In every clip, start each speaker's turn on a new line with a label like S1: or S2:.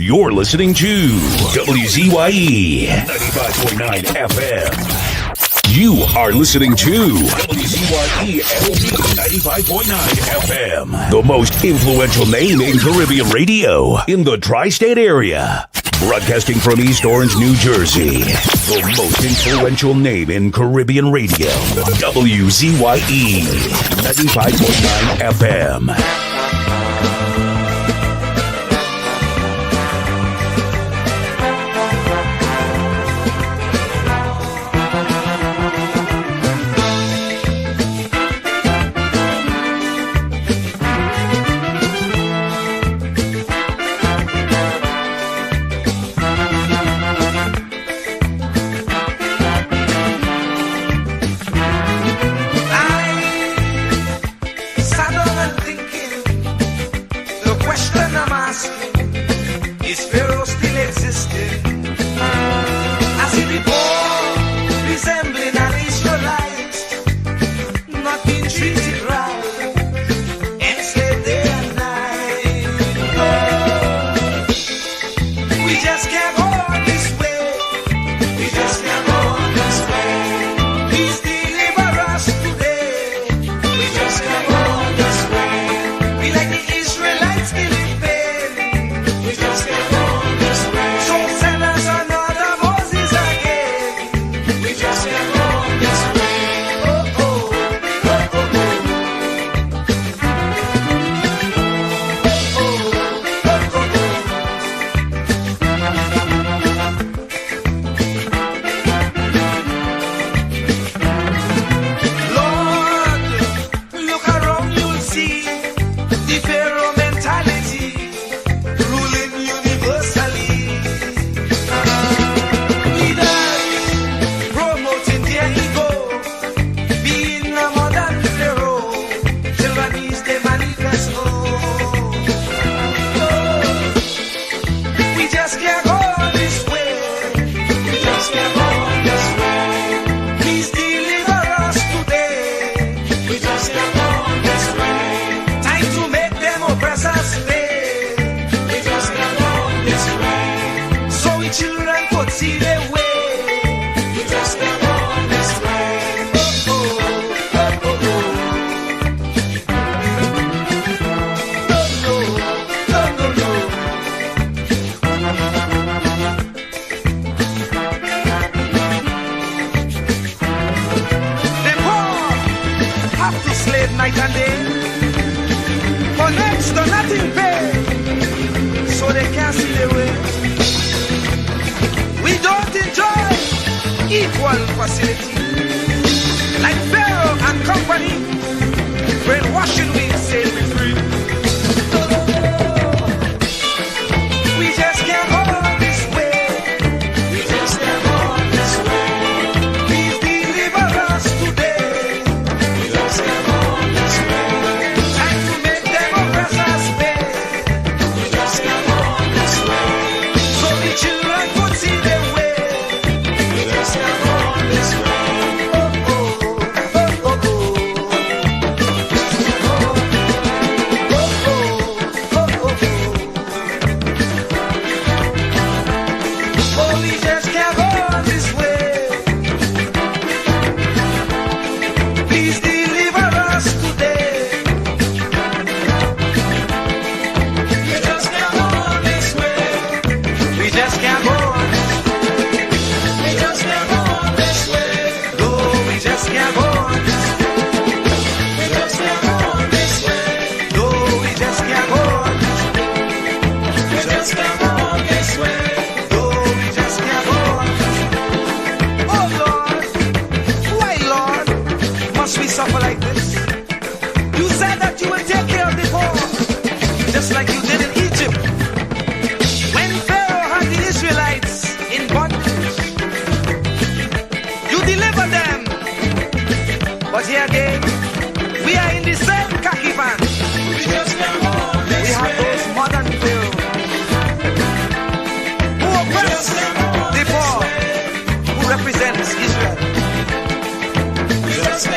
S1: You're listening to WZYE 95.9 FM. You are listening to WZYE 95.9 FM. The most influential name in Caribbean radio in the tri-state area. Broadcasting from East Orange, New Jersey. The most influential name in Caribbean radio. WZYE 95.9 FM.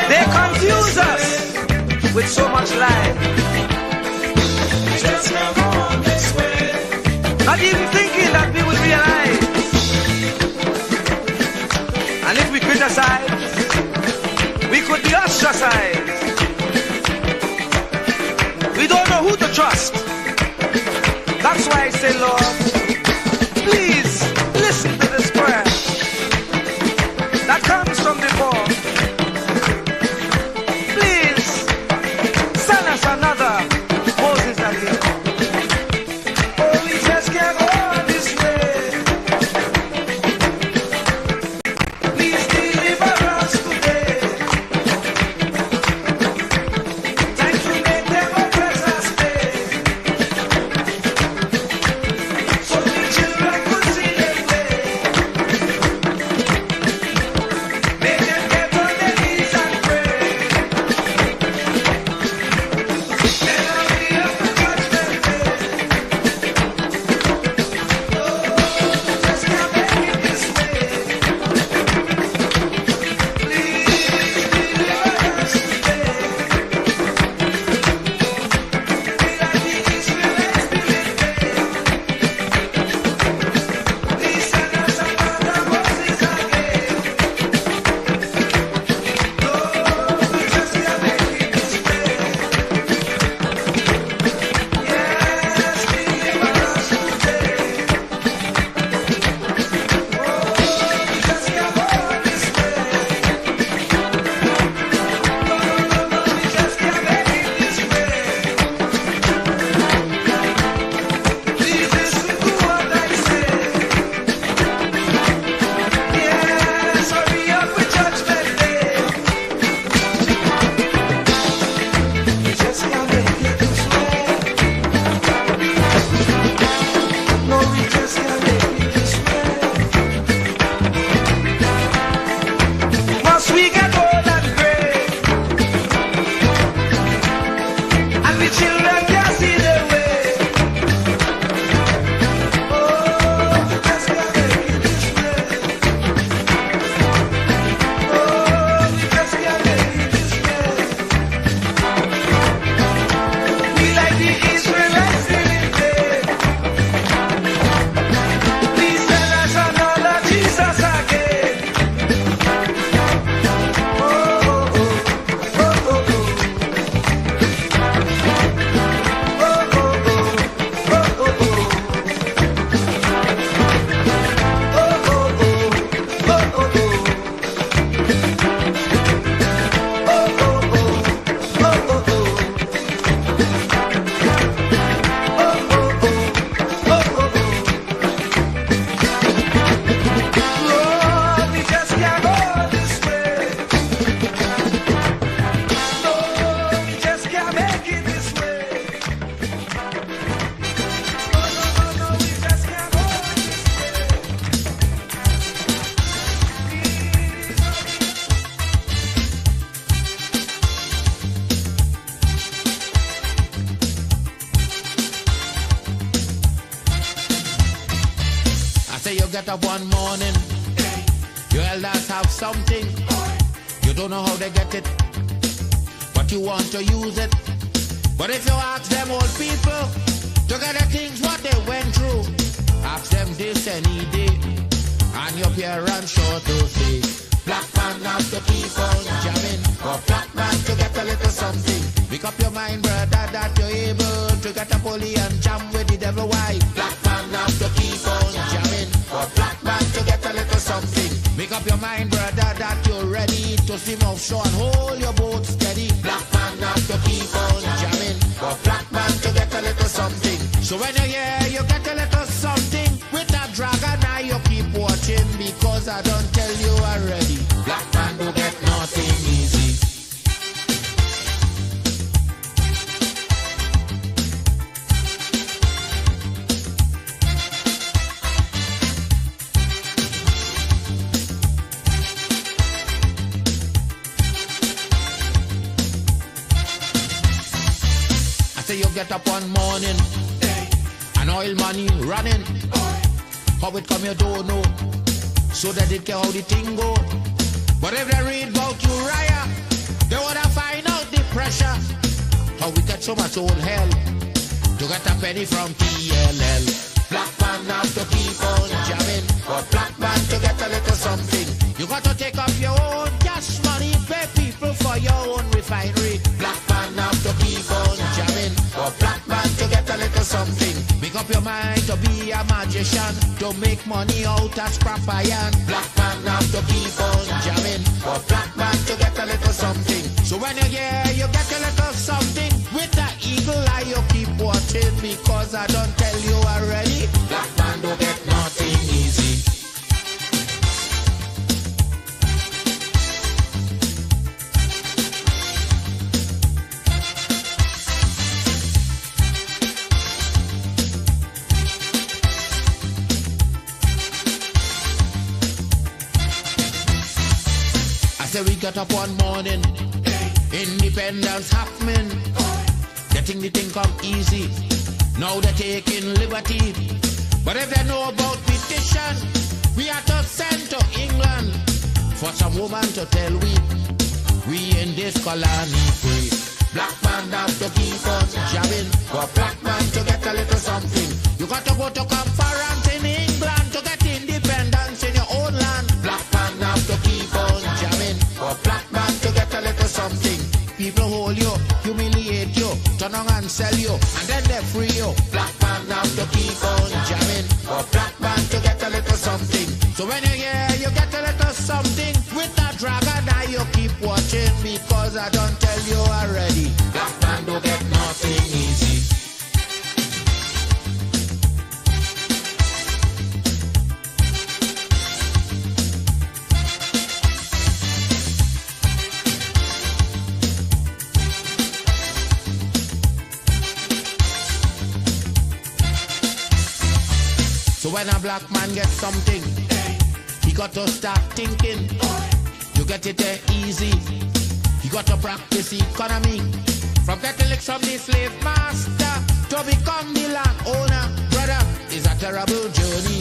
S2: They confuse us with so much life. Just come on this way. Not even
S3: say you get up one morning, your elders have something. You don't know how they get it, but you want to use it. But if you ask them old people to get the things what they went through, ask them this any day, and your parents sure to say, black man have to keep on jamming, for black man to get a little something. Make up your mind, brother, that you're able to get a pulley and jam with the devil. Why? Black man have to keep on jamming, for black man to get a little something. Make up your mind, brother, that you're ready to swim offshore and hold your boat steady. Black man have to keep on jamming, for black man to get a little something. So when you hear you get a little something with that dragon, now you keep watching, because I don't tell you already. Black man don't get nothing easy. I say you get up one morning, and oil money running. How it come you don't know, so that they care how the thing go. But if they read about Uriah, they wanna find out the pressure. How we get so much old hell to get a penny from PLL. Black man have to keep on jamming, for black man to get a little something. You got to take up your own cash money, pay people for your own refinery. Black man have to keep on jamming, for black man to get a little something. Make up your mind to be a magician, to make money out of scrap iron. Black man have to keep on jamming, for black man to get a little something. So when you hear you get a little something with that eagle eye, you keep watching, because I don't tell you already. Black man don't get nothing easy. I say we got up one morning, independence happening, getting the thing come easy. Now they're taking liberty, but if they know about petition, we are to send to England for some woman to tell we in this colony free. Black man have to keep on jamming, for black man to get a little something. You got to go to conference in England to get independence in your own land. Black man have to keep on jamming, for black man to get a little something. People hold you, humiliate you, turn on and sell you, and then they free you. Black man have to keep on jamming, for black man to get a little something. So when you hear you get a little something with that dragon, now you keep watching, because I don't tell you already. Black man don't get nothing easy. So when a black man gets something, he got to start thinking. You get it there easy. You got to practice economy. From getting licks from the slave master to become the land owner, brother, is a terrible journey.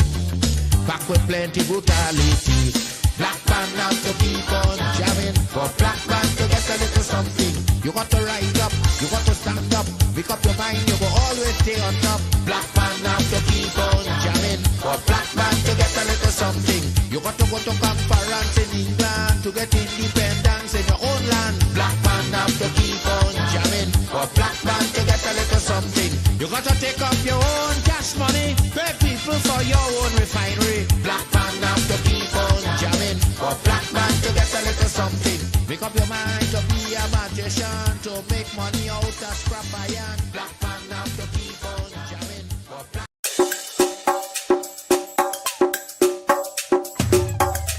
S3: Back with plenty brutality. Black man have to keep on jamming, for black man to get a little something. You got to rise up, you got to stand up. Make up your mind, you will always stay on top. Black man have to keep on jamming, for black man to get a little something. You got to go to conference in England to get independence in your own land. Black man have to keep on jamming, for black man to get a little something. You got to take up your own cash money, pay people for your own refinery. Black man have to keep on jamming, for black man to get a little something. Make up your mind to be a magician, to make money out of scrap iron. Black man have to keep on jamming, for black.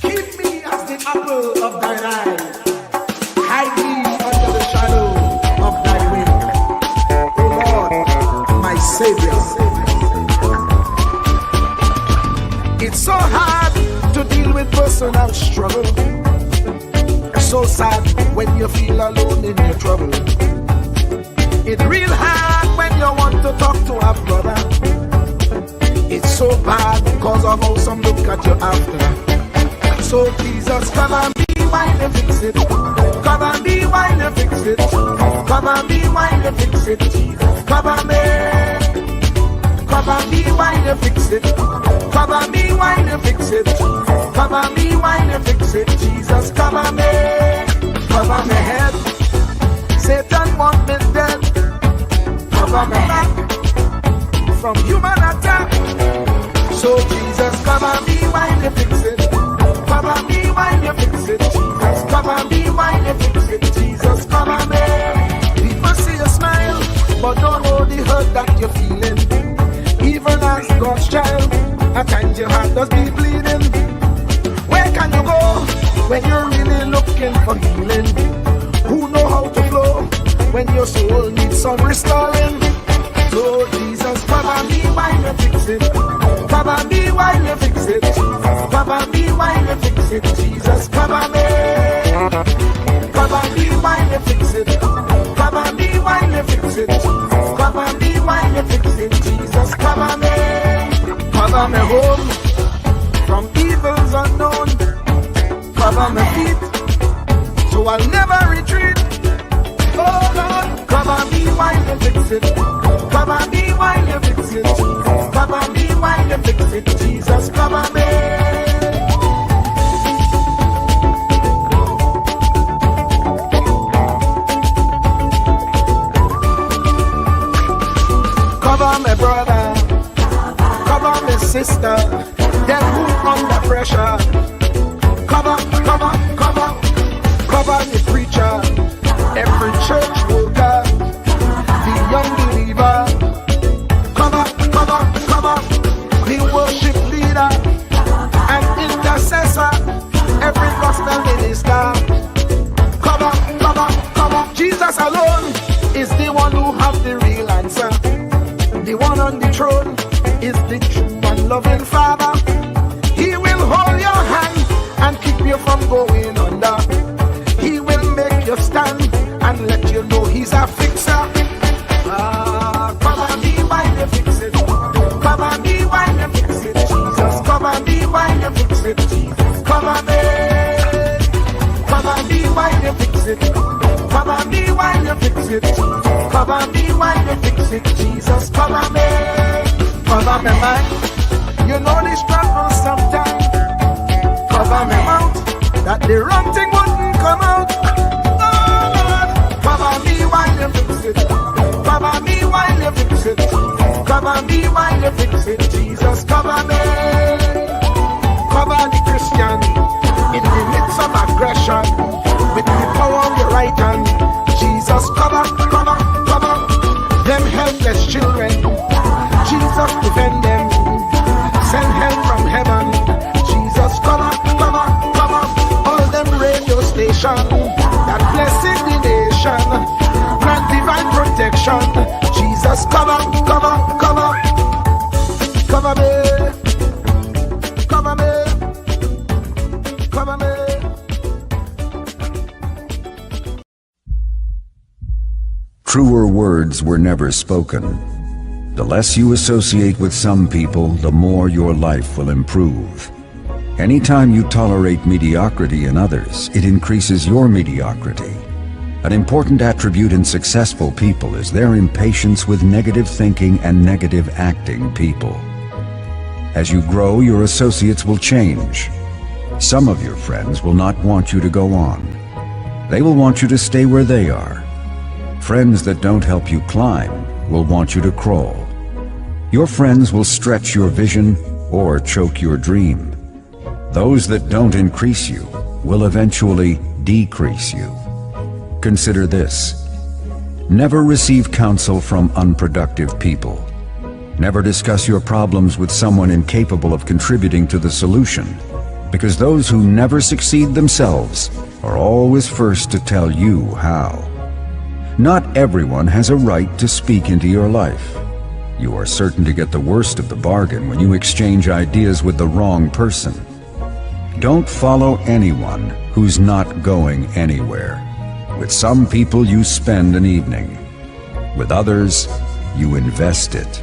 S4: Keep me as the apple of thine eye. Hide me under the shadow of thy wing. O Lord, my Savior. It's so hard to deal with personal struggle. So sad when you feel alone in your trouble. It's real hard when you want to talk to a brother. It's so bad because because of how some look at you after. So Jesus, come and be while you fix it. Come and be while you fix it. Come and be while you fix it. Jesus, come and be. Come and be while you fix it. Come and be while you fix it. Come and be while you fix it. Jesus, come and be. Cover my head. Satan want me dead. Cover my back from human attack. So Jesus, come and be while you fix it. Come and be while you fix it. Jesus, come and be while you fix it. Jesus, come and be. People see you smile, but don't know the hurt that you're feeling. Even as God's child, at times your heart does be bleeding. Where can you go when you're really looking for healing? Who know how to flow when your soul needs some restoring? So Jesus, come and be while you fix it. Come and be while you fix it. Come and be while you fix it. Jesus, come and be. Come and be while you fix it. Come and be while you fix it. Come and be while you fix it. Jesus, come and be. Cover me home from evils unknown. Cover my feet so I'll never retreat. Oh Lord, cover me while you fix it. Cover me while you fix it. Cover me while you fix it. Jesus, cover me. Cover my brother, cover my sister, them who under pressure. Cover the preacher, every church worker, the young believer. Cover the worship leader and intercessor, every gospel minister. Cover. Jesus alone is the one who have the real answer. The one on the throne is the true and loving Father. He will hold your hand and keep you from going under. He will make you stand and let you know he's a fixer. Cover me while you fix it. Cover me while you fix it. Jesus, cover me while you fix it. Jesus, cover me. Cover me while you fix it. Cover me while you fix it. Cover me while you fix it. Jesus, cover me. Cover me mind. You know the struggle sometimes. Cover me mouth, that the wrong thing wouldn't come out. Oh Lord, cover me while you fix it. Cover me while you fix it. Cover me while you fix it. Jesus, cover me. Cover the Christian in the midst of aggression with the power of your right hand. Jesus, cover them helpless children. Jesus, defend them. Send help from heaven. Jesus, cover all them radio stations that blessing the nation. Grant divine protection. Jesus, cover me.
S1: Truer words were never spoken. The less you associate with some people, the more your life will improve. Anytime you tolerate mediocrity in others, it increases your mediocrity. An important attribute in successful people is their impatience with negative thinking and negative acting people. As you grow, your associates will change. Some of your friends will not want you to go on. They will want you to stay where they are. Friends that don't help you climb will want you to crawl. Your friends will stretch your vision or choke your dream. Those that don't increase you will eventually decrease you. Consider this. Never receive counsel from unproductive people. Never discuss your problems with someone incapable of contributing to the solution, because those who never succeed themselves are always first to tell you how. Not everyone has a right to speak into your life. You are certain to get the worst of the bargain when you exchange ideas with the wrong person. Don't follow anyone who's not going anywhere. With some people you spend an evening. With others, you invest it.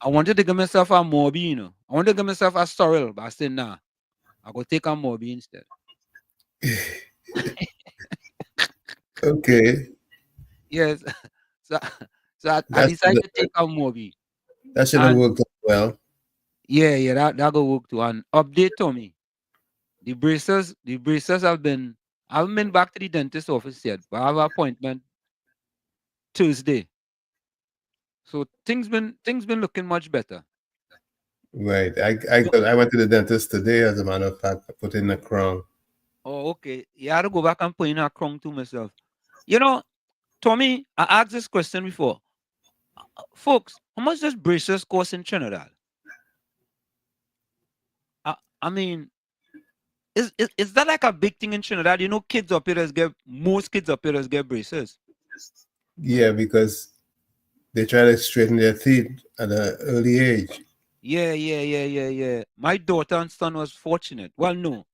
S2: I wanted to give myself a Moby, you know. I wanted to give myself a Sorrel, but I said, nah, I go take a Moby instead.
S5: Okay.
S2: Yes. So, I
S5: That
S2: decided to take a Moby.
S5: that should have
S2: And
S5: worked out well.
S2: yeah, that go work too. And update to me. The braces I haven't been back to the dentist office yet, but I have an appointment Tuesday. So things been looking much better.
S5: Right. I went to the dentist today, as a matter of fact. I put in a crown.
S2: Oh, okay. Yeah, I had to go back and put in a crown to myself. You know, Tommy, I asked this question before. Folks, how much does braces cost in Trinidad? I mean, is that like a big thing in Trinidad? You know, most kids up here get braces.
S5: Yeah, because they try to straighten their teeth at an early age.
S2: Yeah. My daughter and son was fortunate. Well, no,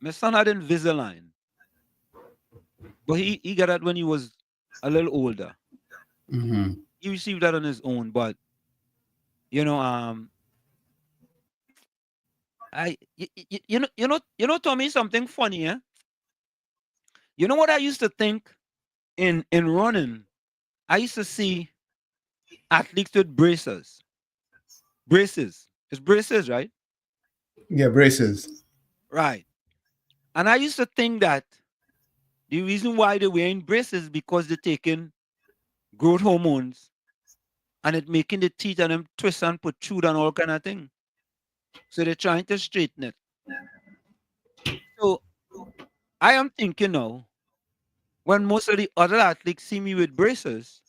S2: my son had Invisalign, but he got that when he was a little older.
S5: Hmm.
S2: He received that on his own, but you know, Tommy, something funny, eh? You know what I used to think in running? I used to see athletes with braces. Braces. It's braces, right?
S5: Yeah, braces.
S2: Right. And I used to think that the reason why they're wearing braces is because they're taking growth hormones and it making the teeth and them twist and protrude and all kind of thing. So they're trying to straighten it. So I am thinking now, when most of the other athletes see me with braces,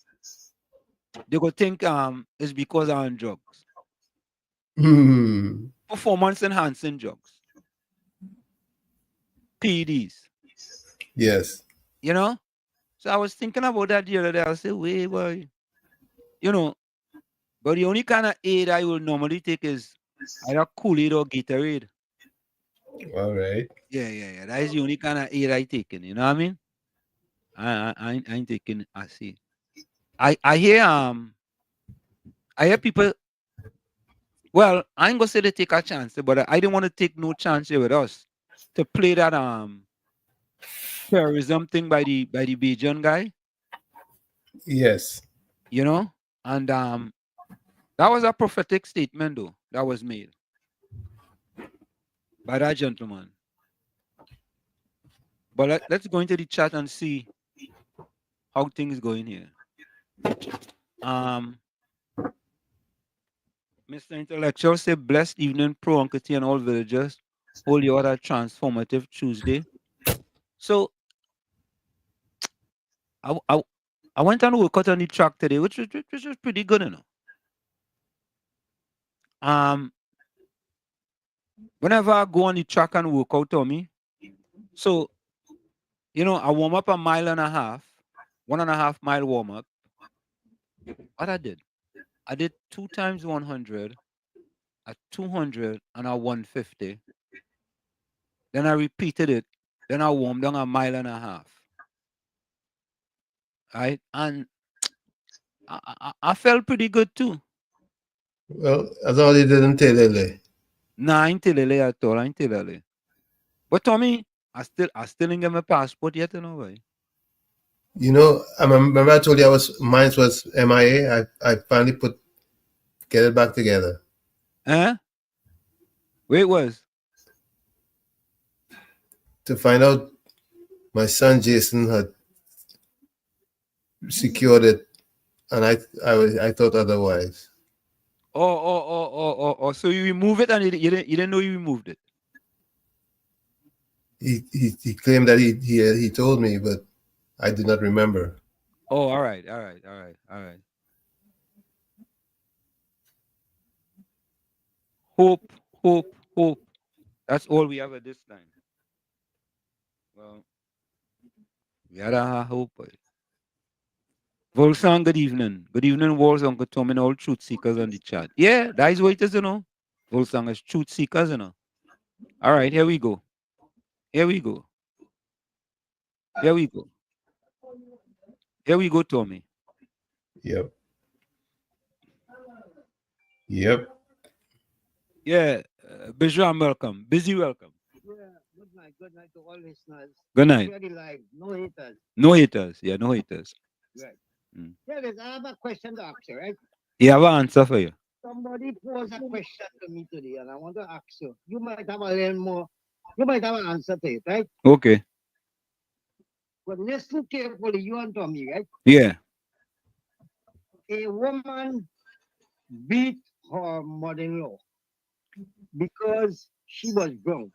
S2: they go think it's because I'm on drugs.
S5: Hmm.
S2: Performance enhancing drugs. PEDs.
S5: Yes.
S2: You know? So I was thinking about that the other day. I said, wait, boy. You know, but the only kind of aid I will normally take is either Kool-Aid or Gatorade.
S5: All right.
S2: Yeah. That is the only kind of aid I taking. You know what I mean? I ain't taking. I see. I hear people. Well, I ain't gonna say they take a chance, but I didn't want to take no chance here with us to play that terrorism thing by the Bajan guy.
S5: Yes.
S2: You know, and that was a prophetic statement though that was made by that gentleman. But let's go into the chat and see how things going here. Um, Mr. Intellectual say, blessed evening, pro Uncle T and all villagers. Hold your other transformative Tuesday. So I went on a workout on the track today, which was pretty good, you know. Whenever I go on the track and work out on me, so I warm up a mile and a half, 1.5 mile warm up. What I did 2 times 100, a 200, and a 150. Then I repeated it. Then I warmed down a mile and a half. Right? And I felt pretty good too.
S5: Well, that's all they did in Telele.
S2: Nah, I ain't telele at all. I ain't telele. But Tommy, I still ain't get my passport yet, you know, boy.
S5: You know, remember I told you mine was MIA. I finally get it back together.
S2: Huh? Wait, was?
S5: To find out my son Jason had secured it, and I thought otherwise.
S2: Oh. So you remove it and you didn't know you removed it.
S5: He claimed that he told me, but I did not remember.
S2: Oh, all right. Hope. That's all we have at this time. Well, we had a hope, boy. Volsang, good evening. Good evening, Walls, Uncle Tom, and all truth seekers on the chat. Yeah, that is what it is, you know. Volsang is truth seekers, you know. All right, here we go. Here we go, Tommy.
S5: Yep. Yep.
S2: Yeah, Bijram, welcome. Busy, welcome.
S6: Yeah, good night to all listeners.
S2: Good night.
S6: Very live, no haters.
S2: No haters. Yeah, no haters.
S6: Right.
S2: Mm.
S6: Yeah, I have a question to ask you, right?
S2: You have an answer for you.
S6: Somebody posed a question to me today, and I want to ask you. You might have a little more, you might have an answer to it, right?
S2: Okay.
S6: But listen carefully, you and Tommy, right?
S2: Yeah.
S6: A woman beat her mother-in-law because she was drunk.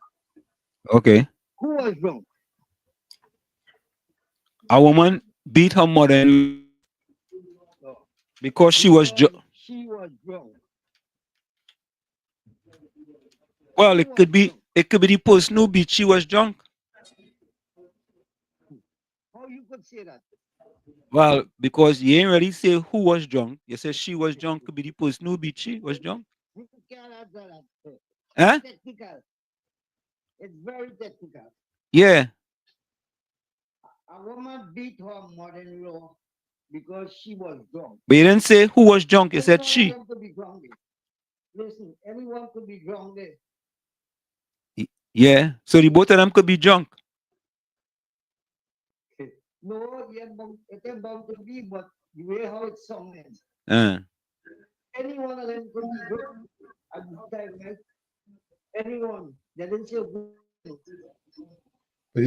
S2: Okay.
S6: Who was drunk?
S2: A woman beat her mother because she was
S6: She was drunk.
S2: well, it could be the person who beat she was drunk.
S6: How you could say that?
S2: Well, because you ain't really say who was drunk. You say she was drunk. Could be the person who beat she was drunk.
S6: You can't answer that.
S2: Huh?
S6: Technical. It's very technical.
S2: Yeah.
S6: A woman beat her mother-in-law because she was drunk.
S2: But you didn't say who was drunk. You said
S6: Anyone
S2: she.
S6: of them could be drunk there. Listen, anyone could be drunk there.
S2: Yeah. So the both of them could be drunk.
S6: No, it ain't bound to be, but the way how it sounded. Any one of them could be drunk at the time, right? Anyone. They didn't say who.
S5: But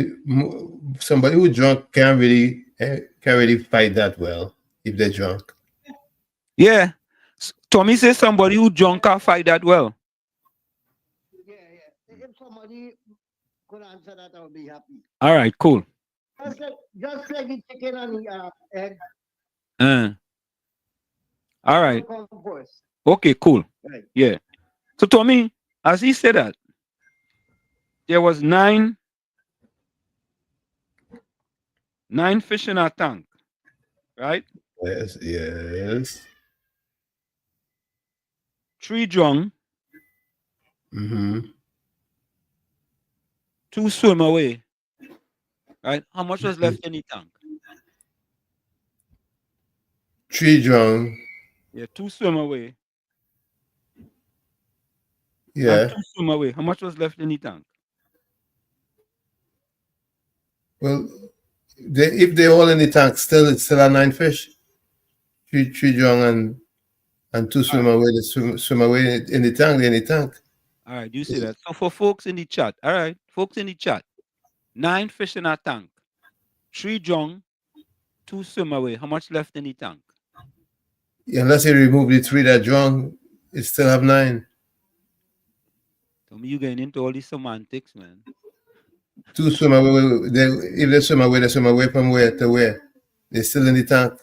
S5: somebody who drunk can't really fight that well if they're drunk.
S2: Yeah. Tommy says somebody who drunk can't fight that well.
S6: Yeah. If somebody could answer that, I would be happy.
S2: All right, cool.
S6: Just like the chicken and the egg.
S2: All right.
S6: Come first.
S2: Okay, cool.
S6: Right.
S2: Yeah. So Tommy, as he said that, there was nine fish in our tank, right?
S5: Yes.
S2: 3 drunk,
S5: Mm-hmm.
S2: 2 swim away. Right? How much was left in the tank?
S5: 3 drunk.
S2: Yeah, 2 swim away.
S5: Yeah.
S2: And 2 swim away. How much was left in the tank?
S5: Well, if they're all in the tank, it's still a 9 fish. 3 drunk and 2 swim away. They swim away in the tank. They're in the tank.
S2: All right, you see that. So for folks in the chat, all right, folks in the chat, 9 fish in our tank, 3 drunk, 2 swim away. How much left in the tank?
S5: Unless you remove the 3 that drunk, it still have 9.
S2: Tell me you getting into all these semantics, man.
S5: 2 swim away. If they swim away from where to where? They're still in the tank.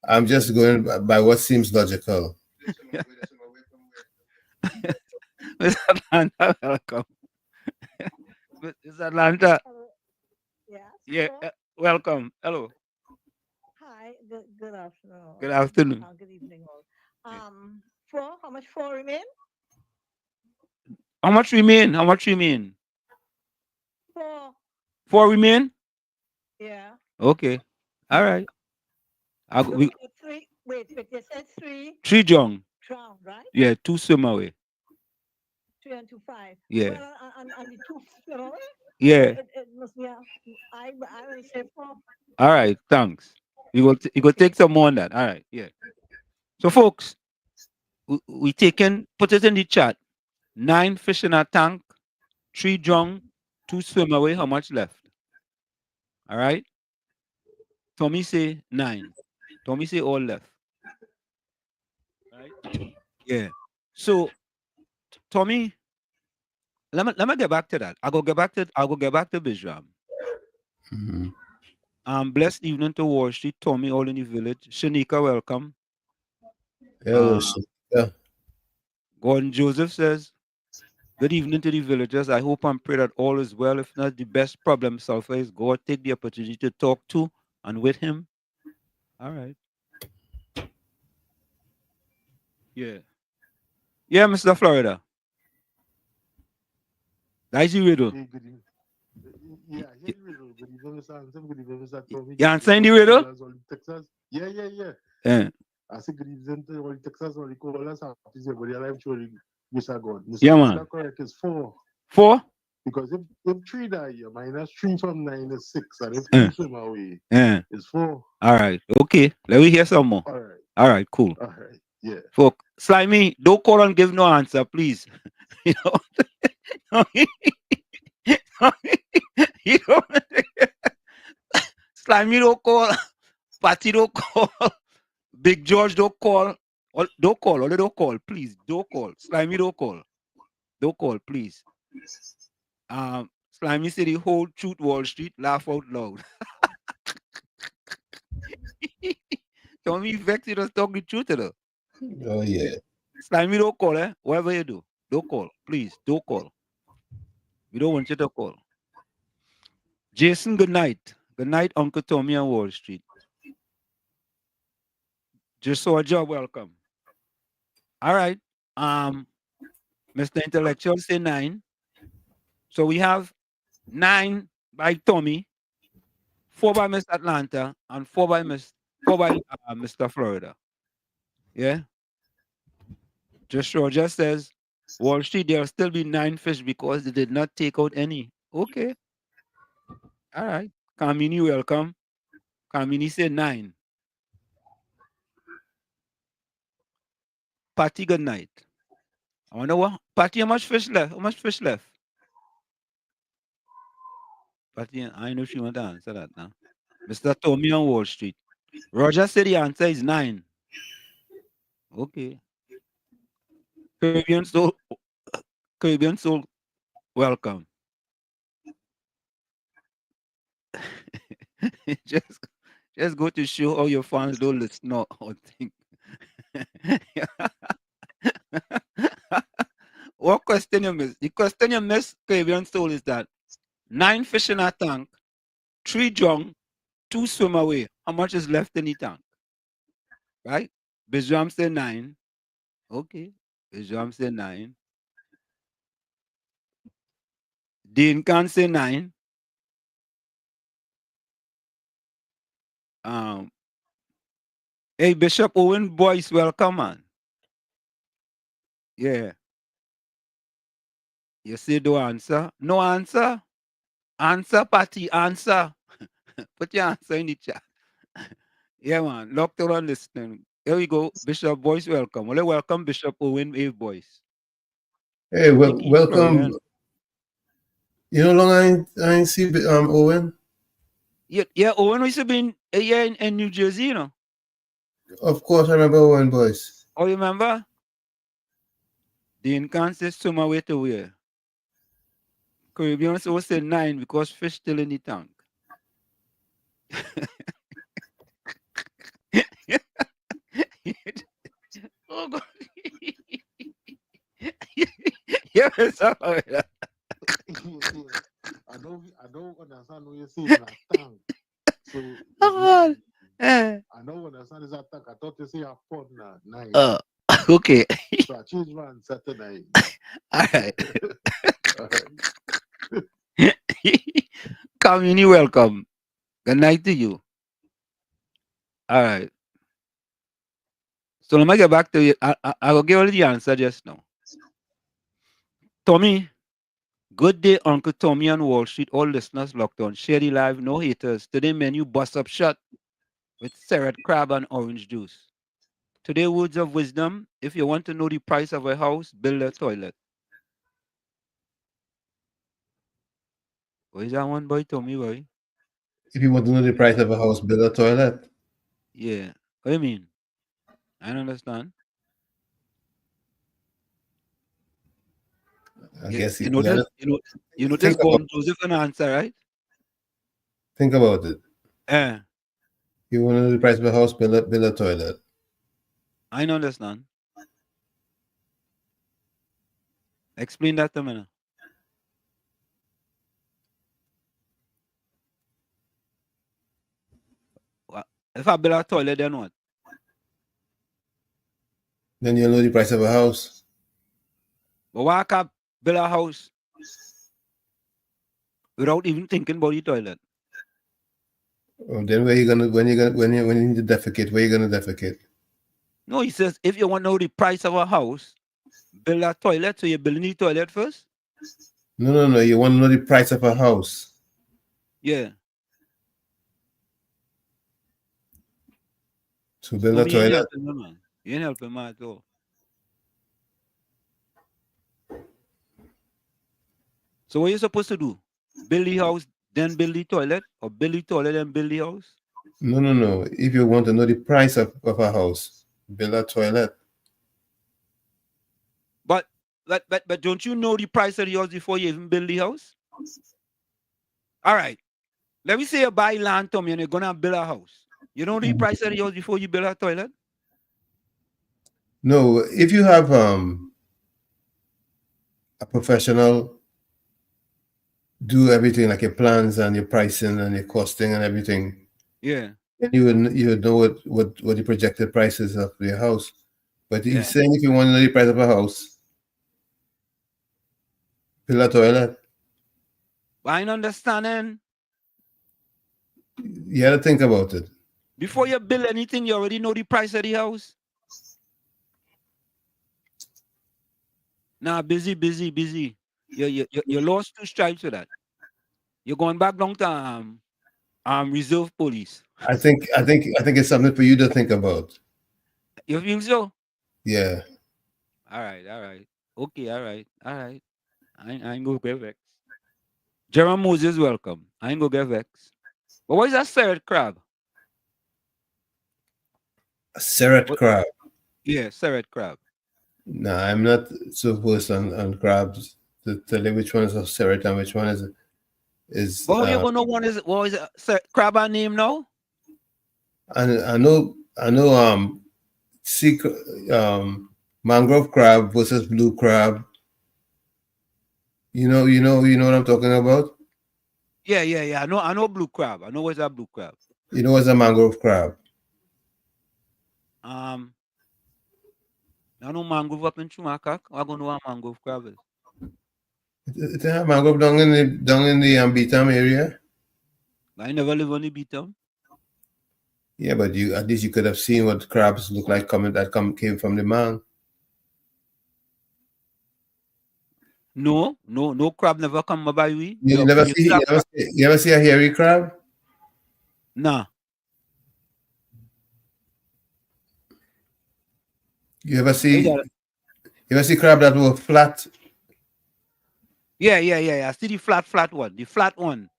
S5: I'm just going by what seems logical.
S2: Miss Atlanta, welcome. Miss Atlanta.
S7: Yes.
S2: Yeah, welcome. Hello.
S7: Hi. Good afternoon.
S2: Good afternoon.
S7: Good evening, all. 4. How much 4 remain?
S2: How much remain? How much remain?
S7: 4.
S2: 4 remain?
S7: Yeah.
S2: Okay. All right. We
S7: 3. Wait. You said 3.
S2: 3 drunk.
S7: Drowned, right?
S2: Yeah, 2 swim away.
S7: 3 and 2, 5.
S2: Yeah.
S7: Well, and the 2 swim away?
S2: Yeah.
S7: It must be. I will say 4.
S2: All right. Thanks. You go take some more on that. All right. Yeah. So folks, we put it in the chat. 9 fish in our tank, 3 drunk, 2 swim away. How much left? All right. Tommy say 9. Tommy say all left. Right? Yeah. So Tommy, let me get back to that. I'll go get back to Bijram.
S5: Mm-hmm.
S2: Blessed evening to Wall Street, Tommy, all in the village. Shanika, welcome.
S5: Hello, yeah.
S2: Gordon Joseph says, good evening to the villagers. I hope and pray that all is well. If not, the best problem solver is God. Take the opportunity to talk to and with him. All right. Yeah. Yeah, Mr. Florida. That's the riddle.
S8: Yeah, the riddle. Good evening, Mr. Hanson. Good evening, Mr. Tommy.
S2: You answering the riddle?
S8: Texas. Yeah.
S2: Yeah.
S8: I say good evening to all the Texas, all the callers, happy to everybody alive, truly, Mr. God. Mr.
S2: Yeah, man.
S8: Correct is 4.
S2: 4?
S8: Because if 3 die, minus 3 from 9 is 6, and if 2 swim away, it's 4.
S2: All right. Okay. Let me hear some more.
S8: All right.
S2: All right. Cool.
S8: All right. Yeah.
S2: So, Slimy, don't call and give no answer, please. You know. You know. Slimy don't call. Patty don't call. Big George don't call. Don't call. Only don't call, please. Don't call. Slimy don't call. Don't call, please. Slimy said the whole truth Wall Street laugh out loud. Tommy vex you just talk the truth, though.
S5: Oh yeah.
S2: Slimy don't call, eh? Whatever you do, don't call. Please, don't call. We don't want you to call. Jason, good night. Good night, Uncle Tommy on Wall Street. Just saw a job, welcome. All right. Mr. Intellectual say 9. So we have 9 by Tommy, 4 by Miss Atlanta, and 4 by Mr. Florida. Yeah. Just says Wall Street, there'll still be 9 fish because they did not take out any. Okay. All right. Kamini, welcome. Kamini said 9. Patty, good night. I wonder what Patty, how much fish left? How much fish left? Patty, I know she want to answer that now. Mr. Tommy on Wall Street. Roger said the answer is 9. Okay. Caribbean Soul, welcome. just go to show all your fans don't listen or think. What question you miss? The question you miss, Caribbean Soul, is that 9 fish in a tank, 3 drunk, 2 swim away. How much is left in the tank? Right? Bijam say 9. Okay. Bijam say 9. Dean can say 9. Hey, Bishop Owen Boyce, welcome, man. Yeah. You say no answer? No answer? Answer, Patty, answer. Put your answer in the chat. Yeah, man. Locked around listening. Here we go. Bishop Boyce, welcome. Well, welcome, Bishop Owen A. Boyce.
S5: Hey, welcome. You know, long I ain't see Owen.
S2: Yeah, Owen used to be in New Jersey, you know.
S5: Of course, I remember Owen Boyce.
S2: Oh, you remember? The incances swim away to where? Caribbean also said 9 because fish still in the tank. Oh God. Yeah,
S8: I don't understand what you're saying. Tank. So I don't understand this attack. I thought you say a pond now. 9.
S2: Okay.
S8: So I changed my answer to 9.
S2: All right. Community, welcome. Good night to you. All right. So let me get back to you. I will give you the answer just now. Tommy, good day, Uncle Tommy on Wall Street. All listeners locked on. Share the live, no haters. Today menu bust up shut with serret crab and orange juice. Today words of wisdom. If you want to know the price of a house, build a toilet. What is that one, boy, Tommy, boy?
S5: If you want to know the price of a house, build a toilet.
S2: Yeah. What do you mean? I don't understand.
S5: I guess
S2: you notice Gordon Joseph an answer, right?
S5: Think about it. You want to know the price of a house, build a toilet.
S2: I don't understand. Explain that to me now. If I build a toilet, then what?
S5: Then you'll know the price of a house.
S2: But why can't I build a house without even thinking about the toilet?
S5: Then where you gonna when you need to defecate? Where you gonna defecate?
S2: No, he says if you want to know the price of a house, build a toilet. So you're building the toilet first?
S5: No. You want to know the price of a house.
S2: Yeah.
S5: To build
S2: No,
S5: a
S2: me ain't
S5: toilet.
S2: helping him, man. You ain't helping him at all. So what you supposed to do? Build the house, then build the toilet, or build the toilet and build the house?
S5: No. If you want to know the price of a house, build a toilet.
S2: But don't you know the price of the house before you even build the house? All right. Let me say you buy land, Tommy, and you're gonna build a house. You know the price of the house before you build a toilet?
S5: No, if you have a professional do everything like your plans and your pricing and your costing and everything,
S2: Yeah.
S5: then you would know what the projected price is of your house. But he's
S2: Yeah.
S5: saying if you want to know the price of a house, build a toilet.
S2: But I ain't understanding.
S5: You got to think about it.
S2: Before you build anything, you already know the price of the house. Nah, busy. You lost 2 stripes for that. You're going back down to reserve police.
S5: I think it's something for you to think about.
S2: You think so?
S5: Yeah.
S2: All right. Okay, all right. I ain't gonna get vexed. Jerome Moses, welcome. I ain't gonna get vexed. But what is that serret crab?
S5: A serret crab.
S2: Yeah, serret crab.
S5: No, I'm not so versed on crabs to tell you which one is a serret and which one is.
S2: Well, you're gonna know one is what is it? Crab I name now?
S5: I know. Sea mangrove crab versus blue crab. You know what I'm talking about.
S2: Yeah. I know blue crab. I know what's that blue crab.
S5: You know what's a mangrove crab?
S2: I know mangrove up in Chumakak. I gonna know what mangrove crab is.
S5: It's a mangrove down in the Beatam area.
S2: I never live on the Beatam.
S5: Yeah, but you at least you could have seen what crabs look like came from the man.
S2: No crab never come by we.
S5: You never see a hairy crab?
S2: Nah.
S5: You ever see crab that were flat?
S2: Yeah. I see the flat one. The flat one.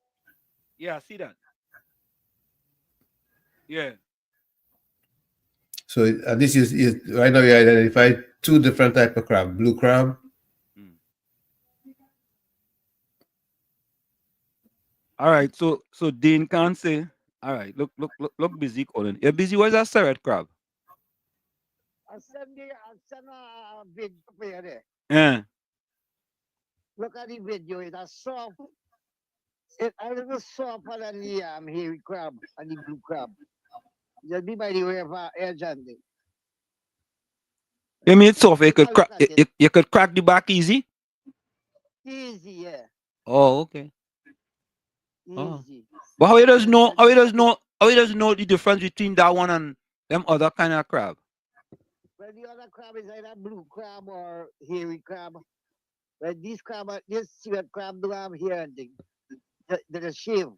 S2: Yeah, I see that. Yeah.
S5: So at least you right now you identified 2 different type of crab. Blue crab.
S2: All right, so Dean can say, all right, look busy calling. You're busy, where's that serret crab?
S6: I send a video for you there.
S2: Yeah.
S6: Look at the video, it's a soft. It's a little softer than the hairy crab and the blue crab. Just be by the way of edge and thing.
S2: You mean it's soft? You could crack the back easy?
S6: Easy, yeah.
S2: Oh, okay.
S6: Easy.
S2: But how he doesn't know the difference between that one and them other kind of crab?
S6: Well, the other crab is either blue crab or hairy crab. Well, this serret crab do have hair and thing. They're shaved.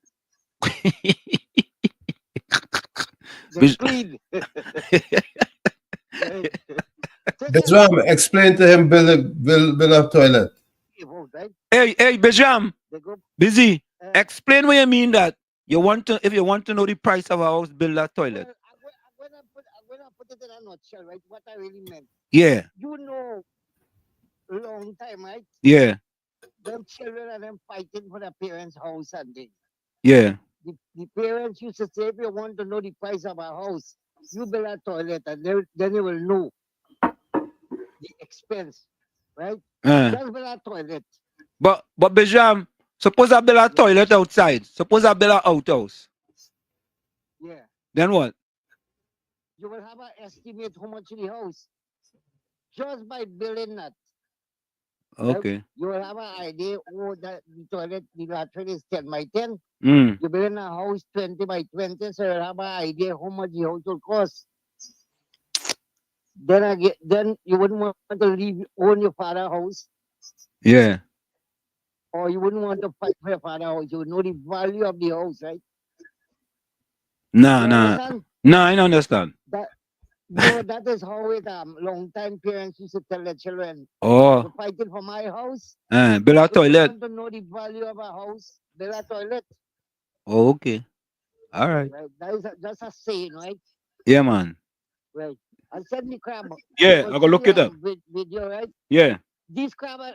S6: They're clean.
S5: Bejam, explain to him build a toilet.
S2: Hey, Bejam, busy. Explain what you mean that if you want to know the price of a house, build a toilet.
S6: I'm gonna put it in a nutshell, right? What I really meant.
S2: Yeah.
S6: You know, long time, right?
S2: Yeah.
S6: Them children and them fighting for their parents' house and things.
S2: Yeah.
S6: The parents used to say, if you want to know the price of a house, you build a toilet, and then you will know the expense, right? Just build a toilet.
S2: But Bejam, suppose I build a toilet outside. Suppose I build an outhouse.
S6: Yeah.
S2: Then what?
S6: You will have an estimate how much the house just by building that.
S2: Okay.
S6: Right? You will have an idea. Oh, that the toilet, the latrine is 10 by 10.
S2: You
S6: build a house 20 by 20, so you'll have an idea how much the house will cost. then you wouldn't want to own your father's house,
S2: Yeah.
S6: or you wouldn't want to fight for your father's house. You would know the value of the house, right?
S2: Nah,
S6: You
S2: nah.
S6: understand?
S2: Nah, I don't understand.
S6: That is how it long time parents used to tell their children.
S2: Oh.
S6: You're fighting for my house.
S2: Build a
S6: If
S2: toilet.
S6: you want to know the value of a house, build a toilet.
S2: Oh, okay. All right.
S6: That is just a saying, right?
S2: Yeah, man.
S6: Right. I said the crab.
S2: Yeah, I gotta look it up.
S6: Video, right?
S2: Yeah.
S6: These crab I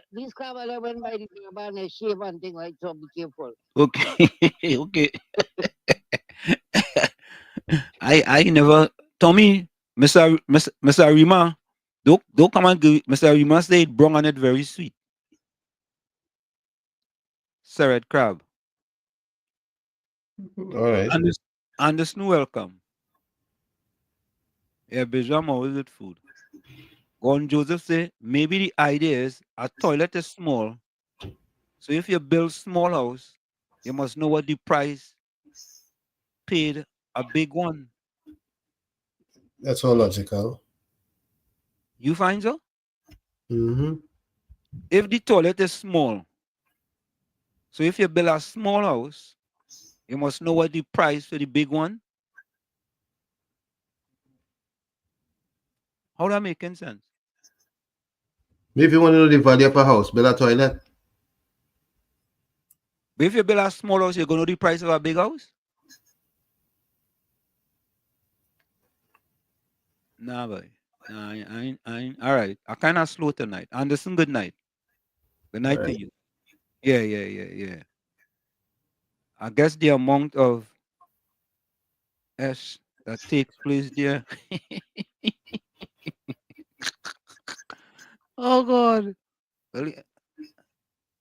S6: went by the crab and they shave and thing, right? So be careful.
S2: Okay. Okay. I never Tommy, Mr. Rima, don't come and give Mr. Rima said brung on it very sweet. Serret crab.
S5: All right.
S2: And the snow welcome. Yeah, Bijam always with food. Gordon Joseph say maybe the idea is a toilet is small. So if you build small house, you must know what the price paid a big one.
S5: That's all logical.
S2: You find so?
S5: Mm-hmm.
S2: If the toilet is small, so if you build a small house, you must know what the price for the big one. How that making sense?
S5: If you want to know the value of a house, build a toilet.
S2: But if you build a small house, you're gonna know the price of a big house? Nah, boy. Nah, I ain't. All right. I kind of slow tonight. Anderson, good night. Good night to you. Yeah. I guess the amount of S that takes place there. Oh God. Well,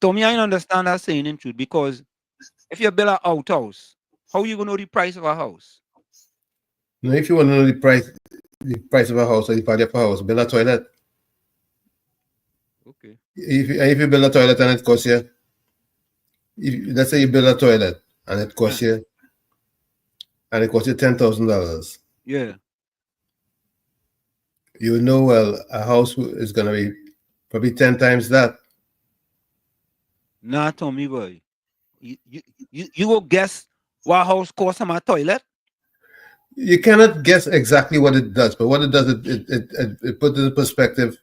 S2: Tommy, I don't understand that saying in truth, because if you build an outhouse, how you gonna know the price of a house?
S5: No, if you want to know the price of a house or the value of a house, build a toilet.
S2: Okay.
S5: If you build a toilet and it costs you, let's say you build a toilet and it costs you, $10,000.
S2: Yeah.
S5: You know, well, a house is gonna be probably 10 times that.
S2: Nah, Tommy boy. You go guess what house costs him a toilet?
S5: You cannot guess exactly what it does, but what it does, it puts into perspective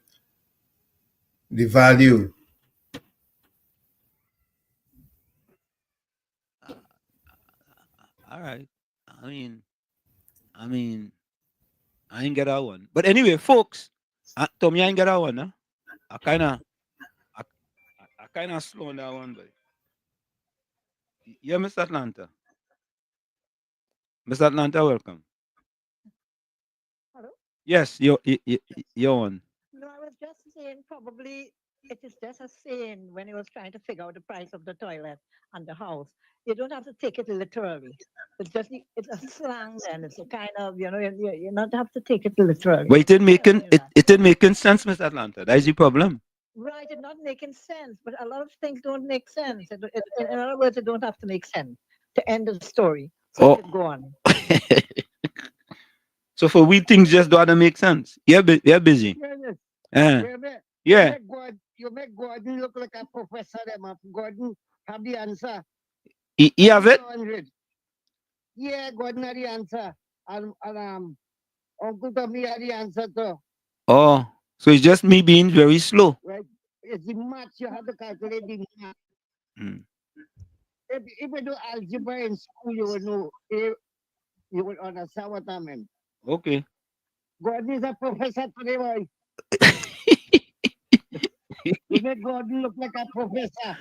S5: the value.
S2: All right. I mean, I ain't get that one. But anyway, folks, Tommy, I ain't get that one. Huh? I kind of slow on that one, but yeah, Mr. Atlanta. Mr. Atlanta, welcome.
S7: Hello?
S2: Yes, you're on.
S7: No, I was just saying probably it is just a saying when he was trying to figure out the price of the toilet and the house. You don't have to take it literally. It's a slang then. It's a kind of, you not have to take it literally.
S2: But it didn't making sense, Mr. Atlanta. That is the problem.
S7: Right, it's not making sense, but a lot of things don't make sense. In other words, it don't have to make sense to end the story. So it go on.
S2: So for we things just don't make sense. You're busy. Yeah.
S6: You make Gordon look like a professor. Gordon have the answer.
S2: He have it?
S6: Yeah, Gordon had the answer. And Uncle Tommy had the answer too.
S2: Oh, so it's just me being very slow.
S6: Right. It's the maths you have to calculate the math. If you do algebra in school, you will know. You will understand what I mean.
S2: Okay.
S6: Gordon is a professor today, boy. You make Gordon look like a professor.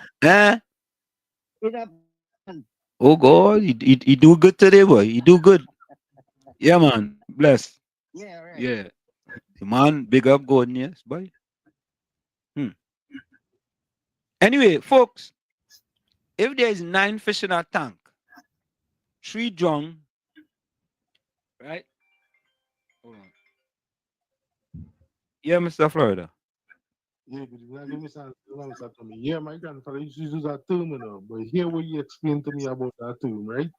S2: Oh God, he do good today, boy. He do good. Yeah, man. Bless.
S6: Yeah, right.
S2: Yeah. The man, big up Gordon, yes, boy. Anyway, folks, if there is 9 fish in a tank, 3 drunk, right? Hold on. Yeah, Mr. Florida.
S8: Yeah, yeah, my grandfather used to use that term, but here what you explain to me about that term, right?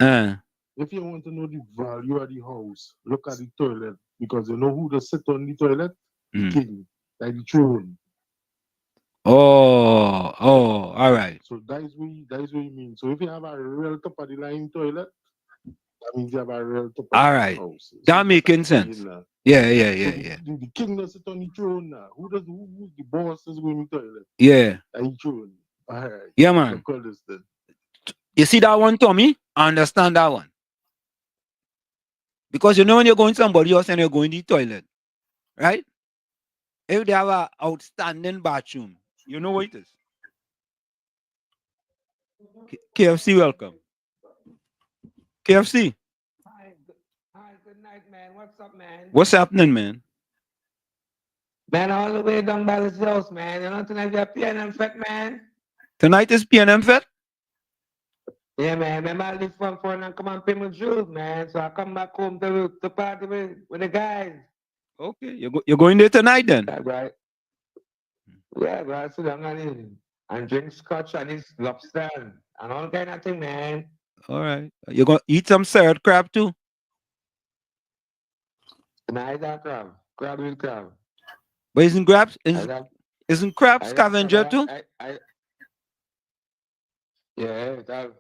S8: If you want to know the value of the house, look at the toilet, because you know who to sit on the toilet? king, like the throne.
S2: Oh, all right.
S8: So that is what you mean. So if you have a real top of the line toilet, that means you have a real top of
S2: All
S8: the
S2: right.
S8: house.
S2: That
S8: So
S2: making sense. Yeah.
S8: So the king does sit on the throne now. Who's the boss is going to toilet?
S2: Yeah.
S8: The throne. All right.
S2: Yeah, man.
S8: So call this then.
S2: You see that one, Tommy? I understand that one. Because you know when you're going somebody else and you're going to the toilet, right? If they have an outstanding bathroom, you know what it is. KFC, welcome. KFC.
S6: Hi, good night, man. What's up, man?
S2: What's happening, man?
S6: Man, all the way down by the house, man. You know, tonight you're PNM Fest, man.
S2: Tonight is PNM Fest?
S6: Yeah, man. Remember, I leave from phone and come and pay my dues, man. So I come back home to party with the guys.
S2: Okay, you're going there tonight then?
S6: Yeah, right. Yeah, bro. I sit down and drink scotch and eat lobster and all kind of thing, man.
S2: All right. You're going to eat some syrup crab too?
S6: Nah, that crab. Crab with crab.
S2: But isn't crab scavenger too?
S6: Yeah, that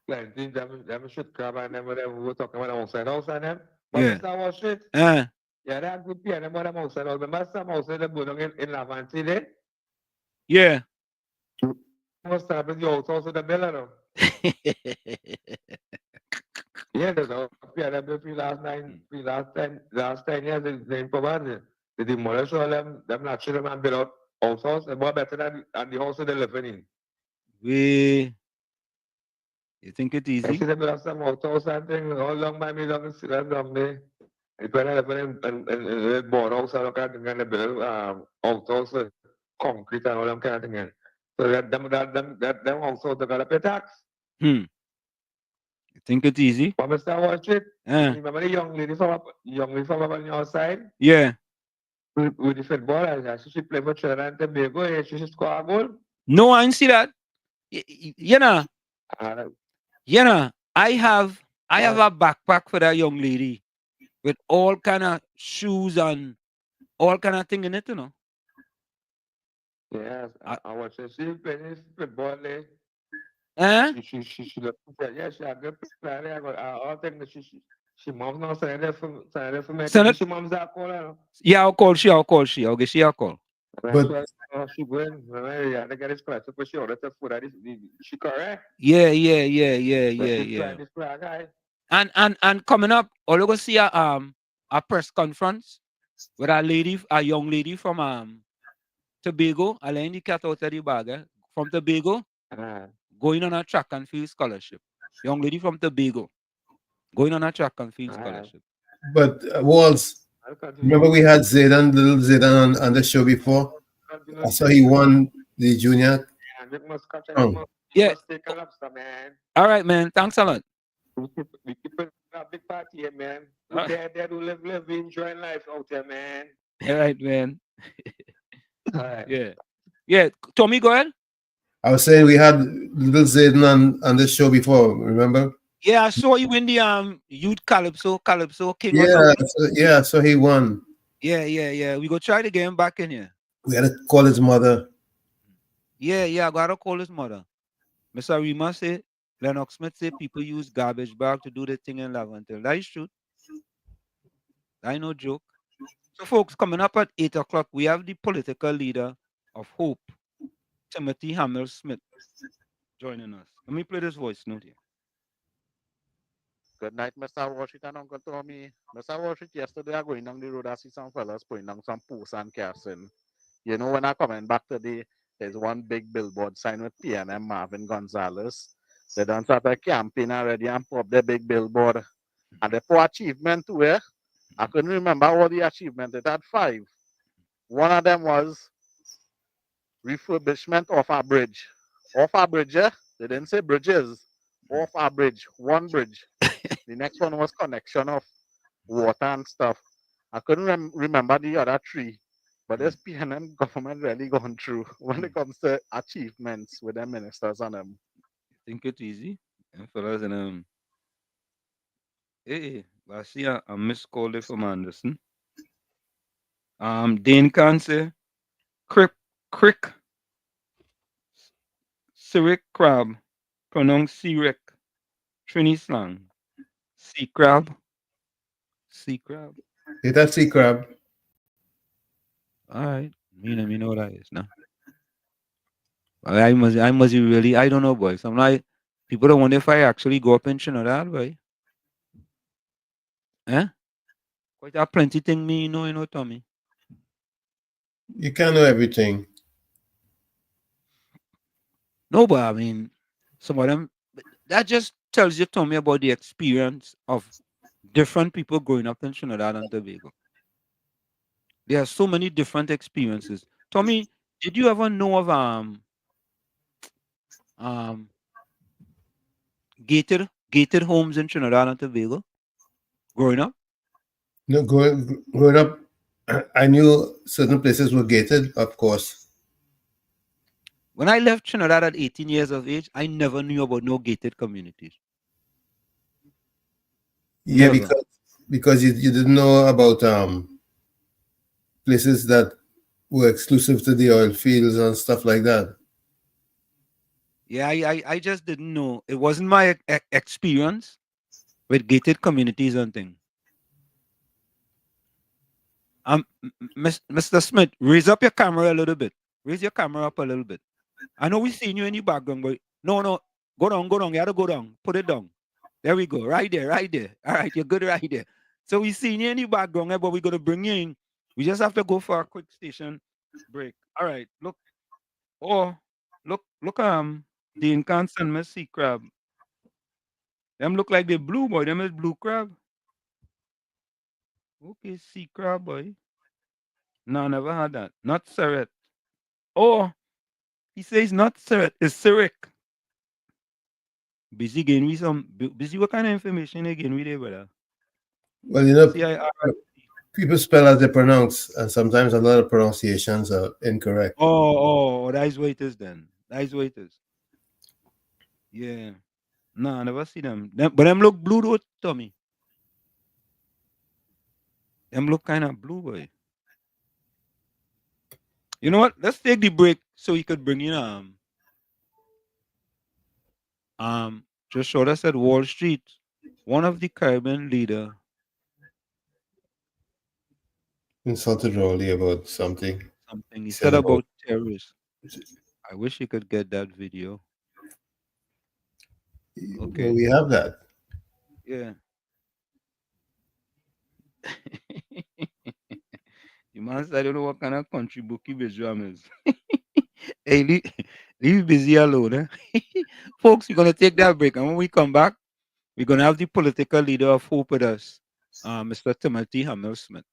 S6: plenty. Them shoot crab and them whatever we were talking about outside them. But
S2: Yeah.
S6: Mr. Wash it.
S2: Uh,
S6: Yeah, that's good. Yeah, them them outside. Remember some outside them going in Lavante there?
S2: yeah.
S6: Must have been your house in the middle, no? Yeah, there's a yeah, them the last 10 years they provided. They demolish all them natural man built out house and more better than the house they living in.
S2: You think it
S6: I
S2: easy?
S6: see them build some house and thing all long by me long see that long there. When I live in board house and all kind of thing and they build house concrete and all them kind of thing. So them houses they gotta pay tax.
S2: You think it easy?
S6: But Mr. Watch it. Remember the young lady from up on your side?
S2: Yeah.
S6: With the football, and she play for Trinidad and Tobago, and she score a goal.
S2: No, I didn't see that. You know, I have a backpack for that young lady with all kind of shoes and all kind of thing in it, you know.
S6: Yes, I watch her. She playing football there. She yeah, she a good player. I got all things that she mom's not saying that for me. She mom's that call.
S2: Yeah, I'll call she. I'll get she a call.
S5: But
S6: she going, yeah, they get this class because she ordered the food. She correct.
S2: Yeah.
S6: This guy.
S2: And coming up, I'll go see a press conference with a young lady from Tobago. I learned the cat out of the bag from Tobago, going on a track and field scholarship. Young lady from Tobago, going on a track and field scholarship.
S5: But Walls, remember we had little Zaydan on the show before? I saw he won the junior.
S2: Yeah. All right, man. Thanks a lot.
S6: We keep a big party here, man. We there to live, enjoying life out there, man.
S2: All right, man.
S6: All right.
S2: Yeah. Yeah. Tommy, go ahead.
S5: I was saying we had little Zaydan on the show before, remember?
S2: Yeah, I saw you in the youth Calypso King.
S5: Yeah, so he won.
S2: Yeah. We go try to get him back in here.
S5: We had to call his mother.
S2: Yeah, I gotta call his mother. Mr. Rima say, Lennox Smith say people use garbage bag to do the thing in Laventille. That is true. I no joke. So folks, coming up at 8 o'clock, we have the political leader of Hope, Timothy Hamel-Smith, joining us. Let me play this voice note here.
S9: Good night, Mr. Washington, Uncle Tommy. Mr. Washington, yesterday I going down the road, I see some fellas putting down some posts and casting. You know, when I coming back today, there's one big billboard sign with PNM Marvin Gonzalez. They done start a campaign already and put up the big billboard. And they put achievement to it. I couldn't remember all the achievement. It had 5. One of them was refurbishment of our bridge. Off our bridge, yeah? They didn't say bridges. Off our bridge, one bridge. The next one was connection of water and stuff. I couldn't remember the other 3. But this PNM government really gone through when it comes to achievements with their ministers and them.
S2: Think it easy? And fellas, and hey, I see a missed call from Anderson. Dane Cancer, crick, Cyric crab, pronounced Cyric, Trini slang, sea crab,
S5: Is that sea crab?
S2: All right, me know what that is now. I must really, I don't know, boys. I'm like, people don't wonder if I actually go up in Trinidad, boy. Eh? Quite a plenty thing me know, Tommy.
S5: You can't know everything.
S2: No, but I mean, some of them, that just tells you, Tommy, about the experience of different people growing up in Trinidad and Tobago. There are so many different experiences. Tommy, did you ever know of um gated homes in Trinidad and Tobago growing up?
S5: No, growing up, I knew certain places were gated, of course.
S2: When I left Trinidad at 18 years of age, I never knew about no gated communities.
S5: Yeah,
S2: Never.
S5: because you didn't know about places that were exclusive to the oil fields and stuff like that.
S2: Yeah, I just didn't know. It wasn't my experience with gated communities and things. Mr. Smith, raise up your camera a little bit. Raise your camera up a little bit. I know we seen you in the background, but no. Go down. You gotta go down. Put it down. There we go. Right there. All right, you're good right there. So we seen you in the background, but we're gonna bring you in. We just have to go for a quick station break. All right, look. Oh, look, the inconstant sea crab. Them look like they blue, boy. Them is blue crab. Okay, sea crab, boy. No, never had that. Not Seret. Oh, he says not Seret. It's Cyric. Busy again with some busy. What kind of information again with there, brother?
S5: Well, you know,
S2: CIR.
S5: people spell as they pronounce, and sometimes a lot of pronunciations are incorrect.
S2: Oh, that is what it is then. That is what it is. Yeah. No, I never see them. But them look blue though, Tommy. Them look kind of blue, boy. You know what? Let's take the break so he could bring in just showed us at Wall Street, one of the Caribbean leader
S5: Insulted Rowley about something.
S2: He said about terrorists. I wish he could get that video. Okay.
S5: Well, we have that.
S2: Yeah. The man said, I don't know what kind of country bookie Benjamin is. Hey, leave busy alone. Eh? Folks, we're going to take that break. And when we come back, we're going to have the political leader of Hope with us, Mr. Timothy Hamel-Smith.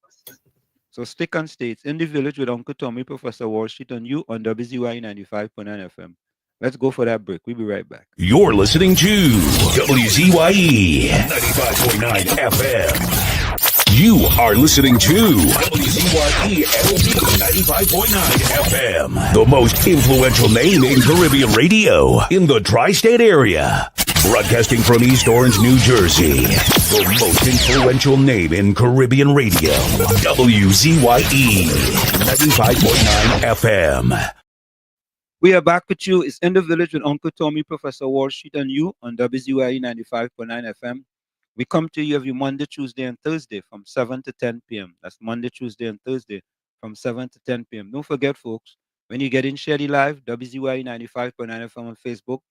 S2: So stick and stay. It's In the Village with Uncle Tommy, Professor Wall Street, and you on WZY 95.9 FM. Let's go for that break. We'll be right back.
S1: You're listening to WZYE 95.9 FM. You are listening to WZYE 95.9 FM, the most influential name in Caribbean radio in the tri-state area. Broadcasting from East Orange, New Jersey, the most influential name in Caribbean radio, WZYE 95.9 FM.
S2: We are back with you. It's In the Village with Uncle Tommy, Professor Wall Street, and you on WZYE 95.9 FM. We come to you every Monday, Tuesday, and Thursday from 7 to 10 p.m. That's Monday, Tuesday, and Thursday from 7 to 10 p.m. Don't forget, folks, when you get in Shady Live, WZYE 95.9 FM on Facebook,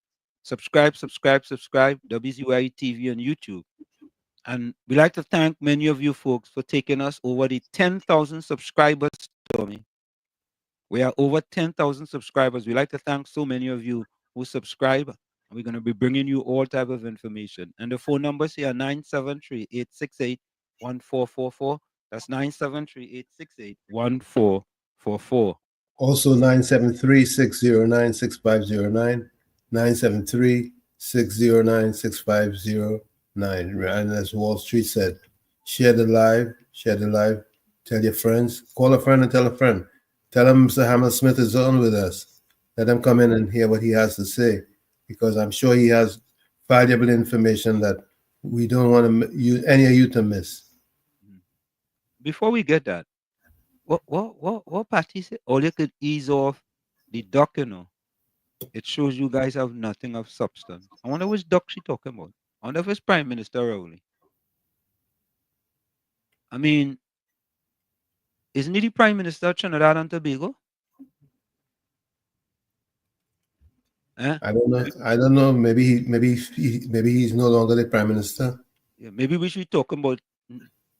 S2: subscribe, WZYE TV on YouTube. And we like to thank many of you folks for taking us over the 10,000 subscribers, Tommy. We are over 10,000 subscribers. We like to thank so many of you who subscribe. We're going to be bringing you all type of information. And the phone numbers here are 973-868-1444. That's 973-868-1444.
S5: Also 973-609-6509. 973-609-6509. And as Wall Street said, share the live. Tell your friends. Call a friend and tell a friend. Tell him Mr. Hamel-Smith is on with us. Let him come in and hear what he has to say, because I'm sure he has valuable information that we don't want any of you to miss.
S2: Before we get that, What Patty said? All you could ease off the duck, It shows you guys have nothing of substance. I wonder which duck she talking about. I wonder if it's Prime Minister Rowley. I mean, isn't he the Prime Minister of Trinidad and Tobago? Eh?
S5: I don't know. I don't know. Maybe he's no longer the prime minister.
S2: Yeah, maybe we should be talking about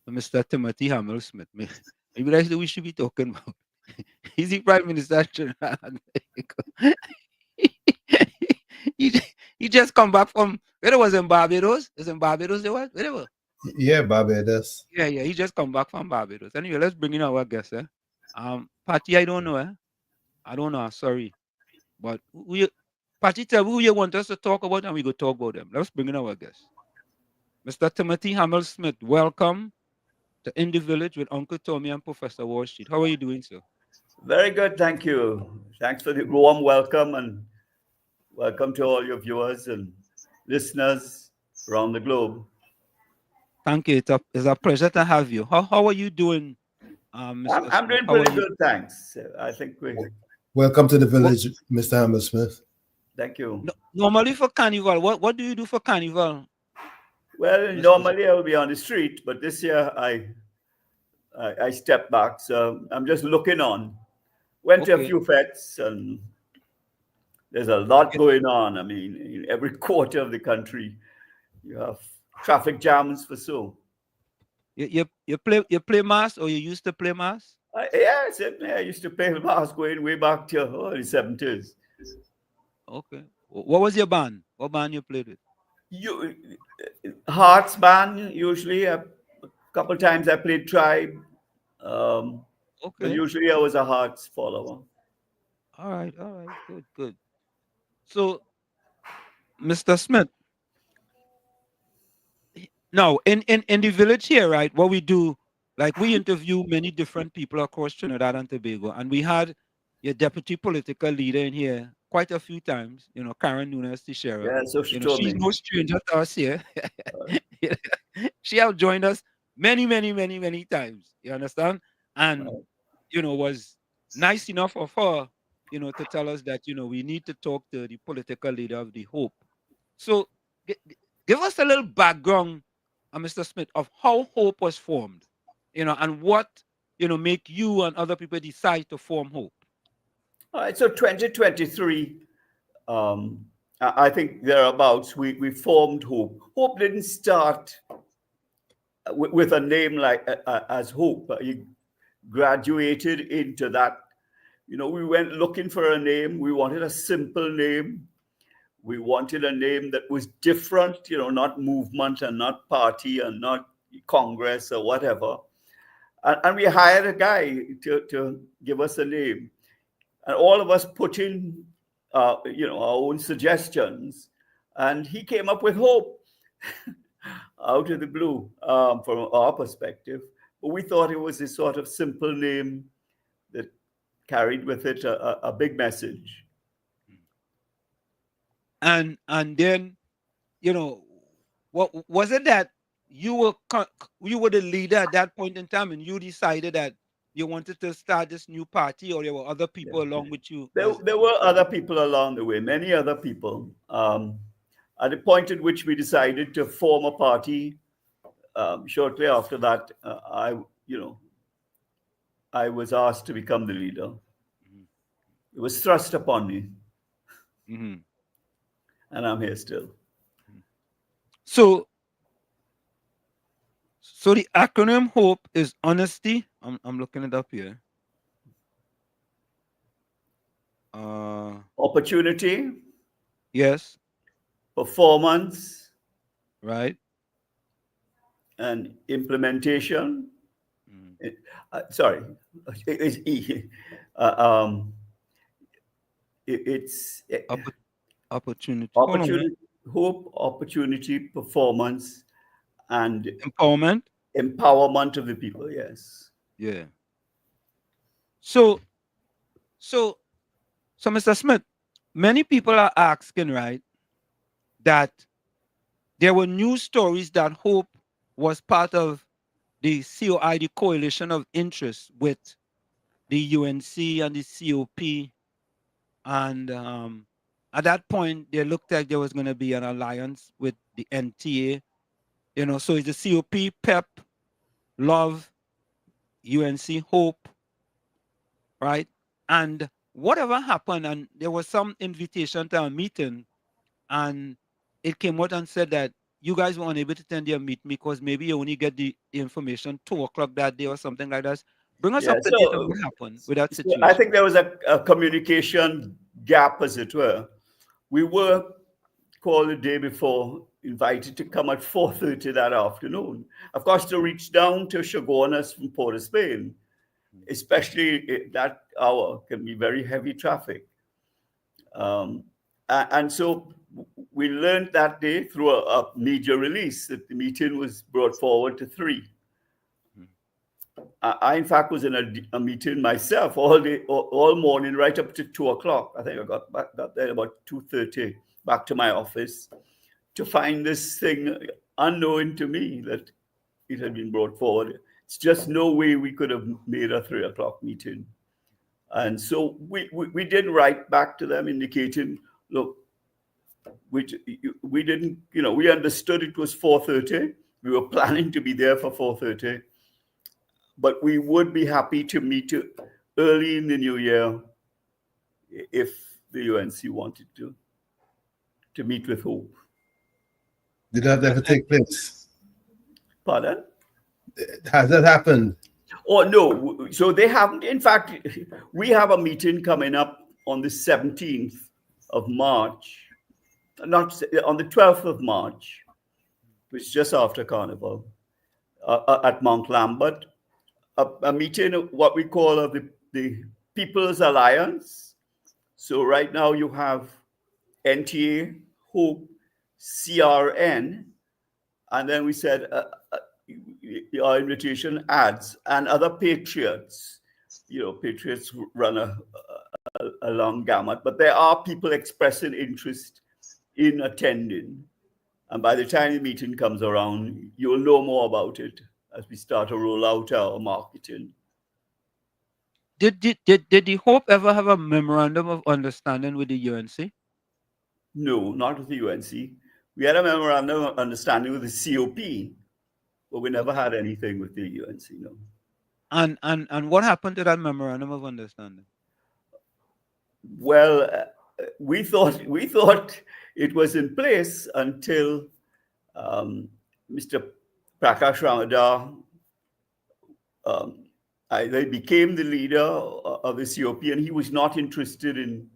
S2: Mr. Timothy Hamel-Smith. Maybe that's what we should be talking about. He's the Prime Minister of Trinidad and Tobago. he just come back from where it was in Barbados. Is in Barbados they were? Where they were?
S5: Yeah, Barbados.
S2: Yeah, he just come back from Barbados. Anyway, let's bring in our guest, Patty, I don't know, I don't know, sorry. But Patty, tell me who you want us to talk about and we go talk about them. Let's bring in our guest. Mr. Timothy Hamel-Smith, welcome to In the Village with Uncle Tommy and Professor Wall Street. How are you doing, sir?
S10: Very good, thank you. Thanks for the warm welcome and welcome to all your viewers and listeners around the globe.
S2: Thank you. It's a pleasure to have you. How are you doing, Mr.
S10: I'm doing pretty good, thanks. I think we...
S5: Welcome to the village, Mr. Hamel-Smith.
S10: Thank you.
S2: Normally for Carnival, what do you do for Carnival?
S10: Well, normally I will be on the street, but this year I stepped back, so I'm just looking on. Went to a few fetes, and there's a lot going on. I mean, in every quarter of the country, you have traffic jams for so.
S2: You play mass, or you used to play mass?
S10: Yeah, certainly. I used to play mass going way back to the 70s.
S2: Okay. What was your band? What band you played with?
S10: Hearts band, usually. A couple times I played Tribe. But usually I was a Hearts follower.
S2: All right. Good. So, Mr. Smith, now in the village here, right, what we do, like we interview many different people across Trinidad and Tobago, and we had your deputy political leader in here quite a few times, Karen Nunes Teixeira.
S10: Yeah, so she told
S2: she's
S10: me.
S2: no stranger to us here. She has joined us many times. You understand? And was nice enough of her, to tell us that we need to talk to the political leader of the Hope. So give us a little background, Mr. Smith, of how Hope was formed, and what make you and other people decide to form Hope.
S10: All right, so 2023, I think thereabouts, we formed Hope. Hope didn't start with a name like as Hope. You graduated into that. We went looking for a name. We wanted a simple name. We wanted a name that was different, not movement and not party and not Congress or whatever. And we hired a guy to give us a name. And all of us put in, our own suggestions. And he came up with Hope out of the blue from our perspective. But we thought it was a sort of simple name that carried with it a big message.
S2: And then, what was it that you were the leader at that point in time, and you decided that you wanted to start this new party, or there were other people along with you?
S10: There were other people along the way, many other people. At the point at which we decided to form a party, shortly after that, I was asked to become the leader. It was thrust upon me. And I'm here still.
S2: So the acronym HOPE is honesty. I'm looking it up here.
S10: Opportunity.
S2: Yes.
S10: Performance.
S2: Right.
S10: And implementation. Sorry. It's E. It's
S2: opportunity.
S10: Hope, opportunity, performance, and
S2: empowerment.
S10: Empowerment of the people. Yes.
S2: Yeah. So, Mr. Smith, many people are asking, right, that there were news stories that Hope was part of the COI, the coalition of interest with the UNC and the COP, and at that point they looked like there was going to be an alliance with the NTA. So it's the COP, PEP, Love, UNC, Hope, right? And whatever happened, and there was some invitation to a meeting, and it came out and said that you guys were unable to attend your meeting because maybe you only get the information 2 o'clock that day or something like that. Bring us up to date on what happened with that situation.
S10: I think there was a communication gap, as it were. We were called the day before, invited to come at 4:30 that afternoon. Of course, to reach down to Chaguanas from Port of Spain, especially that hour, can be very heavy traffic. And so we learned that day through a media release that the meeting was brought forward to 3. I in fact, was in a meeting myself all day, all morning, right up to 2 o'clock. I think I got there about 2:30, back to my office, to find this thing unknown to me that it had been brought forward. It's just no way we could have made a 3 o'clock meeting. And so we did write back to them indicating, look, we didn't, we understood it was 4:30. We were planning to be there for 4:30. But we would be happy to meet early in the new year if the UNC wanted to meet with Hope.
S5: Did that ever take place?
S10: Pardon?
S5: Has that happened?
S10: Oh, no. So they haven't. In fact, we have a meeting coming up on the 17th of March, not on the 12th of March, which is just after Carnival, at Mount Lambert. A meeting of what we call the People's Alliance. So right now you have NTA, Hope, CRN, and then we said our invitation adds, and other patriots. Patriots run a long gamut, but there are people expressing interest in attending. And by the time the meeting comes around, you'll know more about it as we start to roll out our marketing.
S2: Did the Hope ever have a memorandum of understanding with the UNC?
S10: No, not with the UNC. We had a memorandum of understanding with the COP, but we never had anything with the UNC, no.
S2: And what happened to that memorandum of understanding?
S10: Well, we thought it was in place until Mr. Prakash Ramadar they became the leader of the COP, and he was not interested in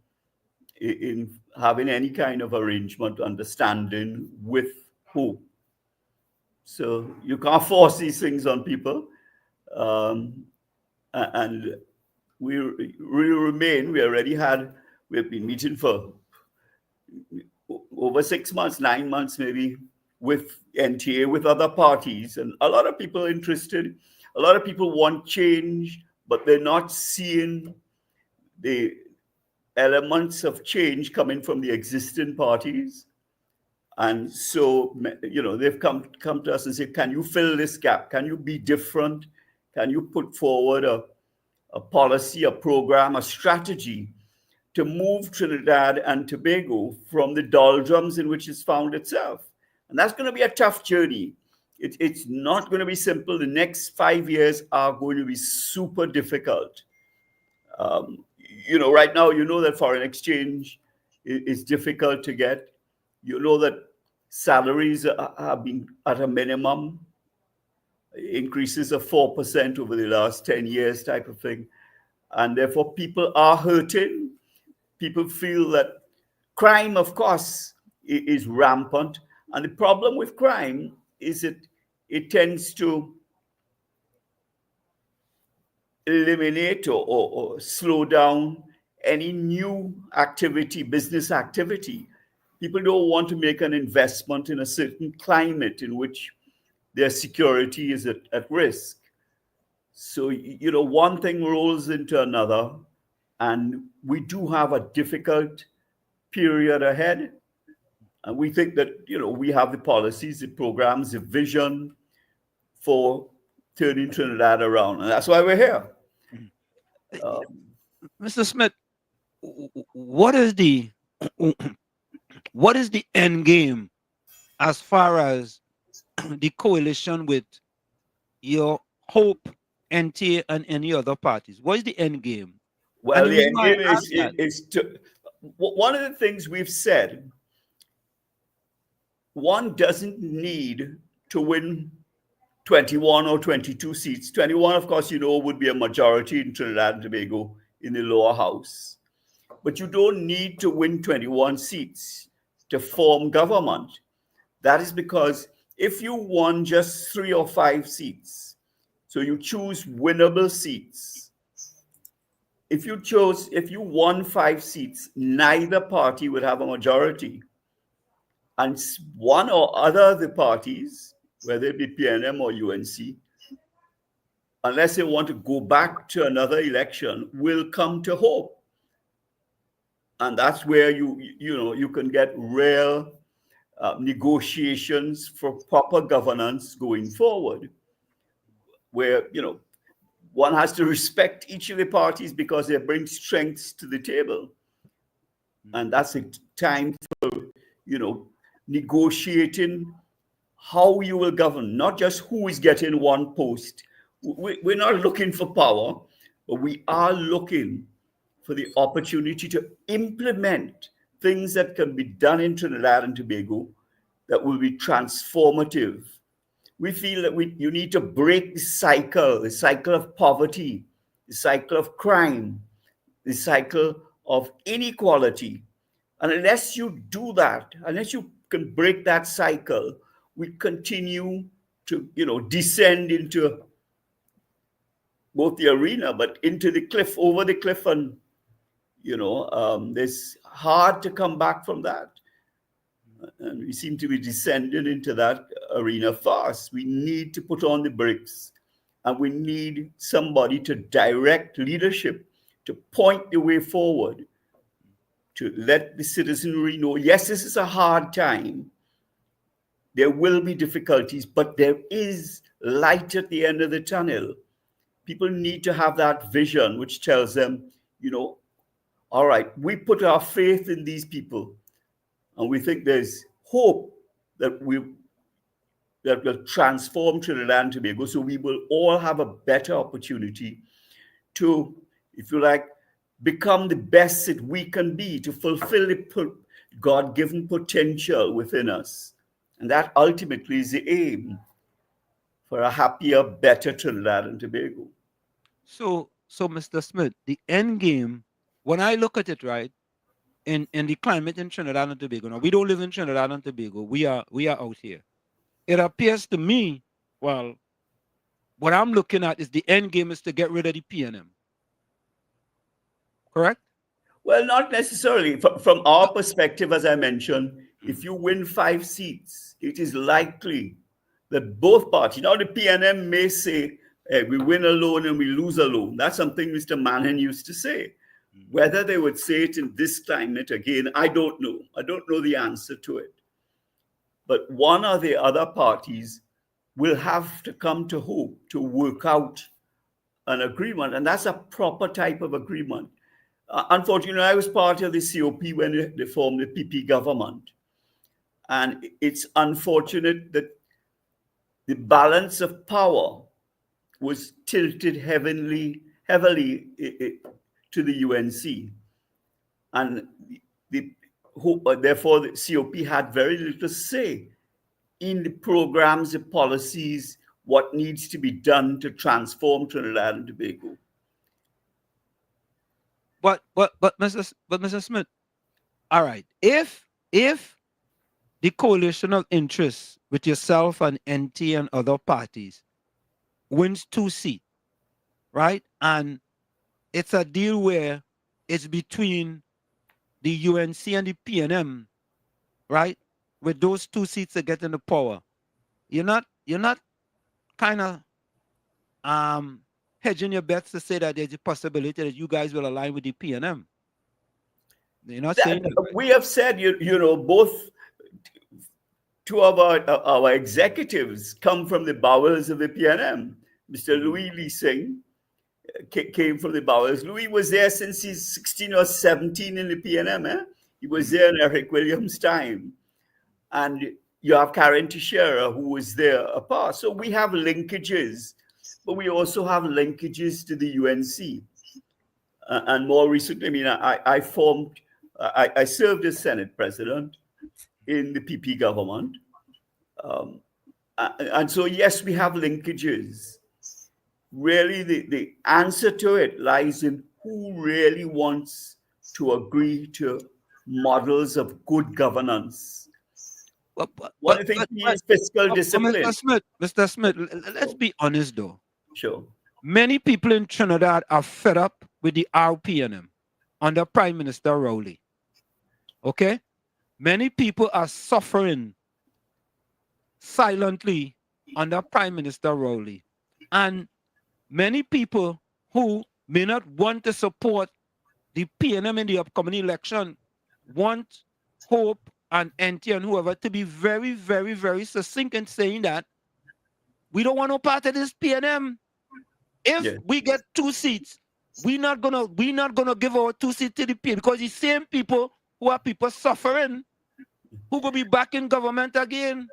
S10: having any kind of arrangement, understanding with Hope. So you can't force these things on people. And we remain, we've been meeting for over 6 months, 9 months maybe, with NTA, with other parties, and a lot of people are interested. A lot of people want change, but they're not seeing the elements of change coming from the existing parties. And so, they've come to us and say, can you fill this gap? Can you be different? Can you put forward a policy, a program, a strategy to move Trinidad and Tobago from the doldrums in which it's found itself? And that's going to be a tough journey. It's not going to be simple. The next 5 years are going to be super difficult. Right now, that foreign exchange is difficult to get. That salaries have been at a minimum, increases of 4% over the last 10 years type of thing. And therefore, people are hurting. People feel that crime, of course, is rampant. And the problem with crime is it tends to eliminate or slow down any new activity, business activity. People don't want to make an investment in a certain climate in which their security is at risk. So, one thing rolls into another, and we do have a difficult period ahead. And we think that, we have the policies, the programs, the vision for turning Trinidad around. And that's why we're here.
S2: Mr. Smith, what is the end game as far as the coalition with your Hope, NTA, and any other parties? What is the end game?
S10: Well, the end game is to, one of the things we've said, one doesn't need to win 21 or 22 seats. 21, of course, would be a majority in Trinidad and Tobago in the lower house. But you don't need to win 21 seats to form government. That is because if you won just 3 or 5 seats, so you choose winnable seats. If you won 5 seats, neither party would have a majority. And one or other of the parties, whether it be PNM or UNC, unless they want to go back to another election, will come to Hope. And that's where you can get real negotiations for proper governance going forward, where one has to respect each of the parties because they bring strengths to the table. And that's a time for negotiating how you will govern, not just who is getting one post. We're not looking for power, but we are looking for the opportunity to implement things that can be done in Trinidad and Tobago that will be transformative. We feel that you need to break the cycle of poverty, the cycle of crime, the cycle of inequality. And unless you do that, unless you can break that cycle, we continue to, descend into both the arena, but into the cliff, over the cliff, and it's hard to come back from that. And we seem to be descending into that arena fast. We need to put on the brakes, and we need somebody to direct leadership, to point the way forward, to let the citizenry know, yes, this is a hard time. There will be difficulties, but there is light at the end of the tunnel. People need to have that vision which tells them, all right, we put our faith in these people, and we think there's hope that will transform Trinidad and Tobago, so we will all have a better opportunity to, if you like, become the best that we can be, to fulfill the God-given potential within us. And that ultimately is the aim for a happier, better Trinidad and Tobago.
S2: So Mr. Smith, the end game, when I look at it, right, in the climate in Trinidad and Tobago, now we don't live in Trinidad and Tobago, we are out here. It appears to me, well, what I'm looking at is the end game is to get rid of the PNM. Correct?
S10: Well, not necessarily. From our perspective, as I mentioned, if you win 5 seats, it is likely that both parties, now the PNM may say, hey, we win alone and we lose alone. That's something Mr. Manhan used to say. Whether they would say it in this climate again, I don't know. I don't know the answer to it. But one or the other parties will have to come to Hope to work out an agreement. And that's a proper type of agreement. Unfortunately, I was part of the COP when they formed the PP government. And it's unfortunate that the balance of power was tilted heavily to the UNC. And therefore, the COP had very little say in the programs, the policies, what needs to be done to transform Trinidad and Tobago.
S2: But Mr. Smith, all right, if the coalition of interests with yourself and NT and other parties wins 2 seats, right, and it's a deal where it's between the UNC and the PNM, right, with those 2 seats to get in the power, you're not kind of hedging your bets to say that there's a possibility that you guys will align with the PNM. You're not saying that, right?
S10: We have said, both 2 of our executives come from the bowels of the PNM. Mr. Louis Lee Singh came from the bowels. Louis was there since he's 16 or 17 in the PNM. He was there in Eric Williams' time. And you have Karen Teixeira, who was there apart. So we have linkages, but we also have linkages to the UNC. And more recently, I mean, I served as Senate President in the PP government. And so, yes, we have linkages. Really, the answer to it lies in who really wants to agree to models of good governance. One of the things is fiscal discipline.
S2: Mr. Smith, let's be honest though.
S10: Sure.
S2: Many people in Trinidad are fed up with the RPNM under Prime Minister Rowley. Okay? Many people are suffering silently under Prime Minister Rowley. And many people who may not want to support the PNM in the upcoming election want Hope and NT and whoever to be very, very, very succinct in saying that we don't want no part of this PNM. If we get 2 seats, we're not gonna give our 2 seats to the PNM, because the same people who are people suffering who will be back in government again.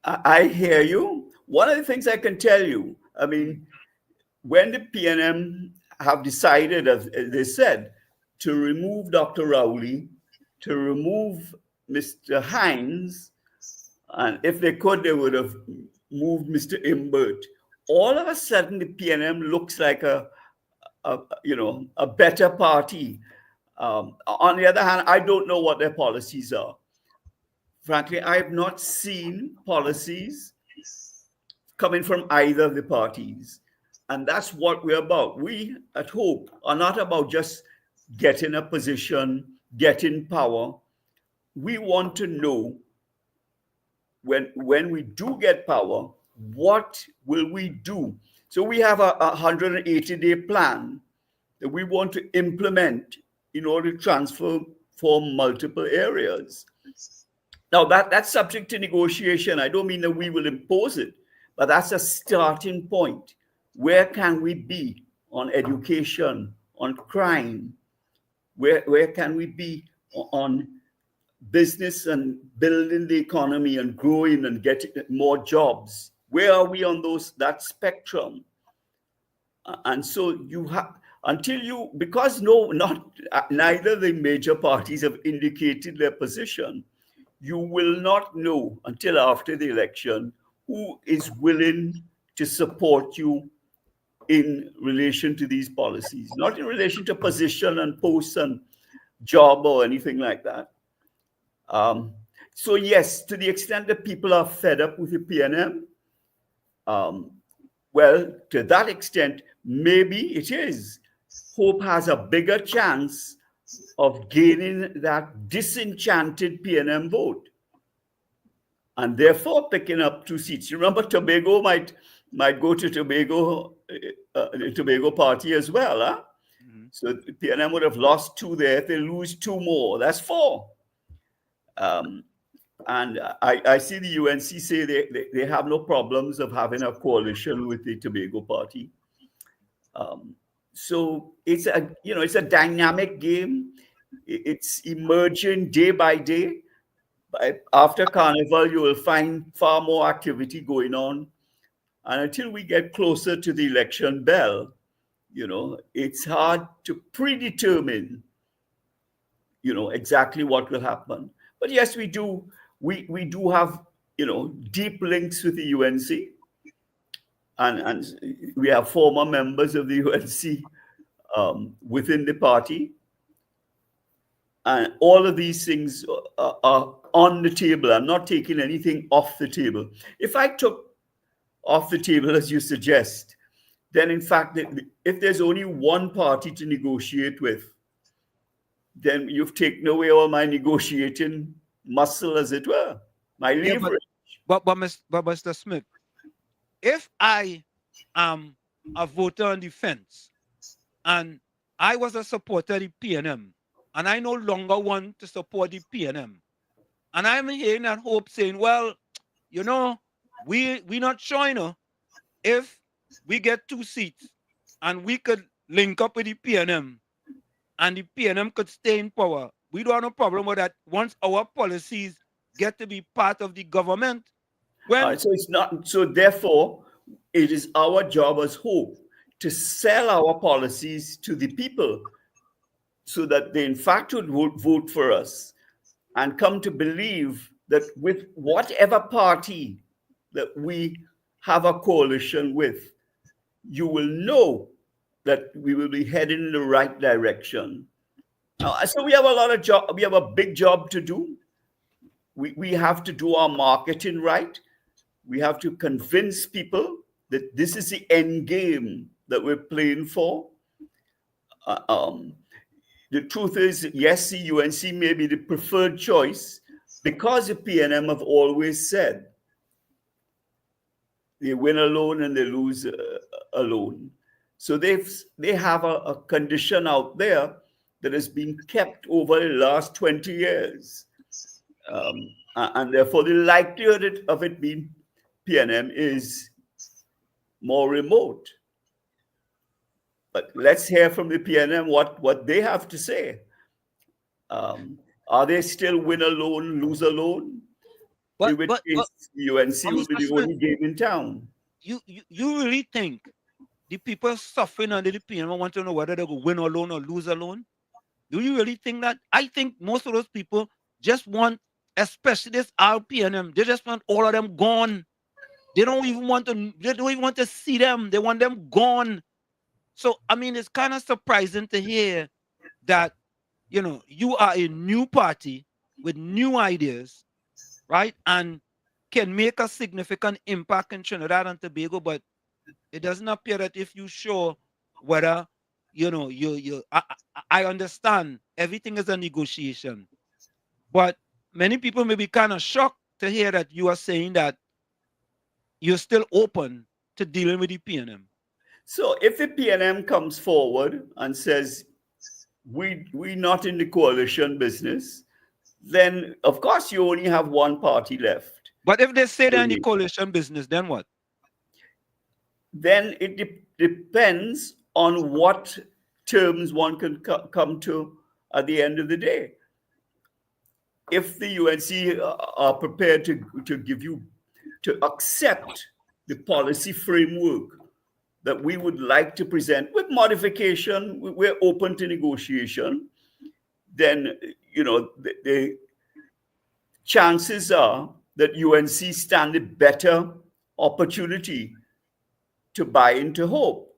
S10: I hear you. One of the things I can tell you, I mean, when the PNM have decided, as they said, to remove Dr. Rowley, to remove Mr. Hines, and if they could, they would have moved Mr. Imbert. All of a sudden, the PNM looks like a better party. On the other hand, I don't know what their policies are. Frankly, I have not seen policies coming from either of the parties. And that's what we're about. We at Hope are not about just getting a position, getting power. We want to know when we do get power, what will we do? So we have a 180-day plan that we want to implement in order to transform multiple areas. Now, that's subject to negotiation. I don't mean that we will impose it, but that's a starting point. Where can we be on education, on crime? Where can we be on business and building the economy and growing and getting more jobs? Where are we on that spectrum? And so you have, because neither the major parties have indicated their position, you will not know until after the election who is willing to support you in relation to these policies, not in relation to position and post and job or anything like that. So yes, to the extent that people are fed up with the PNM, well, to that extent, maybe it is. Hope has a bigger chance of gaining that disenchanted PNM vote, and therefore picking up 2 seats. Remember, Tobago might go to Tobago party as well. Huh? Mm-hmm. So PNM would have lost 2 there. If they lose 2 more, that's 4. And I see the UNC say they have no problems of having a coalition with the Tobago party. So it's a dynamic game. It's emerging day by day. After Carnival, you will find far more activity going on. And until we get closer to the election bell, it's hard to predetermine, exactly what will happen. But yes, we do have, deep links with the UNC. And we have former members of the UNC within the party. And all of these things are on the table. I'm not taking anything off the table. If I took off the table, as you suggest, then in fact, if there's only one party to negotiate with, then you've taken away all my negotiating muscle, as it were, my leverage.
S2: But Mr. Smith, if I am a voter on the fence and I was a supporter of the PNM and I no longer want to support the PNM, and I'm hearing that Hope saying, well, we're not sure if we get 2 seats and we could link up with the PNM, and the PNM could stay in power, we don't have no problem with that once our policies get to be part of the government. When
S10: so it's not, so therefore, it is our job as Hope to sell our policies to the people so that they in fact would vote for us and come to believe that with whatever party that we have a coalition with, you will know that we will be heading in the right direction. So we have a lot of job. We have a big job to do. We have to do our marketing right. We have to convince people that this is the end game that we're playing for. The truth is, yes, the UNC may be the preferred choice because the PNM have always said they win alone and they lose alone. So they have a condition out there that has been kept over the last 20 years. And therefore, the likelihood of it being PNM is more remote. But let's hear from the PNM what they have to say. Are they still win alone, lose alone? In which case, UNC will be the only game in town.
S2: You really think the people suffering under the PNM want to know whether they go win alone or lose alone? Do you really think that? I think most of those people just want, especially this RPNM, they just want all of them gone. They don't even want to see them. They want them gone. So, I mean, it's kind of surprising to hear that, you are a new party with new ideas, right? And can make a significant impact in Trinidad and Tobago, but it doesn't appear that if you show whether, I understand everything is a negotiation, but many people may be kind of shocked to hear that you are saying that you're still open to dealing with the PNM.
S10: So if the PNM comes forward and says, we're not in the coalition business, then of course you only have one party left.
S2: But if they say they're in the coalition business, then what?
S10: Then it depends on what terms one can come to at the end of the day. If the UNC are prepared to accept the policy framework that we would like to present with modification, we're open to negotiation, then, the chances are that UNC stand a better opportunity to buy into Hope.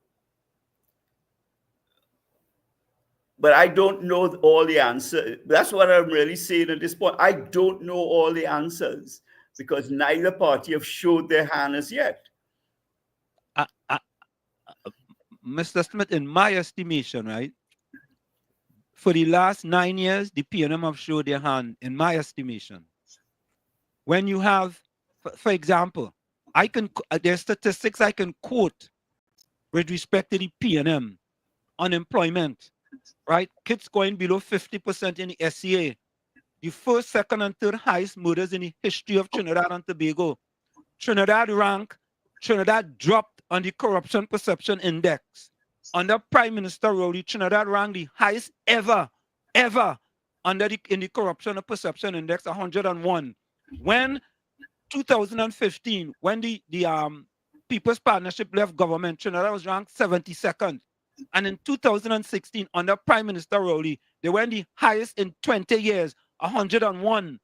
S10: But I don't know all the answers. That's what I'm really saying at this point. I don't know all the answers because neither party have showed their hand as yet.
S2: Mr. Smith, in my estimation, right, for the last 9 years, the PNM have showed their hand, in my estimation. When you have, for example, there's statistics I can quote with respect to the PNM, unemployment, right? Kids going below 50% in the SCA. The first, second, and third highest murders in the history of Trinidad and Tobago. Trinidad dropped on the Corruption Perception Index. Under Prime Minister Rowley, Trinidad ranked the highest ever in the Corruption Perception Index, 101. When 2015, when the People's Partnership left government, Trinidad was ranked 72nd. And in 2016, under Prime Minister Rowley, they were the highest in 20 years, 101.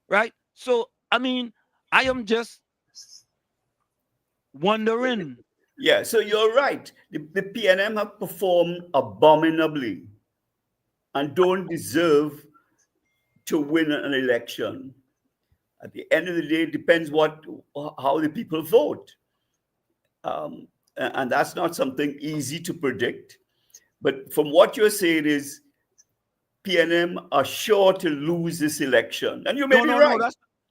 S2: Right? So, I mean, I am just wondering.
S10: Yeah, so you're right. The PNM have performed abominably and don't deserve to win an election. At the end of the day, it depends how the people vote. And that's not something easy to predict. But from what you're saying is PNM are sure to lose this election. And you may be right.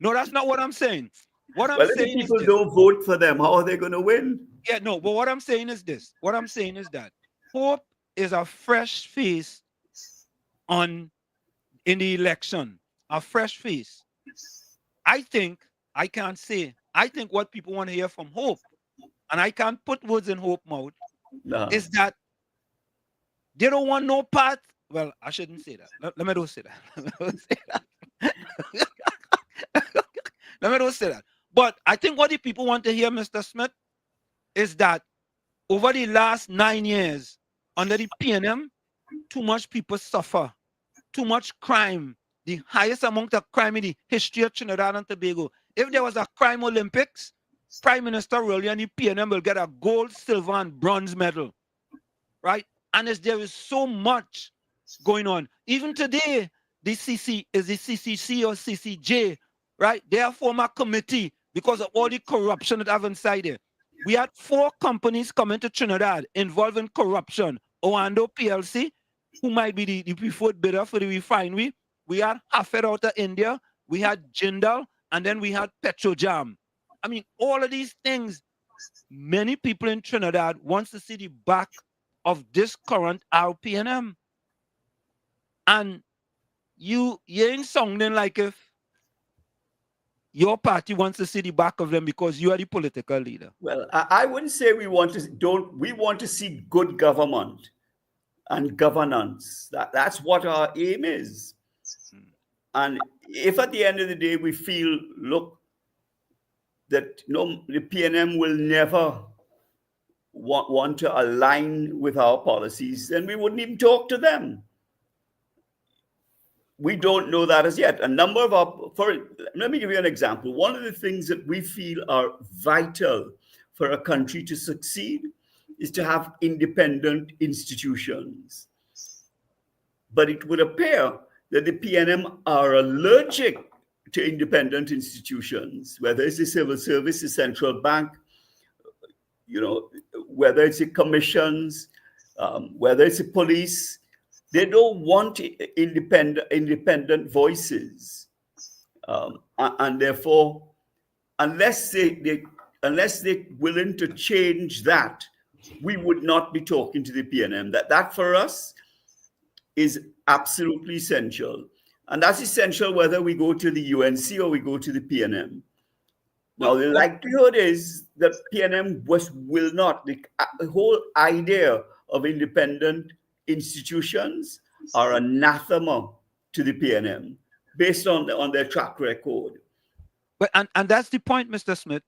S2: That's not what I'm saying. What I'm saying
S10: is if people don't vote for them, how are they going to win?
S2: Yeah, no, but what I'm saying is this. What I'm saying is that Hope is a fresh face in the election. A fresh face. I think what people want to hear from Hope, and I can't put words in Hope's mouth, is that they don't want no part. Well, I shouldn't say that. Let me don't say that. Let me don't say that. But I think what the people want to hear, Mr. Smith, is that over the last 9 years, under the PNM, too much people suffer, too much crime, the highest amount of crime in the history of Trinidad and Tobago. If there was a crime Olympics, Prime Minister Rowley and the PNM will get a gold, silver, and bronze medal, right? And there is so much going on. Even today, the CCC or CCJ, right? They are former committee because of all the corruption that have inside there. We had 4 companies coming to Trinidad involved in corruption. Oando PLC, who might be the preferred bidder for the refinery. We had Hafed out of India. We had Jindal, and then we had Petrojam. I mean, all of these things, many people in Trinidad wants to see the back of this current RPNM. And you ain't sounding like if your party wants to see the back of them because you are the political leader.
S10: Well, I wouldn't say we want to see good government and governance. That's what our aim is. And if at the end of the day we feel, look, that the PNM will never want to align with our policies, then we wouldn't even talk to them. We don't know that as yet. A number of let me give you an example. One of the things that we feel are vital for a country to succeed is to have independent institutions. But it would appear that the PNM are allergic to independent institutions, whether it's the civil service, the central bank, whether it's the commissions, whether it's the police. They don't want independent voices, and therefore, unless they're willing to change that, we would not be talking to the PNM. That for us is absolutely essential, and that's essential whether we go to the UNC or we go to the PNM. Now, the likelihood is that PNM will not. The whole idea of independent institutions are anathema to the PNM based on their track record.
S2: But and that's the point, Mr. Smith.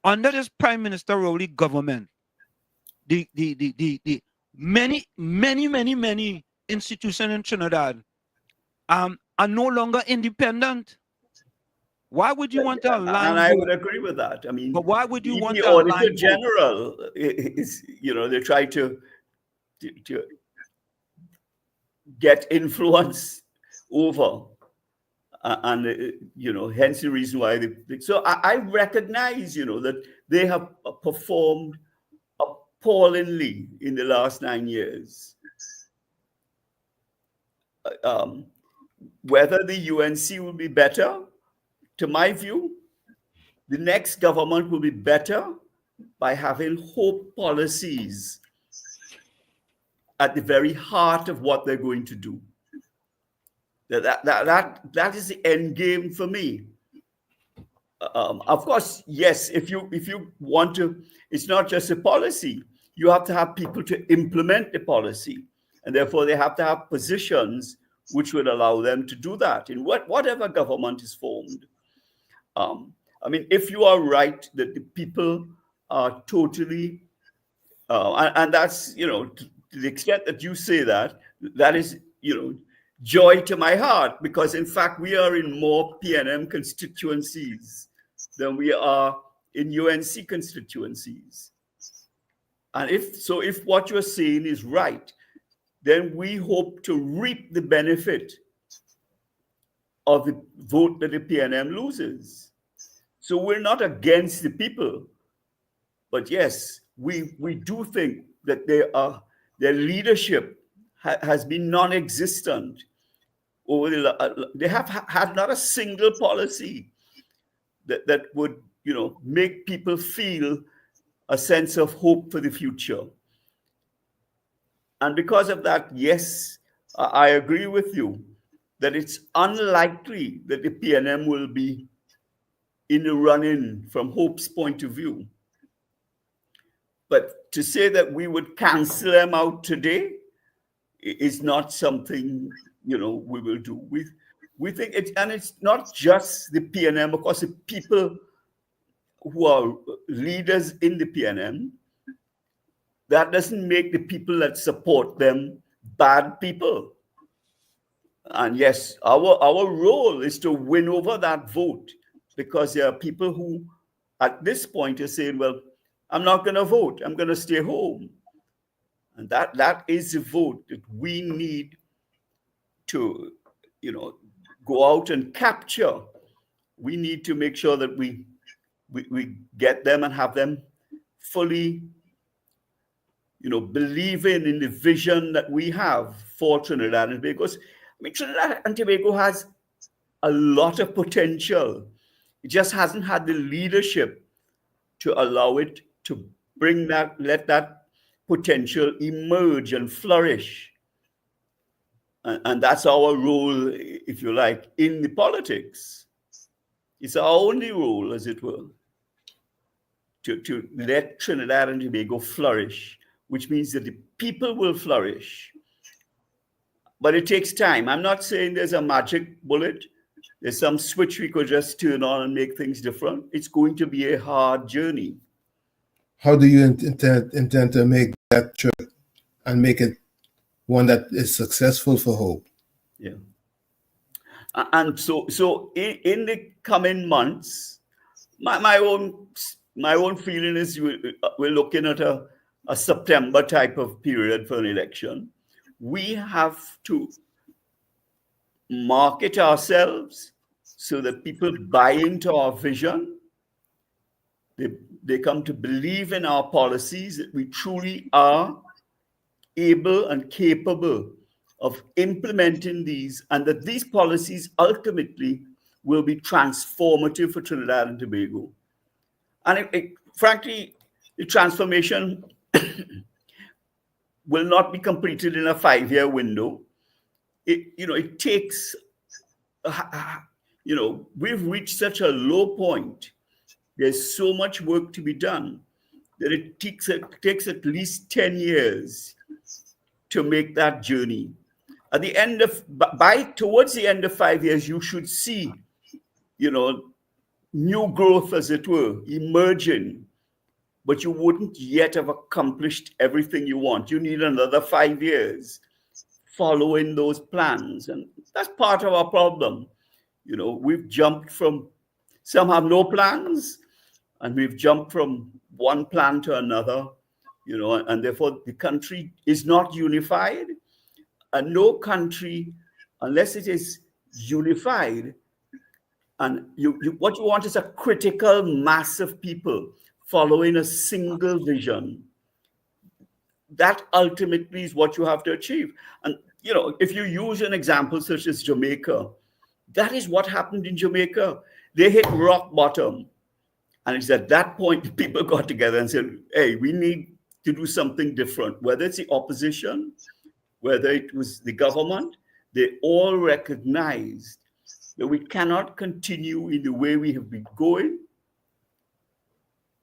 S2: Under this Prime Minister Rowley government, the many institutions in Trinidad are no longer indendependent. Why would you want to align?
S10: And I would agree with that. I mean,
S2: but why would you want
S10: the
S2: to
S10: Auditor
S2: align?
S10: General is, they try to get influence over, and hence the reason why so I recognize that they have performed appallingly in the last 9 years. Whether the UNC will be better, to my view, the next government will be better by having hope policies at the very heart of what they're going to do. That is the end game for me. Of course, yes, if you want to, it's not just a policy. You have to have people to implement the policy, and therefore they have to have positions which would allow them to do that in whatever government is formed. I mean, if you are right that the people are totally, and that's, to the extent that you say that, that is, joy to my heart, because in fact, we are in more PNM constituencies than we are in UNC constituencies. And if what you're saying is right, then we hope to reap the benefit of the vote that the PNM loses. So we're not against the people, but yes, we do think that their leadership has been non-existent over they have had not a single policy that would make people feel a sense of hope for the future. And because of that, yes, I agree with you that it's unlikely that the PNM will be in the run-in from Hope's point of view. But to say that we would cancel them out today is not something, we will do. We think it, and it's not just the PNM, of course, the people who are leaders in the PNM, that doesn't make the people that support them bad people. And yes, our role is to win over that vote, because there are people who at this point are saying, well, I'm not going to vote, I'm going to stay home. And that is the vote that we need to, go out and capture. We need to make sure that we get them and have them fully, believing in the vision that we have for Trinidad and Tobago. Because Trinidad and Tobago has a lot of potential. It just hasn't had the leadership to allow it to let that potential emerge and flourish. And that's our role, if you like, in the politics. It's our only role, as it were, to let Trinidad and Tobago flourish, which means that the people will flourish. But it takes time. I'm not saying there's a magic bullet. There's some switch we could just turn on and make things different. It's going to be a hard journey.
S5: How do you intend to make that trip and make it one that is successful for Hope?
S10: Yeah. And so in the coming months, my own feeling is we're looking at a September type of period for an election. We have to market ourselves so that people buy into our vision. They come to believe in our policies, that we truly are able and capable of implementing these, and that these policies ultimately will be transformative for Trinidad and Tobago. And frankly, the transformation will not be completed in a 5-year window. It takes, we've reached such a low point. There's so much work to be done that it takes at least 10 years to make that journey. At the end of, towards the end of 5 years, you should see, new growth, as it were, emerging, but you wouldn't yet have accomplished everything you want. You need another 5 years following those plans. And that's part of our problem. We've jumped from, some have no plans, and we've jumped from one plan to another, and therefore the country is not unified. And no country, unless it is unified, and what you want is a critical mass of people following a single vision. That ultimately is what you have to achieve. And, if you use an example such as Jamaica, that is what happened in Jamaica. They hit rock bottom. And it's at that point people got together and said, hey, we need to do something different. Whether it's the opposition, whether it was the government, they all recognized that we cannot continue in the way we have been going,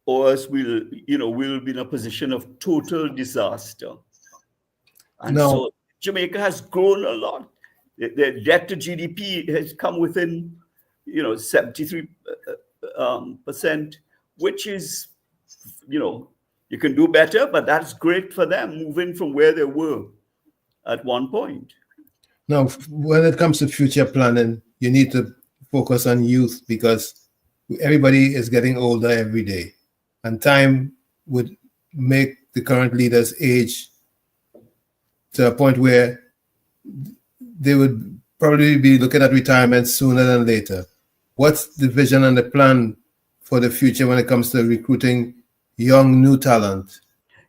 S10: or else we'll be in a position of total disaster. And so Jamaica has grown a lot. The debt to GDP has come within, 73%, which is, you can do better, but that's great for them, moving from where they were at one point.
S5: Now, when it comes to future planning, you need to focus on youth, because everybody is getting older every day, and time would make the current leaders age to a point where they would probably be looking at retirement sooner than later. What's the vision and the plan for the future when it comes to recruiting young, new talent?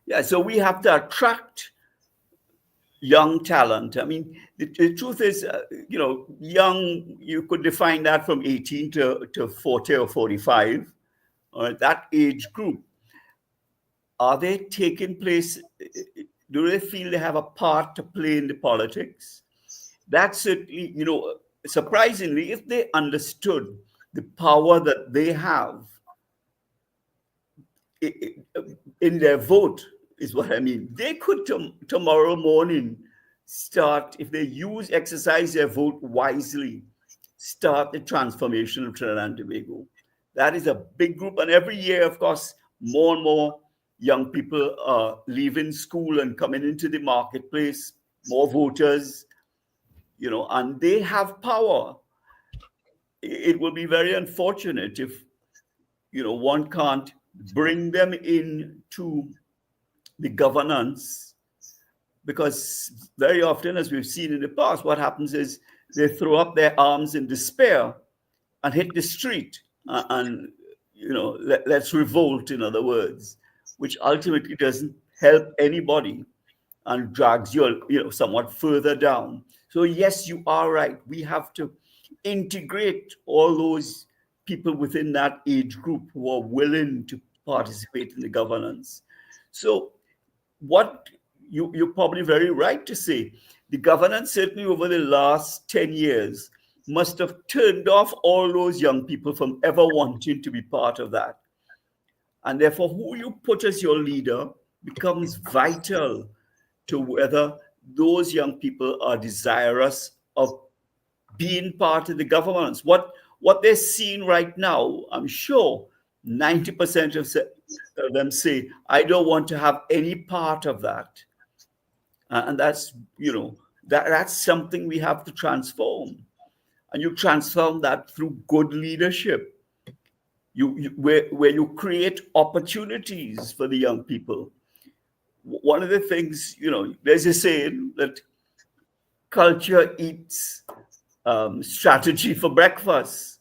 S10: Yeah, so we have to attract young talent. I mean, the truth is, young, you could define that from 18 to 40 or 45, or that age group. Are they taking place? Do they feel they have a part to play in the politics? That's certainly, surprisingly, if they understood the power that they have, in their vote, is what I mean. They could tomorrow morning start, if they exercise their vote wisely, start the transformation of Trinidad and Tobago. That is a big group. And every year, of course, more and more young people are leaving school and coming into the marketplace, more voters, and they have power. It will be very unfortunate if, one can't bring them into the governance, because very often, as we've seen in the past, what happens is they throw up their arms in despair and hit the street and let's revolt, in other words, which ultimately doesn't help anybody and drags you somewhat further down. So yes, you are right. We have to integrate all those people within that age group who are willing to participate in the governance. So what you're probably very right to say, the governance certainly over the last 10 years must have turned off all those young people from ever wanting to be part of that. And therefore, who you put as your leader becomes vital to whether those young people are desirous of being part of the governance. What they're seeing right now, I'm sure 90% of them say, I don't want to have any part of that. And that's, that's something we have to transform. And you transform that through good leadership. Where you create opportunities for the young people. One of the things, there's a saying that culture eats strategy for breakfast.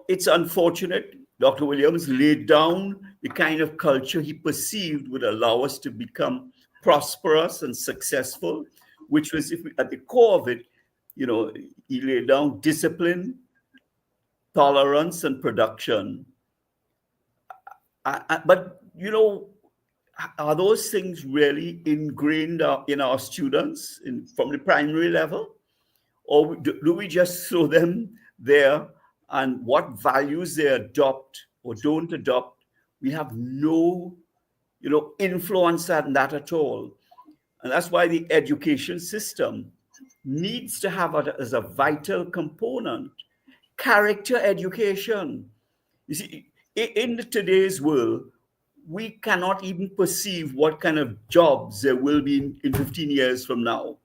S10: It's unfortunate. Dr. Williams laid down the kind of culture he perceived would allow us to become prosperous and successful, which was, at the core of it, he laid down discipline, tolerance, and production. But, are those things really ingrained in our students from the primary level? Or do we just throw them there, and what values they adopt or don't adopt, we have no, influence on that at all. And that's why the education system needs to have as a vital component character education. You see, in today's world, we cannot even perceive what kind of jobs there will be in 15 years from now,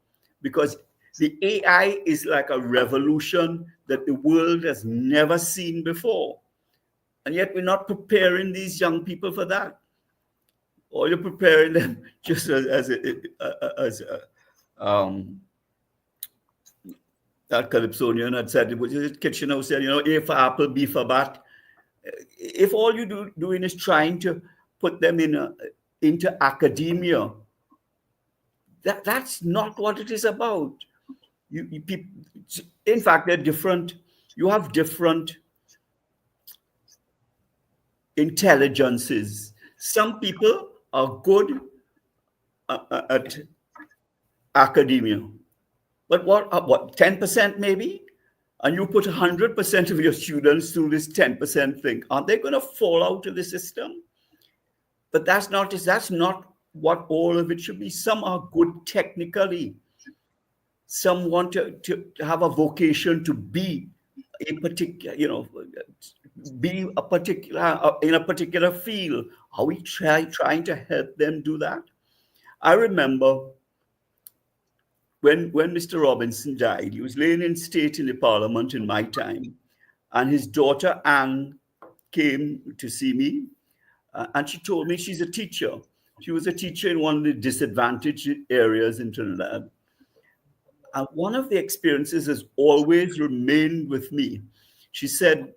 S10: because the AI is like a revolution that the world has never seen before. And yet we're not preparing these young people for that. Or you're preparing them just as that Calypsonian had said, which is Kitchener said, A for apple, B for bat. If all you're doing is trying to put them into academia, that's not what it is about. In fact, they're different. You have different intelligences. Some people are good at academia, but what 10% maybe? And you put 100% of your students through this 10% thing, aren't they going to fall out of the system? But that's not what all of it should be. Some are good technically. Some want to have a vocation to be a particular, be a particular in a particular field. Are we trying to help them do that? I remember when Mr. Robinson died, he was laying in state in the Parliament in my time, and his daughter Anne came to see me, and she told me she's a teacher. She was a teacher in one of the disadvantaged areas in Trinidad. And one of the experiences has always remained with me. She said,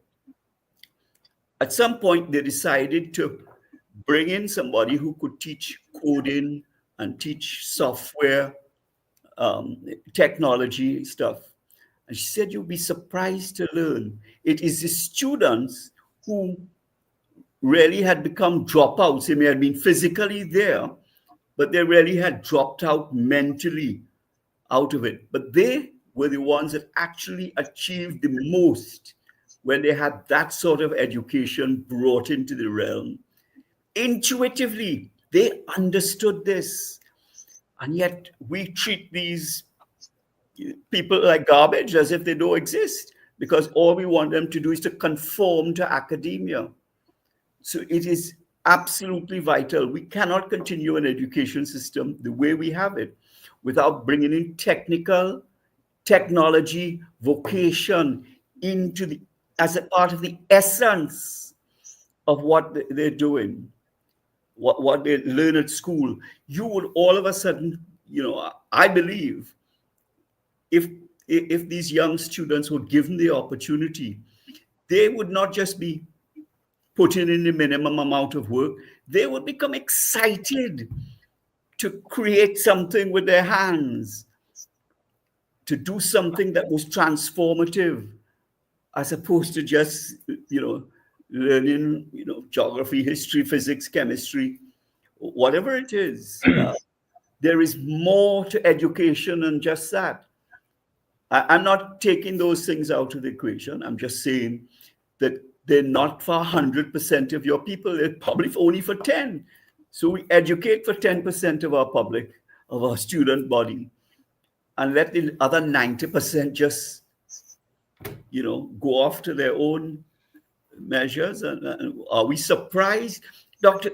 S10: at some point, they decided to bring in somebody who could teach coding and teach software, technology stuff. And she said, you'll be surprised to learn it is the students who really had become dropouts. They may have been physically there, but they really had dropped out mentally out of it. But they were the ones that actually achieved the most when they had that sort of education brought into the realm, intuitively, they understood this. And yet we treat these people like garbage as if they don't exist, because all we want them to do is to conform to academia. So it is absolutely vital. We cannot continue an education system the way we have it without bringing in technology, vocation into as a part of the essence of what they're doing, what they learn at school. You would all of a sudden, I believe, if these young students were given the opportunity, they would not just be putting in the minimum amount of work, they would become excited to create something with their hands, to do something that was transformative, as opposed to just, learning, geography, history, physics, chemistry, whatever it is. There is more to education than just that. I'm not taking those things out of the equation. I'm just saying that they're not for 100% of your people. They're probably only for 10. So we educate for 10% of our public, of our student body, and let the other 90% just, go off to their own measures. And are we surprised? Dr.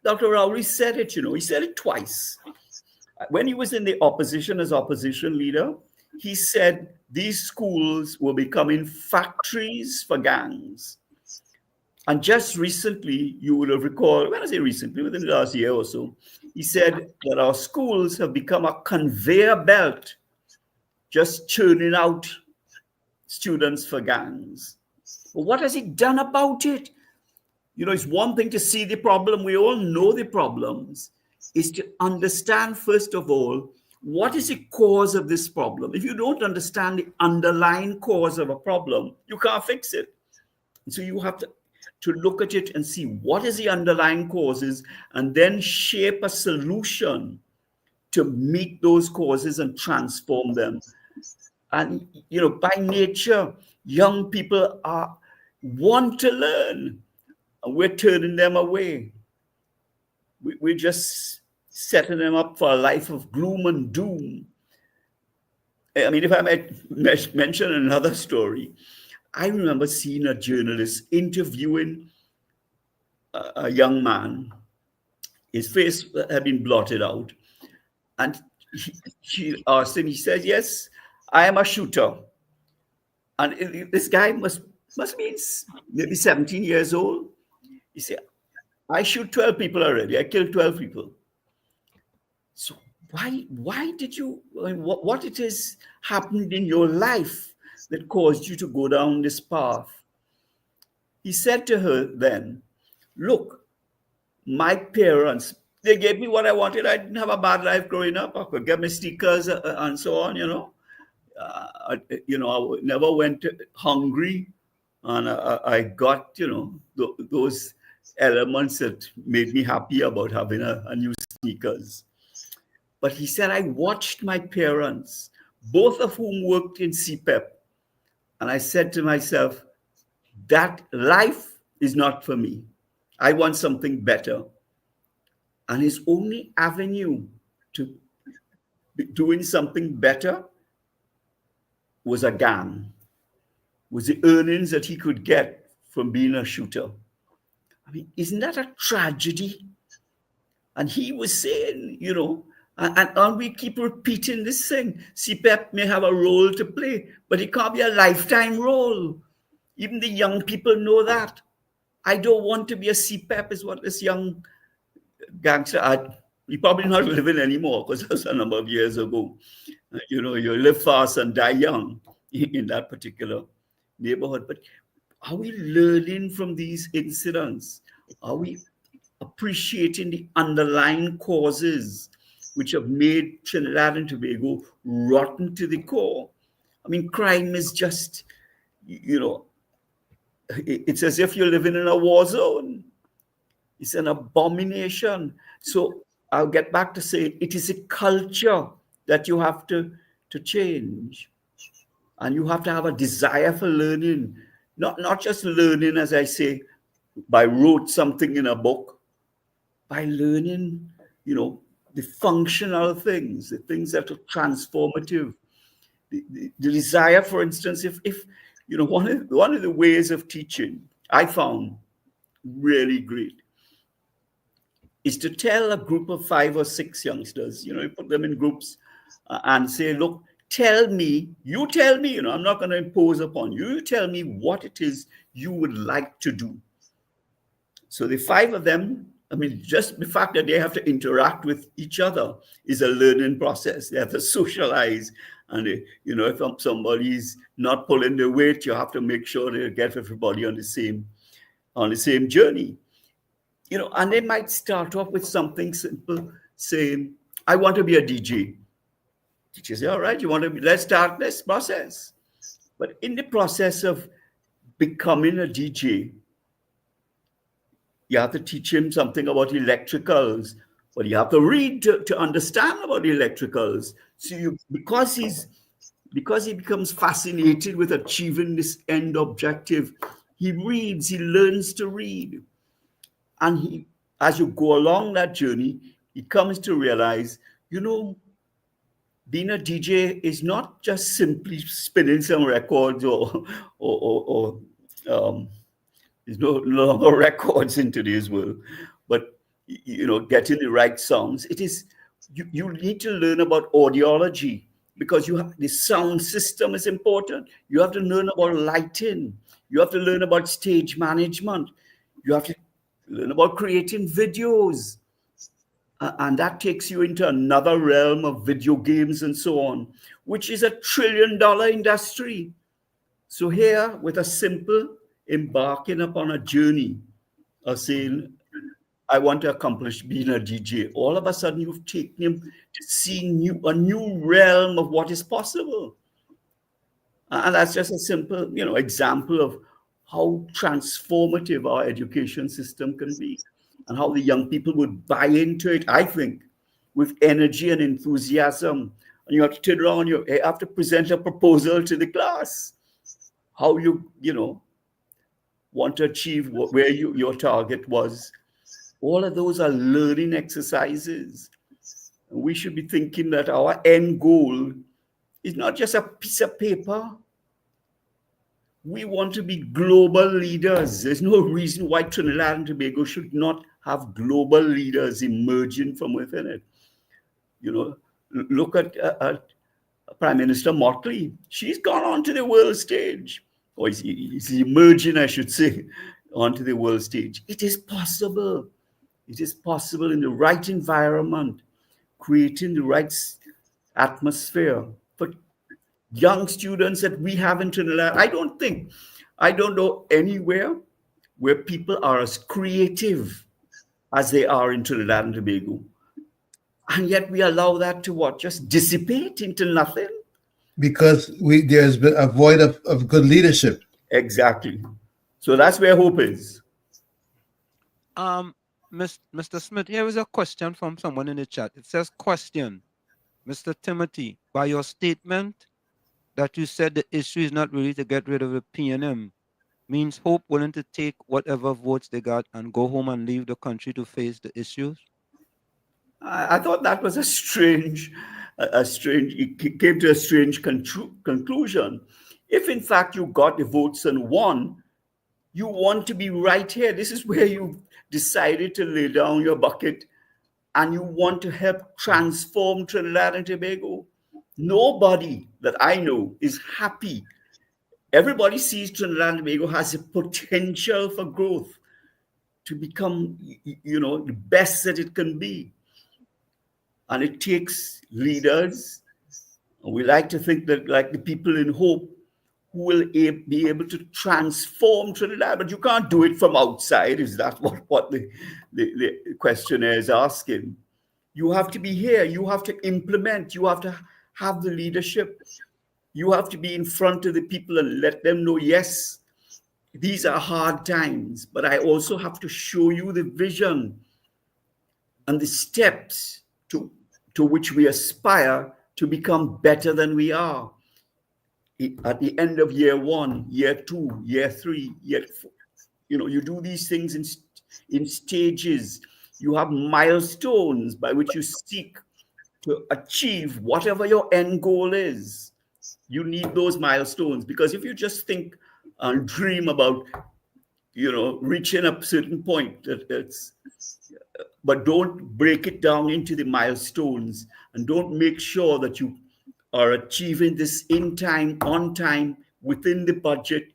S10: Rowley said it, he said it twice. When he was in the opposition as opposition leader, he said these schools were becoming factories for gangs. And just recently, you would have recalled, when I say recently, within the last year or so, he said that our schools have become a conveyor belt, just churning out students for gangs. But what has he done about it? It's one thing to see the problem. We all know the problems. Is to understand, first of all, what is the cause of this problem? If you don't understand the underlying cause of a problem, you can't fix it. And so you have to look at it and see what is the underlying causes, and then shape a solution to meet those causes and transform them. And, by nature, young people want to learn, and we're turning them away. We're just setting them up for a life of gloom and doom. I mean, if I might mention another story, I remember seeing a journalist interviewing a young man. His face had been blotted out. And she asked him, he said, "Yes, I am a shooter." And this guy must be maybe 17 years old. He said, "I shoot 12 people already. I killed 12 people." So why did you, what it is happened in your life that caused you to go down this path? He said to her then, "Look, my parents, they gave me what I wanted. I didn't have a bad life growing up. I could get my sneakers and so on, I never went hungry, and I got, those elements that made me happy about having a new sneakers." But he said, "I watched my parents, both of whom worked in CPEP. And I said to myself, that life is not for me. I want something better." And his only avenue to doing something better was a gang, was the earnings that he could get from being a shooter. I mean, isn't that a tragedy? And he was saying, and we keep repeating this thing. CPEP may have a role to play, but it can't be a lifetime role. Even the young people know that. I don't want to be a CPEP, is what this young gangster, he probably not living anymore, because that was a number of years ago. You live fast and die young in that particular neighborhood. But are we learning from these incidents? Are we appreciating the underlying causes which have made Trinidad and Tobago rotten to the core? I mean, crime is just, it's as if you're living in a war zone. It's an abomination. So I'll get back to saying it is a culture that you have to change. And you have to have a desire for learning. not just learning, as I say, by rote something in a book, by learning, the functional things, the things that are transformative. The desire, for instance, if one of the ways of teaching I found really great is to tell a group of 5 or 6 youngsters, you put them in groups and say, look, you tell me, I'm not going to impose upon you. You tell me what it is you would like to do. So the 5 of them, just the fact that they have to interact with each other is a learning process. They have to socialize. And, if somebody's not pulling their weight, you have to make sure they get everybody on the same journey. And they might start off with something simple, saying, I want to be a DJ. Teacher say, all right, let's start this process. But in the process of becoming a DJ, you have to teach him something about electricals, but you have to read to understand about electricals. So because he becomes fascinated with achieving this end objective, he reads, he learns to read. And as you go along that journey, he comes to realize, being a DJ is not just simply spinning some records or there's no longer records in today's world, but getting the right songs. It is you need to learn about audiology, because the sound system is important. You have to learn about lighting. You have to learn about stage management. You have to learn about creating videos. And that takes you into another realm of video games and so on, which is $1 trillion industry. So here, with a simple embarking upon a journey of saying, I want to accomplish being a DJ, all of a sudden you've taken him to see a new realm of what is possible. And that's just a simple, example of how transformative our education system can be, and how the young people would buy into it, I think, with energy and enthusiasm. And you have to turn around, you have to present a proposal to the class, how you want to achieve where your target was. All of those are learning exercises. And we should be thinking that our end goal is not just a piece of paper. We want to be global leaders. There's no reason why Trinidad and Tobago should not have global leaders emerging from within it. Look at Prime Minister Motley. She's gone onto the world stage, or is emerging, I should say, onto the world stage. It is possible. It is possible in the right environment, creating the right atmosphere for young students that we have in Trinidad. I don't know anywhere where people are as creative as they are in Trinidad and Tobago. And yet we allow that to just dissipate into nothing.
S5: Because there's been a void of good leadership.
S10: Exactly. So that's where hope is.
S2: Mr. Smith, here is a question from someone in the chat. It says, question, Mr. Timothy, by your statement that you said the issue is not really to get rid of the PNM, means Hope willing to take whatever votes they got and go home and leave the country to face the issues?
S10: I thought that was a strange, it came to a strange conclusion. If in fact you got the votes and won, you want to be right here. This is where you decided to lay down your bucket and you want to help transform Trinidad and Tobago. Nobody that I know is happy. Everybody sees Trinidad and Tobago has a potential for growth to become, the best that it can be. And it takes leaders. We like to think that, like the people in Hope, who will be able to transform Trinidad, but you can't do it from outside. Is that what the questionnaire is asking? You have to be here. You have to implement. You have to have the leadership. You have to be in front of the people and let them know, yes, these are hard times, but I also have to show you the vision and the steps to which we aspire to become better than we are. at the end of year 1, year 2, year 3, year 4, you do these things in stages. You have milestones by which you seek to achieve whatever your end goal is. You need those milestones, because if you just think and dream about, reaching a certain point, but don't break it down into the milestones, and don't make sure that you are achieving this in time, on time, within the budget,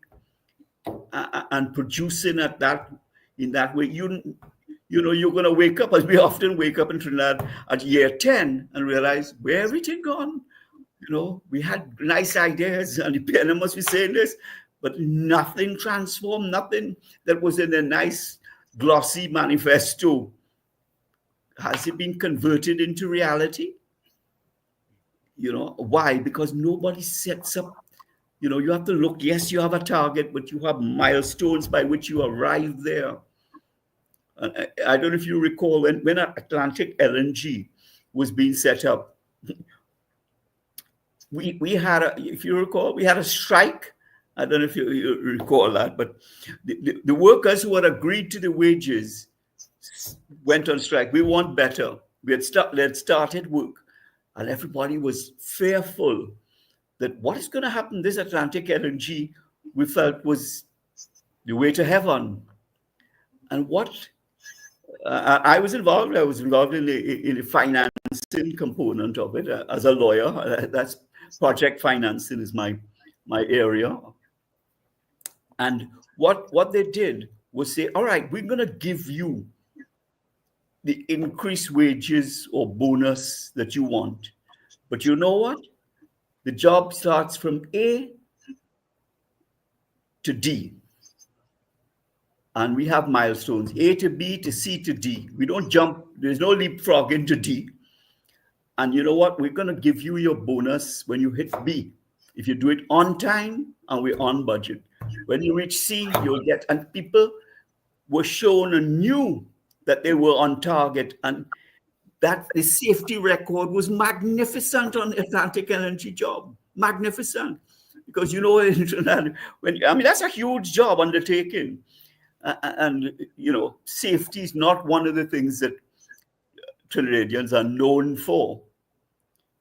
S10: and producing in that way, you're going to wake up, as we often wake up in Trinidad at year 10 and realize, where everything gone? We had nice ideas, and the piano must be saying this, but nothing transformed, nothing that was in a nice glossy manifesto. Has it been converted into reality? Why? Because nobody sets up, you have to look, yes, you have a target, but you have milestones by which you arrive there. And I don't know if you recall when Atlantic LNG was being set up, we had if you recall, we had a strike. I don't know if you recall that, but the workers who had agreed to the wages went on strike. We want better. We had started work, and everybody was fearful that what is going to happen. This Atlantic LNG, we felt, was the way to heaven. And what I was involved in the financing component of it as a lawyer. That's project financing is my area. And what they did was say, all right, we're going to give you the increased wages or bonus that you want. But you know what? The job starts from A to D. And we have milestones, A to B to C to D. We don't jump, there's no leapfrog into D. And you know what? We're going to give you your bonus when you hit B. If you do it on time and we're on budget. When you reach C, you'll get, and people were shown and knew that they were on target, and that the safety record was magnificent on the Atlantic LNG job. Magnificent. Because that's a huge job undertaking. And safety is not one of the things that Trinidadians are known for.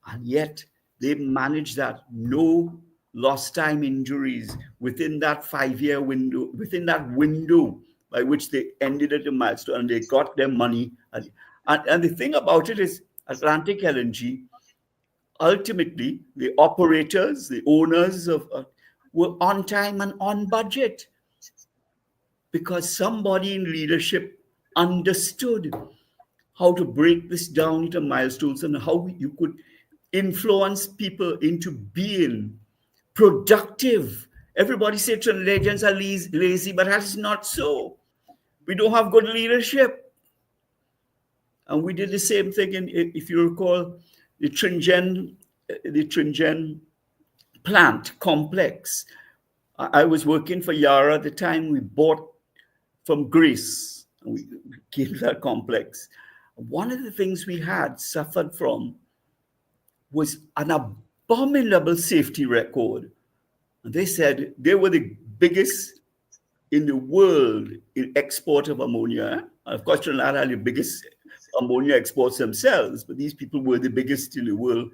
S10: And yet they managed that. No lost time injuries within that 5-year window, within that window by which they ended at a milestone, and they got their money. And the thing about it is, Atlantic LNG, ultimately, the operators, the owners were on time and on budget, because somebody in leadership understood how to break this down into milestones and how you could influence people into being productive. Everybody says Trinidadians are lazy, but that is not so. We don't have good leadership. And we did the same thing if you recall, the Tringen plant complex. I was working for Yara at the time. We bought from Greece, and we came to that complex. One of the things we had suffered from was an abominable safety record. And they said they were the biggest in the world in export of ammonia. And of course, Trinidad had the biggest ammonia exports themselves, but these people were the biggest in the world.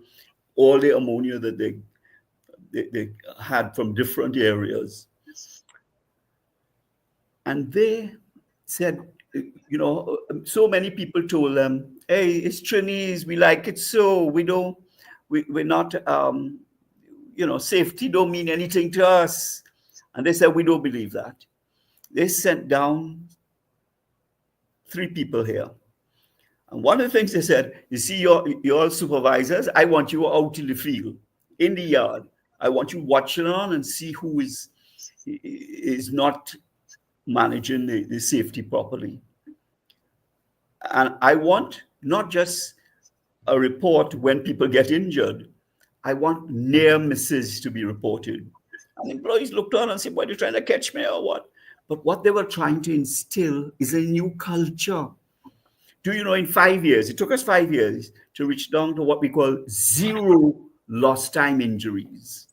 S10: All the ammonia that they had from different areas. And they said, so many people told them, hey, it's Trinis, we like it so, we're not, safety don't mean anything to us. And they said, we don't believe that. They sent down 3 people here. And one of the things they said, you see your supervisors, I want you out in the field, in the yard. I want you watching on and see who is not managing the safety properly. And I want not just a report when people get injured. I want near misses to be reported. And employees looked on and said, what, are you trying to catch me or what? But what they were trying to instill is a new culture. Do you know, in 5 years, it took us 5 years to reach down to what we call 0 lost time injuries.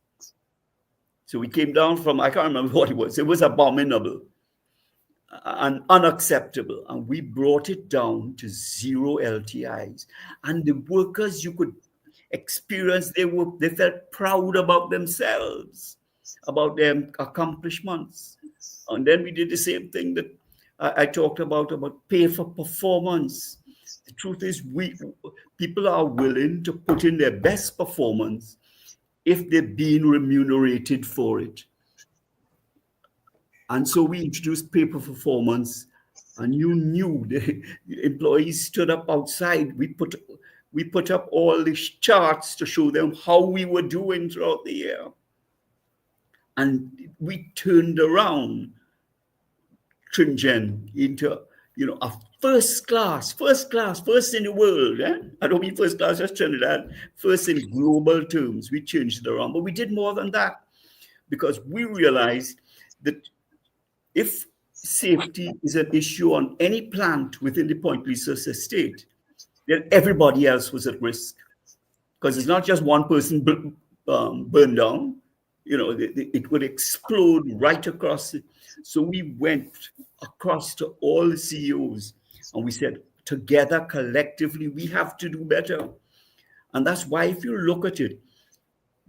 S10: So we came down from, I can't remember what it was. It was abominable and unacceptable. And we brought it down to 0 LTIs. And the workers, you could experience, they felt proud about themselves, about their accomplishments. And then we did the same thing that I talked about pay for performance. The truth is, people are willing to put in their best performance if they're being remunerated for it. And so we introduced pay for performance, and you knew the employees stood up outside. We put up all these charts to show them how we were doing throughout the year. And we turned around Tringen into, a first in the world. I don't mean first class just Trinidad, first in global terms. We changed it around, but we did more than that, because we realized that if safety is an issue on any plant within the Point Research Estate, then everybody else was at risk, because it's not just one person burned down. It would explode right across it. So we went across to all the CEOs and we said, together, collectively, we have to do better. And that's why, if you look at it,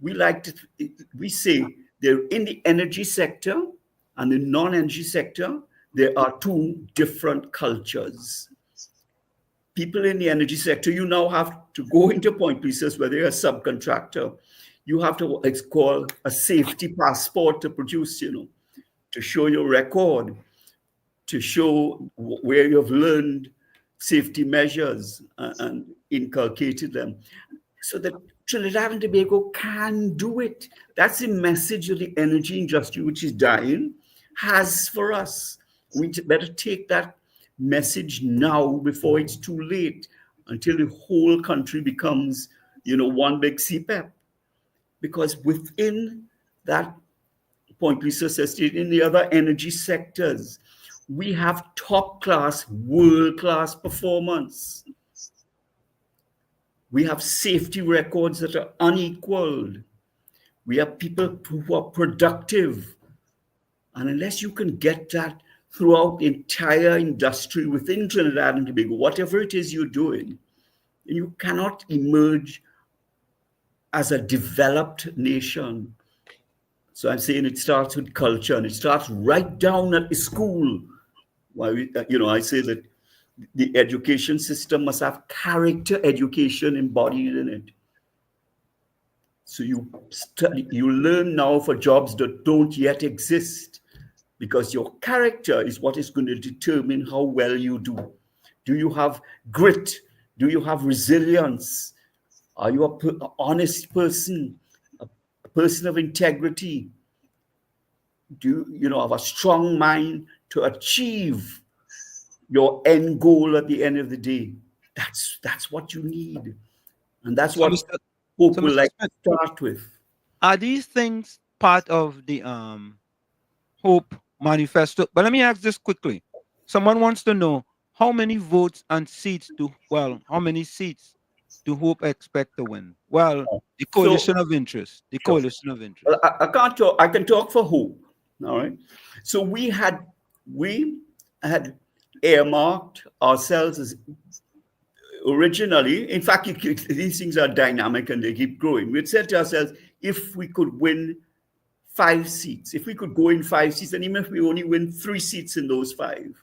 S10: we say they're in the energy sector and the non-energy sector, there are two different cultures. People in the energy sector, you now have to go into Point Research, whether you're a subcontractor. You have to, it's called a safety passport to produce, to show your record, to show where you've learned safety measures and inculcated them, so that Trinidad and Tobago can do it. That's the message that the energy industry, which is dying, has for us. We better take that message now before it's too late, until the whole country becomes, one big CPEP. Because within that Point Research Estate, in the other energy sectors, we have top-class, world-class performance. We have safety records that are unequaled. We have people who are productive. And unless you can get that throughout the entire industry within Trinidad and Tobago, whatever it is you're doing, you cannot emerge as a developed nation. So I'm saying it starts with culture, and it starts right down at the school. Why I say that the education system must have character education embodied in it. So you learn now for jobs that don't yet exist, because your character is what is going to determine how well you do. Do you have grit? Do you have resilience? Are you an honest person, a person of integrity? Do you have a strong mind to achieve your end goal at the end of the day? That's what you need. And that's what Hope will like to start with.
S2: Are these things part of the Hope manifesto? But let me ask this quickly. Someone wants to know, how many votes and seats how many seats do Hope expect to win? Well, the coalition of interest. The coalition of interest.
S10: Well, I can talk for Hope. All right. So we had earmarked ourselves as originally. In fact, these things are dynamic and they keep growing. We had said to ourselves, if we could win 5 seats, if we could go in 5 seats, and even if we only win 3 seats in those 5,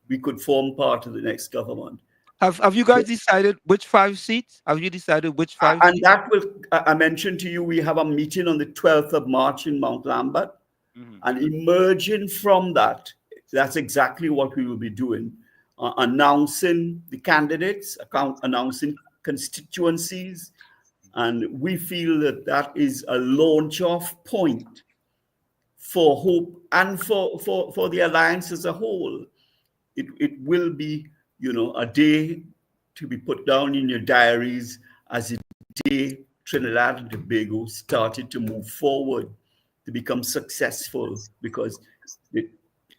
S10: we could form part of the next government.
S2: Have you guys decided which 5 seats? Have you decided which 5
S10: and
S2: seats?
S10: That will, I mentioned to you, we have a meeting on the 12th of March in Mount Lambert. Mm-hmm. And emerging from that, that's exactly what we will be doing. Announcing the candidates, announcing constituencies. And we feel that that is a launch-off point for Hope and for the Alliance as a whole. It will be, a day to be put down in your diaries as the day Trinidad and Tobago started to move forward, to become successful, because they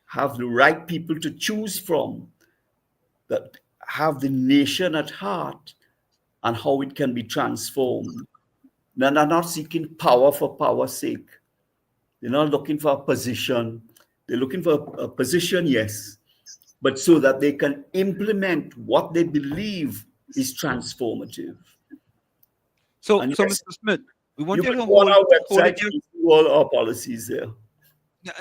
S10: have the right people to choose from, that have the nation at heart and how it can be transformed. And are not seeking power for power's sake. They're not looking for a position. They're looking for a position, yes, but so that they can implement what they believe is transformative.
S2: So,
S10: And
S2: so
S10: yes,
S2: Mr. Smith, we want
S10: you
S2: you
S10: can
S2: to
S10: go on our
S2: hold it
S10: website
S2: there.
S10: and see all our policies there.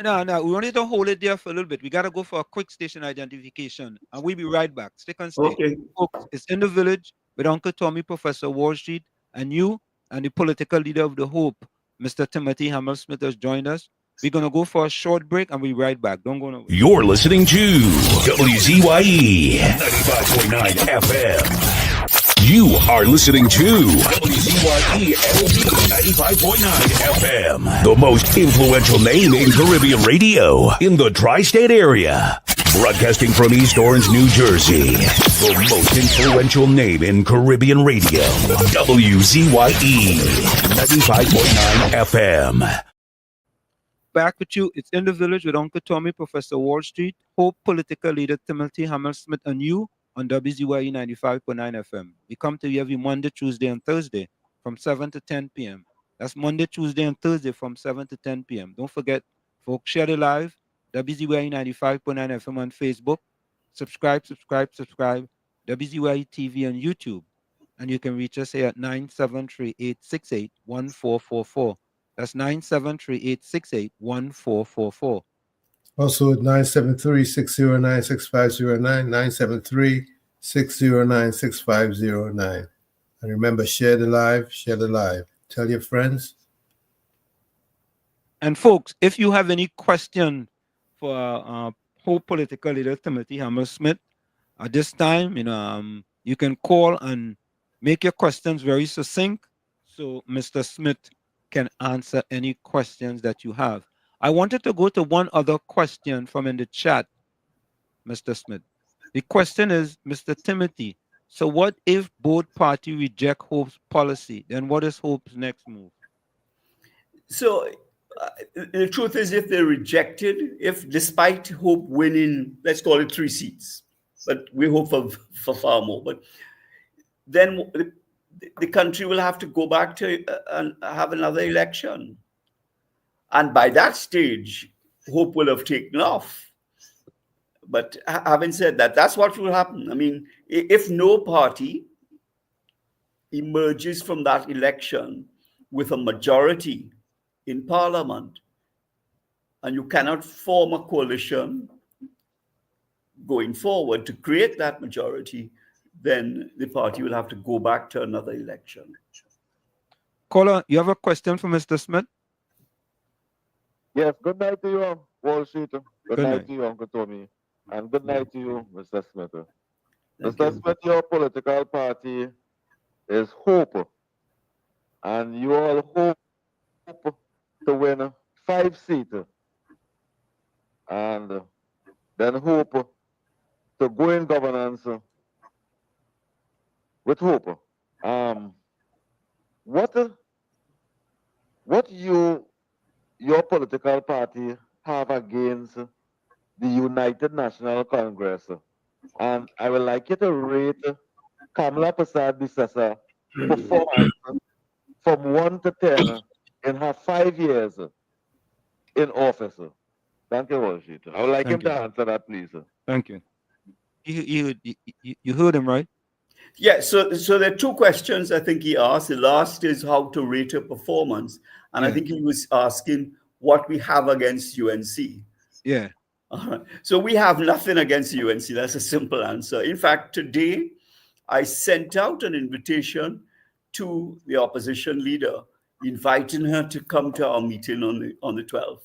S2: No, we want you to hold it there for a little bit. We got to go for a quick station identification, and we'll be right back. Stick and stay.
S10: Okay.
S2: Folks, it's In the Village with Uncle Tommy, Professor Wall Street, and you, and the political leader of the Hope, Mr. Timothy Hamel-Smith, has joined us. We're going to go for a short break, and we'll be right back. Don't go nowhere.
S1: You're listening to WZYE 95.9 FM. You are listening to WZYE LP 95.9 FM, the most influential name in Caribbean radio in the tri-state area. Broadcasting from East Orange, New Jersey, the most influential name in Caribbean radio, WZYE 95.9 FM.
S2: Back with you. It's In the Village with Uncle Tommy, Professor Wall Street, Hope political leader Timothy Hamel-Smith, and you on WZYE 95.9 FM. We come to you every Monday, Tuesday, and Thursday from 7 to 10 p.m. That's Monday, Tuesday, and Thursday from 7 to 10 p.m. Don't forget, folks, share the live, WZYE 95.9 FM on Facebook. Subscribe, WZYE TV on YouTube. And you can reach us here at 973-868-1444. That's 973-868-1444.
S5: Also at 973-609-6509, 973-609-6509. And remember, share the live. Tell your friends.
S2: And folks, if you have any question for Hope political leader Timothy Hamel-Smith at this time, you can call and make your questions very succinct so Mr. Smith can answer any questions that you have. I wanted to go to one other question from in the chat, Mr. Smith. The question is, Mr. Timothy, so what if both parties reject Hope's policy? Then what is Hope's next move?
S10: So the truth is, if they rejected, if despite Hope winning, let's call it 3 seats, but we hope for far more, but then the country will have to go back to and have another election. And by that stage, Hope will have taken off. But having said that, that's what will happen. I mean, if no party emerges from that election with a majority in Parliament, and you cannot form a coalition going forward to create that majority, then the party will have to go back to another election.
S2: Caller, you have a question for Mr. Smith?
S8: Yes, good night to you, Wall Street. Good night to
S2: night.
S8: you, Uncle Tommy. And good night to you, Mr. Smith.
S10: Thank
S8: Mr.
S10: you.
S8: Smith, your political party is Hope. And you all hope to win 5 seats. And then hope to go in governance with Hope. What your political party have against the United National Congress? And I would like you to rate Kamala Persad-Bissessar performance from 1 to 10 in her 5 years in office. Thank you, Washit. I would like him to answer that, please.
S2: Thank you. You heard him, right?
S10: Yeah, so there are 2 questions I think he asked. The last is how to rate her performance. And I think he was asking what we have against UNC.
S2: Yeah.
S10: All right. So we have nothing against UNC. That's a simple answer. In fact, today I sent out an invitation to the opposition leader, inviting her to come to our meeting on the 12th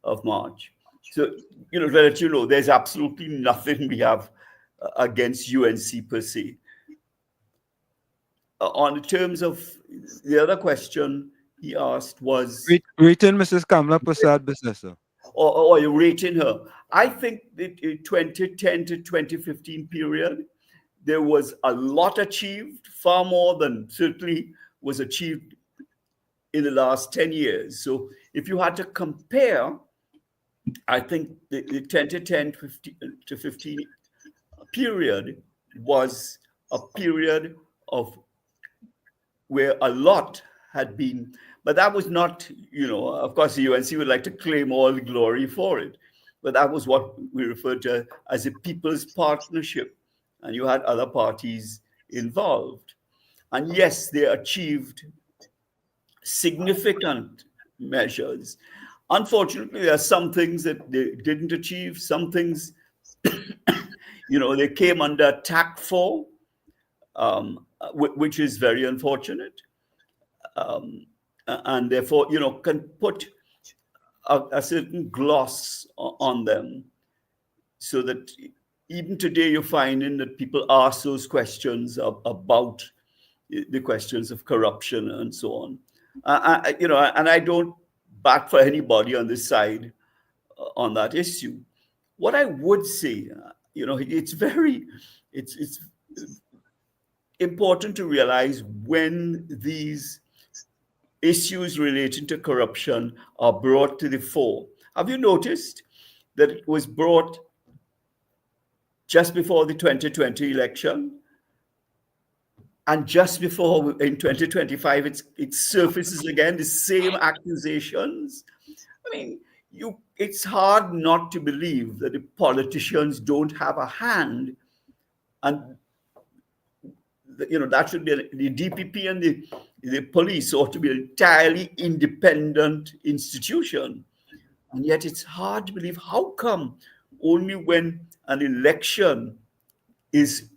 S10: of March. So, to let you know, there's absolutely nothing we have against UNC per se. On the terms of the other question he asked was...
S2: Rating Mrs. Kamala Persad-Bissessar.
S10: Or you're rating her. I think that in 2010 to 2015 period, there was a lot achieved, far more than certainly was achieved in the last 10 years. So if you had to compare, I think the 2010 to 15 period was a period of where a lot had been, But that was not, of course, the UNC would like to claim all the glory for it. But that was what we referred to as a people's partnership. And you had other parties involved. And yes, they achieved significant measures. Unfortunately, there are some things that they didn't achieve, some things, they came under attack for, which is very unfortunate. And therefore, can put a certain gloss on them, so that even today you're finding that people ask those questions about the questions of corruption and so on. And I don't bat for anybody on this side on that issue. What I would say, it's important to realize when these issues relating to corruption are brought to the fore. Have you noticed that it was brought just before the 2020 election? And just before, in 2025, it surfaces again, the same accusations. I mean, it's hard not to believe that the politicians don't have a hand, and that should be the DPP and the police ought to be an entirely independent institution. And yet it's hard to believe how come only when an election is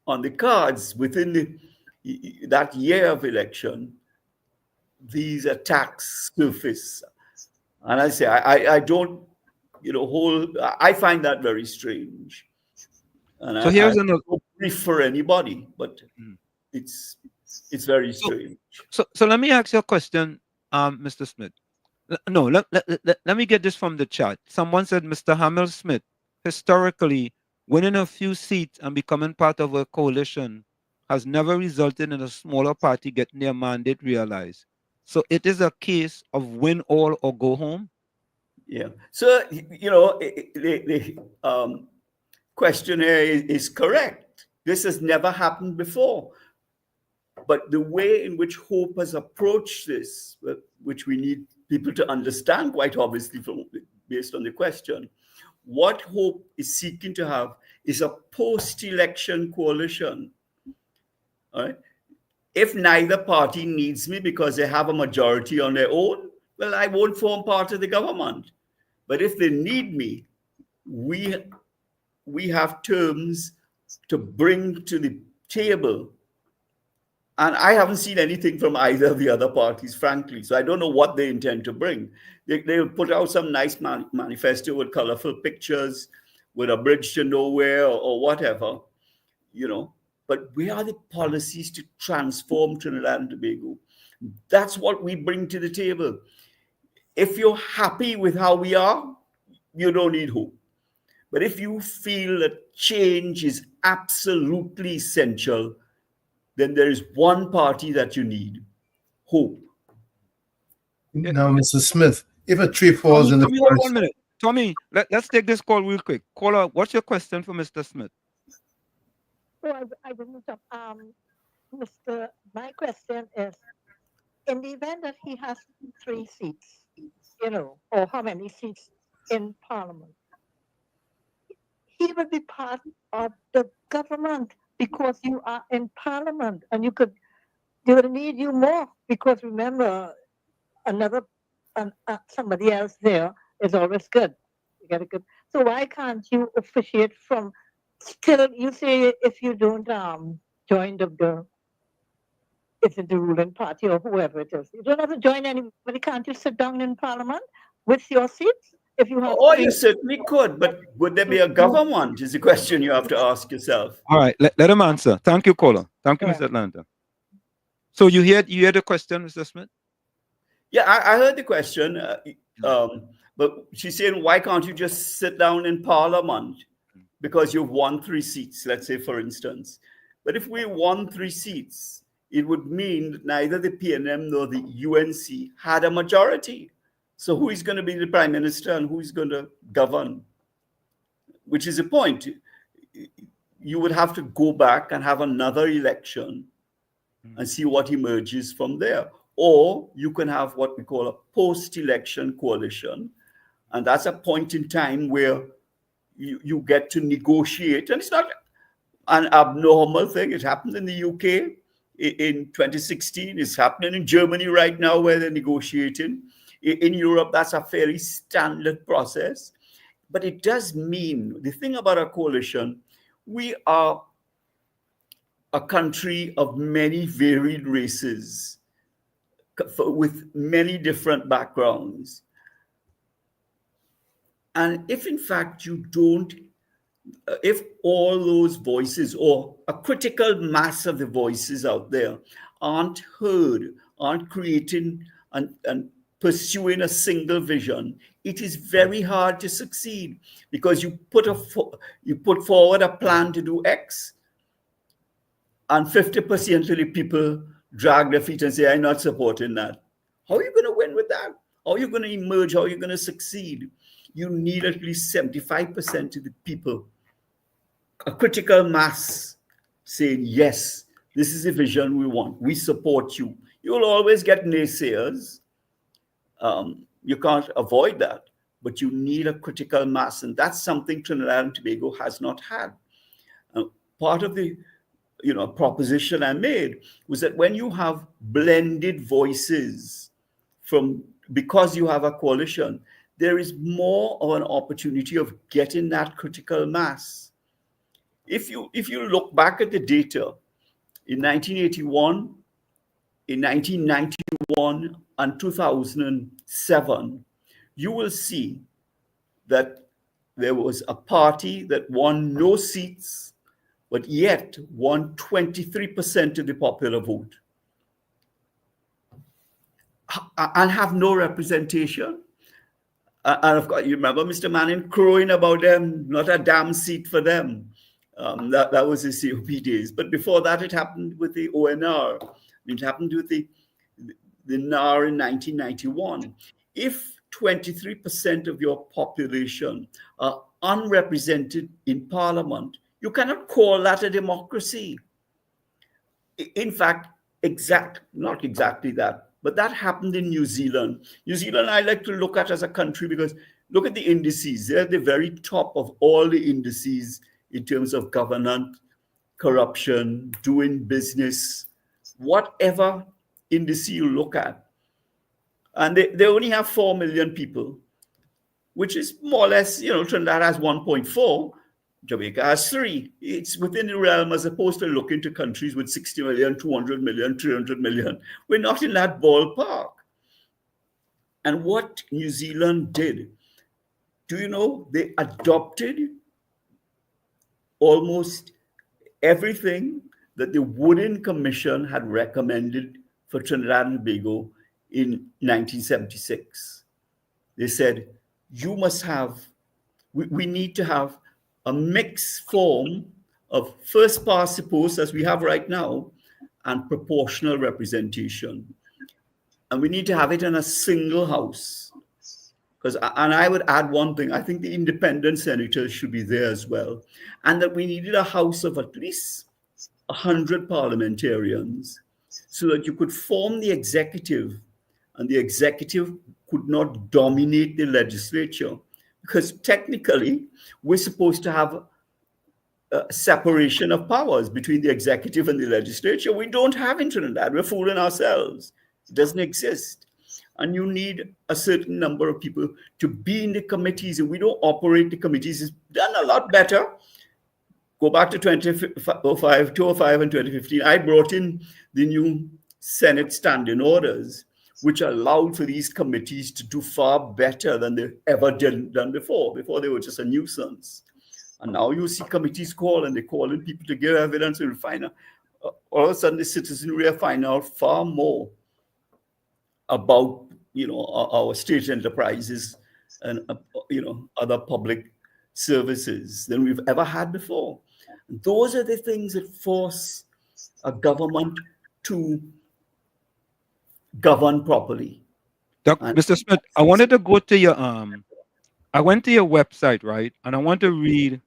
S10: on the cards within that year of election, these attacks surface. And I say, I don't, I find that very strange. And
S2: so here's another
S10: brief for anybody, but it's very strange.
S2: So let me ask you a question, Mr. Smith. No, let me get this from the chat. Someone said Mr. Hamel-Smith, historically, winning a few seats and becoming part of a coalition has never resulted in a smaller party getting their mandate realized. So it is a case of win all or go home?
S10: Yeah. So, the question here is correct. This has never happened before. But the way in which Hope has approached this, which we need people to understand quite obviously based on the question, what Hope is seeking to have is a post-election coalition. All right? If neither party needs me because they have a majority on their own, well, I won't form part of the government. But if they need me, we have terms to bring to the table. And I haven't seen anything from either of the other parties, frankly. So I don't know what they intend to bring. They'll put out some nice manifesto with colorful pictures, with a bridge to nowhere or whatever, But where are the policies to transform Trinidad and Tobago? That's what we bring to the table. If you're happy with how we are, you don't need Hope. But if you feel that change is absolutely essential, then there is one party that you need, Hope.
S5: Now, Mr. Smith, if a tree falls in the
S2: Tommy,
S5: forest...
S2: 1 minute. Tommy, let's take this call real quick. Caller, what's your question for Mr. Smith?
S7: Oh, I didn't. My question is, in the event that he has 3 seats, or how many seats in Parliament, he will be part of the government because you are in Parliament, and they will need you more because remember, somebody else there is always good. You get a good. So why can't you officiate from? Still, you say if you don't join the ruling party or whoever it is, you don't have to join anybody. Can't you sit down in Parliament with your seats if you have?
S10: Oh, you certainly could, but would there be a government? Is the question you have to ask yourself.
S2: All right, let him answer. Thank you, caller. Thank you, Mr. Atlanta. So you heard the question, Mr. Smith?
S10: Yeah, I heard the question, but she's saying, why can't you just sit down in Parliament? Because you've won 3 seats, let's say, for instance. But if we won 3 seats, it would mean that neither the PNM nor the UNC had a majority. So who is going to be the prime minister and who is going to govern? Which is the point. You would have to go back and have another election and see what emerges from there. or you can have what we call a post-election coalition. And that's a point in time where you get to negotiate. And it's not an abnormal thing. It happened in the UK in 2016. It's happening in Germany right now where they're negotiating. In Europe, that's a fairly standard process. But it does mean, the thing about a coalition, we are a country of many varied races with many different backgrounds. And if in fact you don't, if all those voices or a critical mass of the voices out there aren't heard, aren't creating and pursuing a single vision, it is very hard to succeed, because you put forward a plan to do X, and 50% of the people drag their feet and say, I'm not supporting that. How are you going to win with that? How are you going to emerge? How are you going to succeed? You need at least 75% of the people, a critical mass, saying, yes, this is the vision we want. We support you. You'll always get naysayers. You can't avoid that, but you need a critical mass. And that's something Trinidad and Tobago has not had. Part of the proposition I made was that when you have blended voices because you have a coalition, there is more of an opportunity of getting that critical mass. If you look back at the data in 1981, in 1991, and 2007, you will see that there was a party that won no seats, but yet won 23% of the popular vote and have no representation. And of course, you remember Mr. Manning crowing about them, not a damn seat for them. That was the COP days. But before that, it happened with the ONR. It happened with the NAR in 1991. If 23% of your population are unrepresented in Parliament, you cannot call that a democracy. In fact, not exactly that, but that happened in New Zealand. New Zealand, I like to look at as a country because look at the indices. They're at the very top of all the indices in terms of governance, corruption, doing business, whatever indice you look at. And they only have 4 million people, which is more or less, Trinidad has 1.4. Jamaica has 3. It's within the realm as opposed to looking to countries with 60 million, 200 million, 300 million. We're not in that ballpark. And what New Zealand did, do you know, they adopted almost everything that the Wooden Commission had recommended for Trinidad and Tobago in 1976. They said, we need to have a mixed form of first past the post, as we have right now, and proportional representation. And we need to have it in a single house. And I would add one thing, I think the independent senators should be there as well. And that we needed a house of at least 100 parliamentarians so that you could form the executive, and the executive could not dominate the legislature. Because technically, we're supposed to have a separation of powers between the executive and the legislature. We don't have in Trinidad. We're fooling ourselves. It doesn't exist. And you need a certain number of people to be in the committees, and we don't operate the committees. It's done a lot better. Go back to 2005 and 2015. I brought in the new Senate standing orders, which allowed for these committees to do far better than they ever done before. Before they were just a nuisance. And now you see committees call, and they're calling people to give evidence and find out. All of a sudden, the citizenry are finding out far more about, our state enterprises and, other public services than we've ever had before. And those are the things that force a government to govern properly.
S2: Mr. Smith, I wanted to go to your I went to your website, right? And I want to read,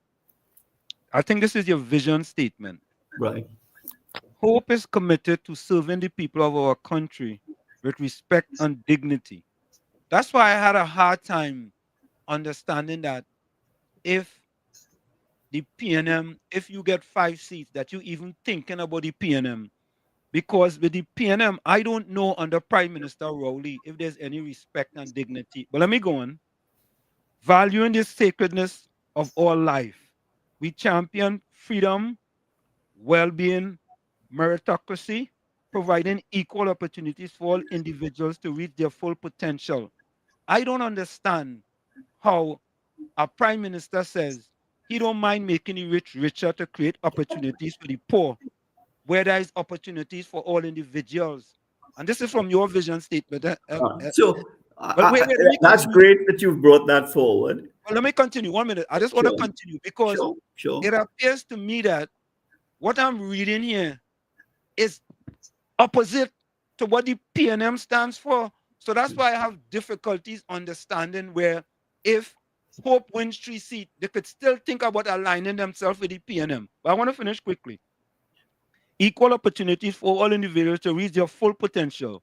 S2: I think this is your vision statement.
S10: Right.
S2: Hope is committed to serving the people of our country with respect and dignity. That's why I had a hard time understanding that if the PNM, if you get 5 seats, that you even thinking about the PNM. Because with the PNM, I don't know under Prime Minister Rowley if there's any respect and dignity. But let me go on. Valuing the sacredness of all life. We champion freedom, well-being, meritocracy, providing equal opportunities for all individuals to reach their full potential. I don't understand how a prime minister says he don't mind making the rich richer to create opportunities for the poor, where there is opportunities for all individuals. And this is from your vision statement. Wait, let me
S10: that's
S2: continue.
S10: great that you've brought that forward.
S2: Well, let me continue 1 minute. I just want to continue because it appears to me that what I'm reading here is opposite to what the PNM stands for. So that's why I have difficulties understanding where if Hope wins 3 seats, they could still think about aligning themselves with the PNM. But I want to finish quickly. Equal opportunities for all individuals to reach their full potential.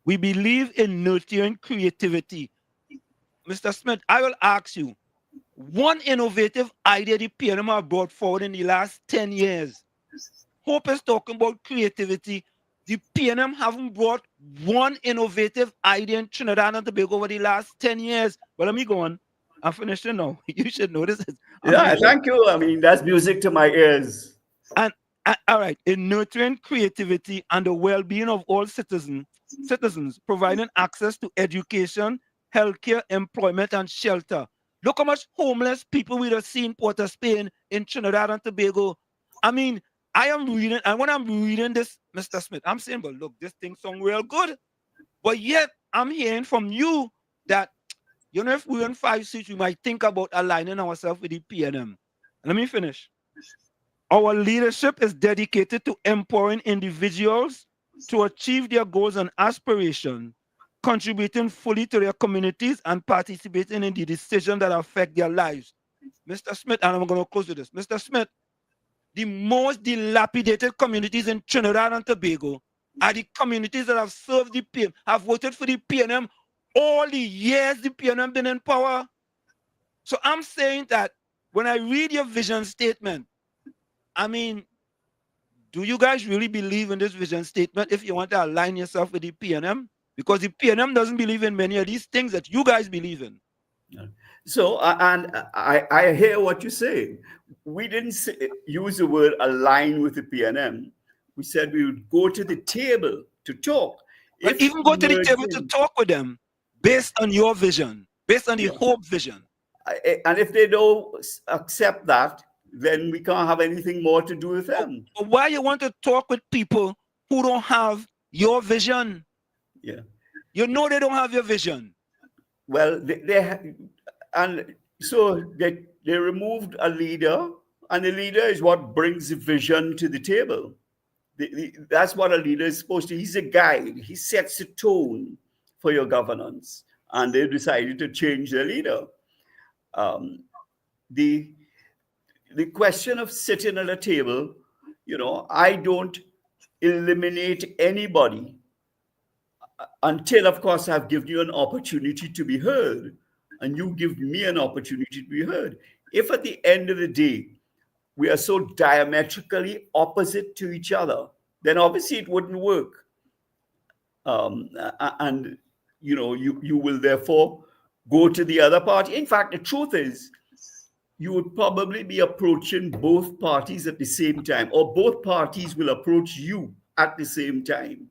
S2: We believe in nurturing creativity. Mr. Smith, I will ask you, one innovative idea the PNM have brought forward in the last 10 years. Hope is talking about creativity. The PNM haven't brought one innovative idea in Trinidad and Tobago over the last 10 years. But let me go on. I'm finishing now. You should know this.
S10: Thank you. I mean, that's music to my ears.
S2: And all right, in nurturing creativity and the well-being of all citizens, providing access to education, healthcare, employment, and shelter. Look how much homeless people we have seen in Port of Spain, in Trinidad and Tobago. I mean, I am reading, and when I'm reading this, Mr. Smith, I'm saying, but look, this thing sounds real good. But yet, I'm hearing from you that, you know, if we win 5 seats, we might think about aligning ourselves with the PNM. Let me finish. Our leadership is dedicated to empowering individuals to achieve their goals and aspirations, contributing fully to their communities and participating in the decisions that affect their lives. Mr. Smith, and I'm going to close with this. Mr. Smith, the most dilapidated communities in Trinidad and Tobago are the communities that have served the PNM, have voted for the PNM all the years the PNM been in power. So I'm saying that when I read your vision statement, I mean, do you guys really believe in this vision statement if you want to align yourself with the PNM? Because the PNM doesn't believe in many of these things that you guys believe in.
S10: So, and I hear what you say. We didn't use the word align with the PNM. We said we would go to the table to talk.
S2: But even go to the table to talk with them based on your vision, based on the Hope vision.
S10: And if they don't accept that, then we can't have anything more to do with them.
S2: But why you want to talk with people who don't have your vision?
S10: Yeah.
S2: You know they don't have your vision.
S10: Well, and so they removed a leader, and the leader is what brings the vision to the table. That's what a leader is supposed to. He's a guide. He sets the tone for your governance, and they decided to change their leader. The question of sitting at a table, you know, I don't eliminate anybody until, of course, I've given you an opportunity to be heard, and you give me an opportunity to be heard. If at the end of the day, we are so diametrically opposite to each other, then obviously it wouldn't work. And, you know, you will therefore go to the other party. In fact, the truth is, you would probably be approaching both parties at the same time, or both parties will approach you at the same time.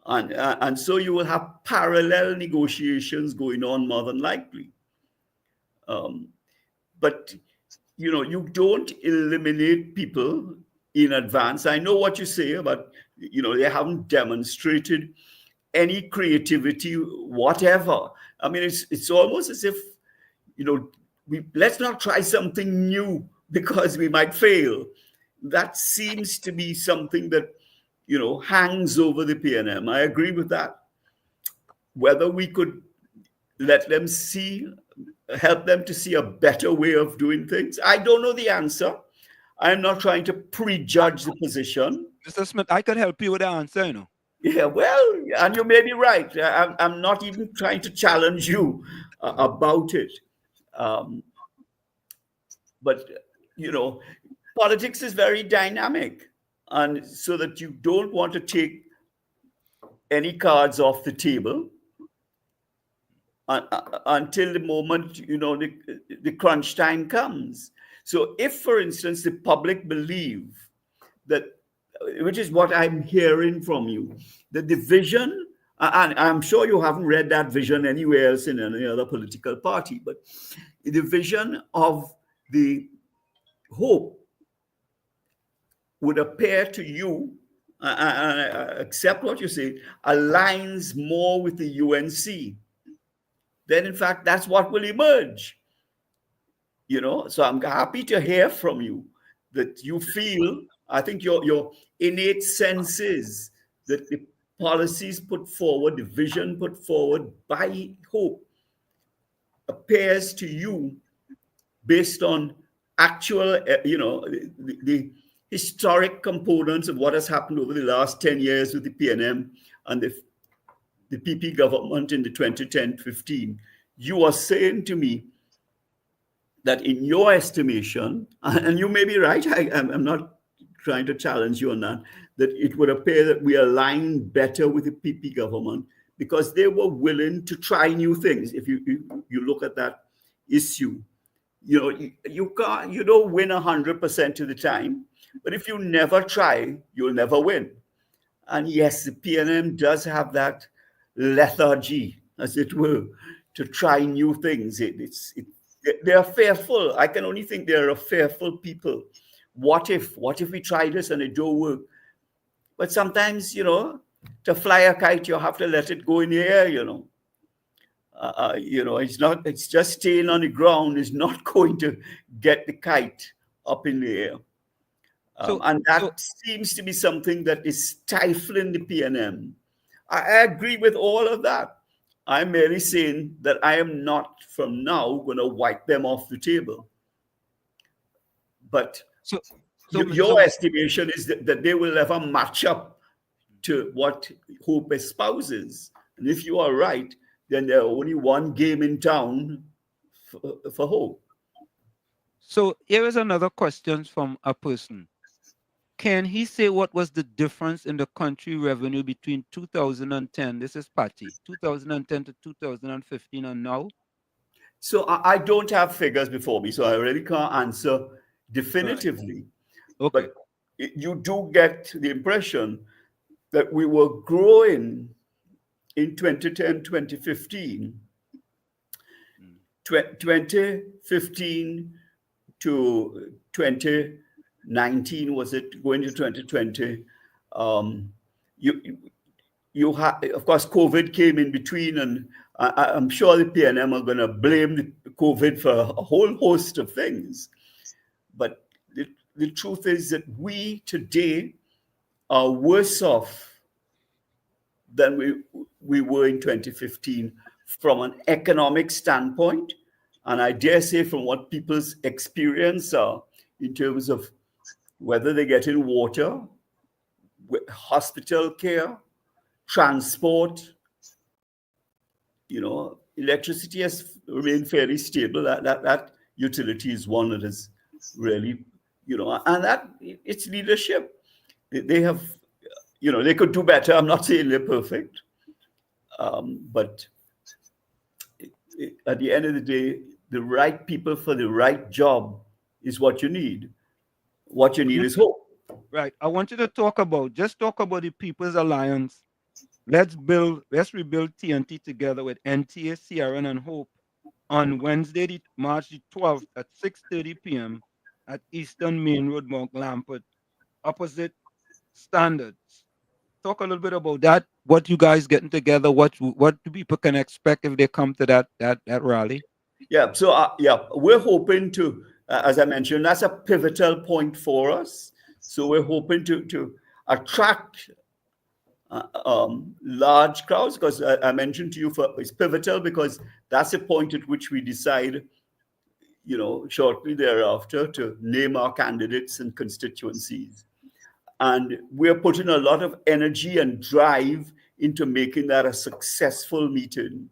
S10: And so you will have parallel negotiations going on more than likely. But, you know, you don't eliminate people in advance. I know what you say about, you know, they haven't demonstrated any creativity, whatever. I mean, it's almost as if, you know, let's not try something new because we might fail. That seems to be something that, you know, hangs over the PNM. I agree with that. Whether we could let them help them to see a better way of doing things, I don't know the answer. I'm not trying to prejudge the position.
S2: Mr. Smith, I could help you with the answer, you know.
S10: Yeah, well, and you may be right. I'm not even trying to challenge you about it. Um, but, politics is very dynamic. And so that you don't want to take any cards off the table until the moment, the crunch time comes. So if, for instance, the public believe that, which is what I'm hearing from you, the division, and I'm sure you haven't read that vision anywhere else in any other political party, but the vision of the hope would appear to you, and I accept what you say, aligns more with the UNC, then in fact that's what will emerge. So I'm happy to hear from you that you feel, I think your innate sense is that the policies put forward, the vision put forward by Hope appears to you based on actual, the historic components of what has happened over the last 10 years with the PNM and the PP government in the 2010-15. You are saying to me that in your estimation, and you may be right, I'm not trying to challenge you on that it would appear that we align better with the PP government because they were willing to try new things. If you look at that issue, you don't win 100% of the time, but if you never try, you'll never win. And yes, the PNM does have that lethargy, as it were, to try new things. They are fearful. I can only think they're a fearful people. What if we try this and it don't work? But sometimes, to fly a kite, you have to let it go in the air, it's just staying on the ground is not going to get the kite up in the air. And that seems to be something that is stifling the PNM. I agree with all of that. I'm merely saying that I am not from now going to wipe them off the table. But your estimation is that they will never match up to what Hope espouses. And if you are right, then there's only one game in town for Hope.
S2: So here is another question from a person. Can he say what was the difference in the country revenue between 2010, this is Patty, 2010 to 2015 and now?
S10: So I don't have figures before me, so I really can't answer definitively.
S2: Right. Okay.
S10: But you do get the impression that we were growing in 2010, 2015. 2015 to 2019, was it going to 2020? You have, of course, COVID came in between, and I'm sure the PNM are going to blame the COVID for a whole host of things. But the truth is that we today are worse off than we were in 2015 from an economic standpoint. And I dare say from what people's experience are in terms of whether they get in water, hospital care, transport, electricity has remained fairly stable. That utility is one that is really, and that it's leadership. They have, they could do better. I'm not saying they're perfect, but at the end of the day, the right people for the right job is what you need. What you need is hope.
S2: Right. I want you to talk about the People's Alliance. Let's rebuild TNT together with NTA, CRN, and Hope on Wednesday, March the 12th at 6:30 p.m. at Eastern Main Road, Mount Lampert, opposite Standards. Talk a little bit about that. What you guys getting together? What do people can expect if they come to that rally?
S10: Yeah. So we're hoping to, as I mentioned, that's a pivotal point for us. So we're hoping to attract large crowds, because I mentioned to you it's pivotal because that's a point at which we decide, shortly thereafter to name our candidates and constituencies. And we're putting a lot of energy and drive into making that a successful meeting.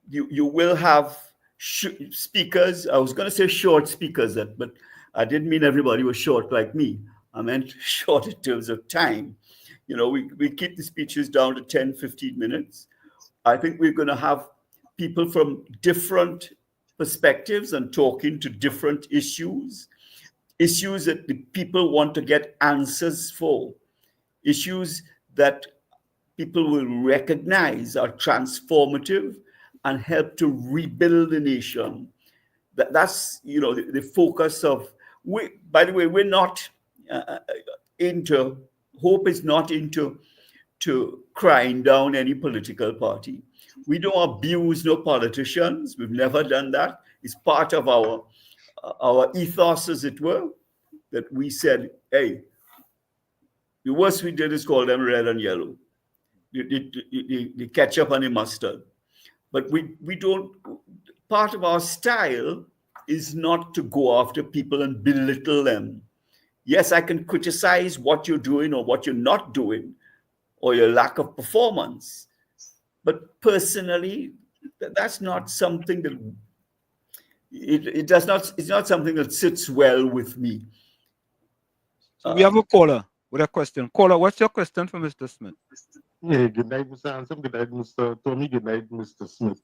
S10: You will have speakers. I was going to say short speakers, but I didn't mean everybody was short like me. I meant short in terms of time. You know, we keep the speeches down to 10, 15 minutes. I think we're going to have people from different perspectives and talking to different issues that the people want to get answers for, issues that people will recognize are transformative and help to rebuild the nation. That's, you know, the focus of, by the way, we're not Hope is not into crying down any political party. We don't abuse no politicians. We've never done that. It's part of our ethos, as it were, that we said, hey, the worst we did is call them red and yellow, the ketchup and the mustard. But we don't, part of our style is not to go after people and belittle them. Yes, I can criticize what you're doing or what you're not doing or your lack of performance. But personally, that's not something that, it's not something that sits well with me.
S2: So we have a caller with a question. Caller, what's your question for Mr. Smith?
S11: Yeah, good night, Mr. Hanson. Good night, Mr. Tommy. Good night, Mr. Smith.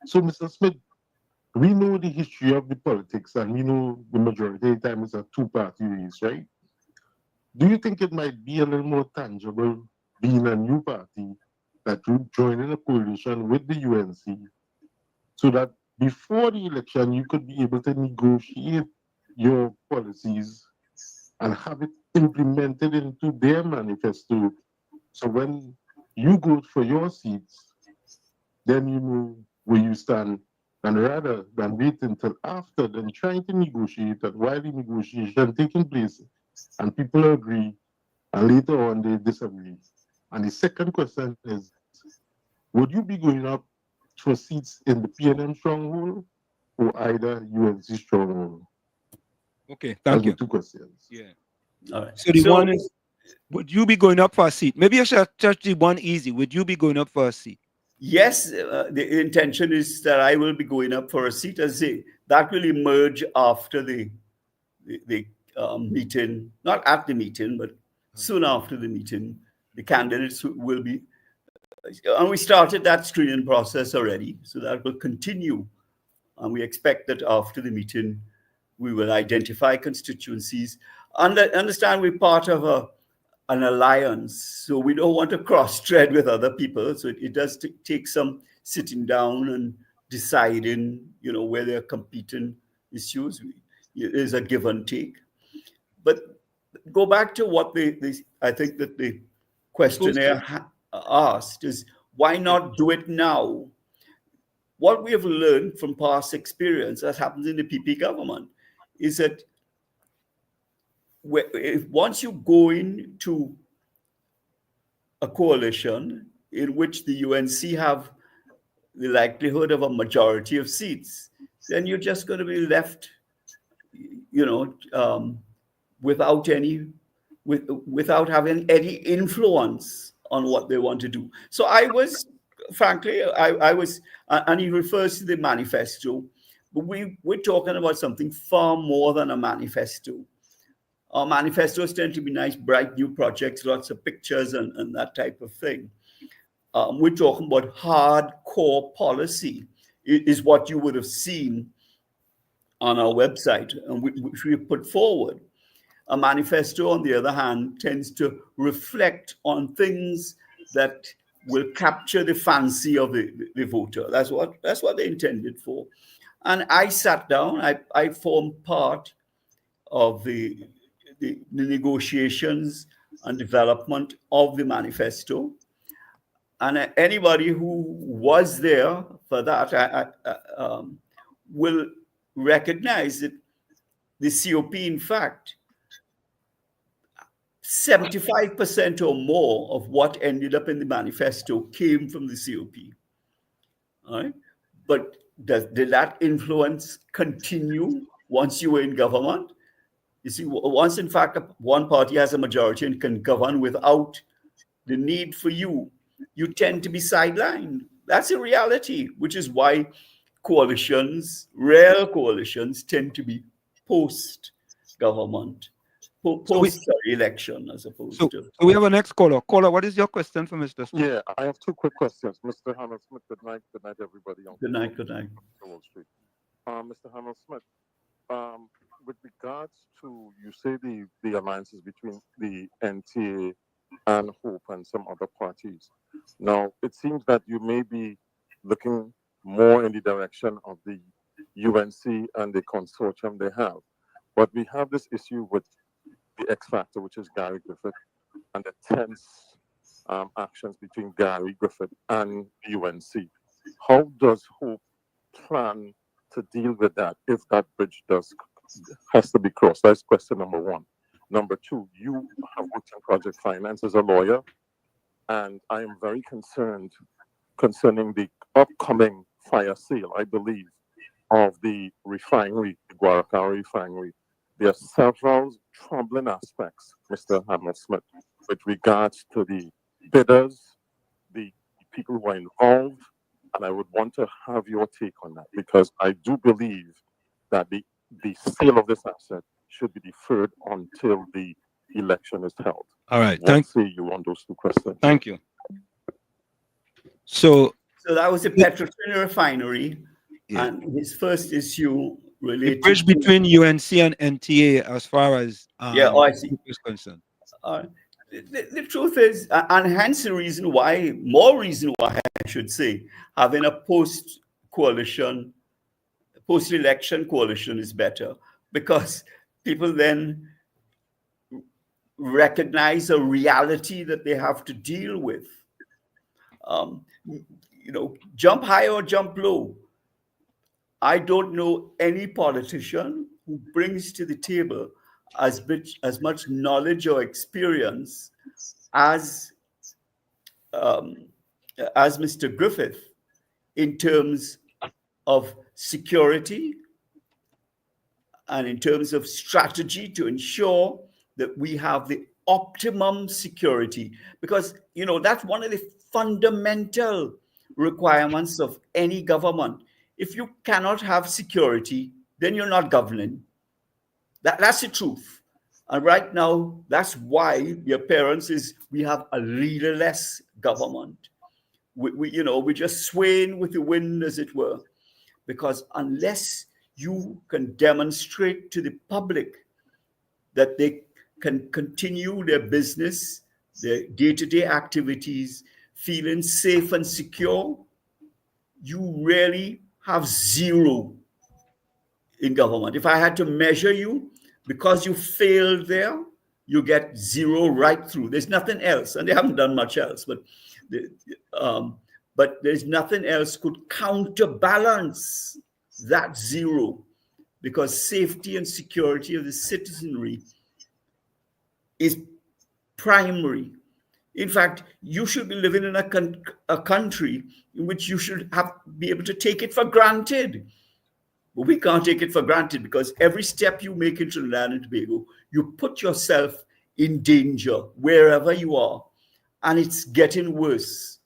S11: So, Mr. Smith, we know the history of the politics, and we know the majority of the time it's a two-party race, right? Do you think it might be a little more tangible being a new party that would join in a coalition with the UNC so that before the election you could be able to negotiate your policies and have it implemented into their manifesto? So when you go for your seats, then you know where you stand. And rather than wait until after, then trying to negotiate, that while the negotiation taking place and people agree, and later on they disagree. And the second question is, would you be going up for seats in the PNM stronghold or either UNC stronghold?
S2: Okay, thank you.
S11: Two questions.
S2: Yeah.
S10: All right.
S2: So the one is, would you be going up for a seat? Maybe I should touch the one easy. Would you be going up for a seat?
S10: Yes, the intention is that I will be going up for a seat. As that will emerge after the meeting, not at the meeting, but soon after the meeting. The candidates will be, and we started that screening process already, so that will continue. And we expect that after the meeting, we will identify constituencies. Understand we're part of an alliance, so we don't want to cross-tread with other people. So it does take some sitting down and deciding, you know, where there are competing issues. There's a give and take. But go back to what I think that the questionnaire asked is, why not do it now? What we have learned from past experience that happens in the PP government is that once you go into a coalition in which the UNC have the likelihood of a majority of seats, then you're just going to be left, you know, without having any influence on what they want to do. So I was, frankly, I was, and he refers to the manifesto, but we're talking about something far more than a manifesto. Our manifestos tend to be nice, bright new projects, lots of pictures and that type of thing. We're talking about hardcore policy. It is what you would have seen on our website, and which we put forward. A manifesto, on the other hand, tends to reflect on things that will capture the fancy of the voter. That's what they intended for. And I sat down, I formed part of the negotiations and development of the manifesto. And anybody who was there for that will recognize that the COP, in fact, 75% or more of what ended up in the manifesto came from the COP. All right? But did that influence continue once you were in government? You see, once in fact one party has a majority and can govern without the need for you, you tend to be sidelined. That's a reality, which is why coalitions, real coalitions, tend to be post-government, post-election, as opposed to.
S2: So we have a next caller. Caller, what is your question for Mr. Smith?
S11: Yeah, I have two quick questions. Mr. Hamel-Smith, good night, everybody.
S10: Good night, good night.
S11: Wall Street. Mr. Hamel-Smith, with regards to, you say the alliances between the NTA and Hope and some other parties. Now, it seems that you may be looking more in the direction of the UNC and the consortium they have. But we have this issue with the X factor, which is Gary Griffith, and the tense actions between Gary Griffith and the UNC. How does Hope plan to deal with that if that bridge has to be crossed? That's question number one. Number two, you have worked in project finance as a lawyer, and I am very concerned concerning the upcoming fire sale, I believe, of the refinery, the Guaracari refinery. There are several troubling aspects, Mr. Hamel-Smith, with regards to the bidders, the people who are involved, and I would want to have your take on that, because I do believe that the sale of this asset should be deferred until the election is held.
S2: All right.
S11: What say you on those two questions?
S2: Thank you. So
S10: that was a Petrochemical refinery, and his first issue related
S2: the bridge between UNC and NTA as far as
S10: I see.
S2: is concerned.
S10: The truth is, and hence the reason why, more reason why I should say, having a post-election coalition is better, because people then recognize a reality that they have to deal with. Jump high or jump low. I don't know any politician who brings to the table as much knowledge or experience as Mr. Griffith in terms of security and in terms of strategy to ensure that we have the optimum security, because that's one of the fundamental requirements of any government. If you cannot have security, then you're not governing. That's the truth. And right now, that's why the appearance is we have a leaderless government. We're just swaying with the wind, as it were, because unless you can demonstrate to the public that they can continue their business, their day-to-day activities, feeling safe and secure, you really have zero in government. If I had to measure you, because you failed there, you get zero right through. There's nothing else, and they haven't done much else, but there's nothing else could counterbalance that zero, because safety and security of the citizenry is primary. In fact, you should be living in a country in which you should be able to take it for granted. But we can't take it for granted, because every step you make in Trinidad and Tobago, you put yourself in danger wherever you are. And it's getting worse.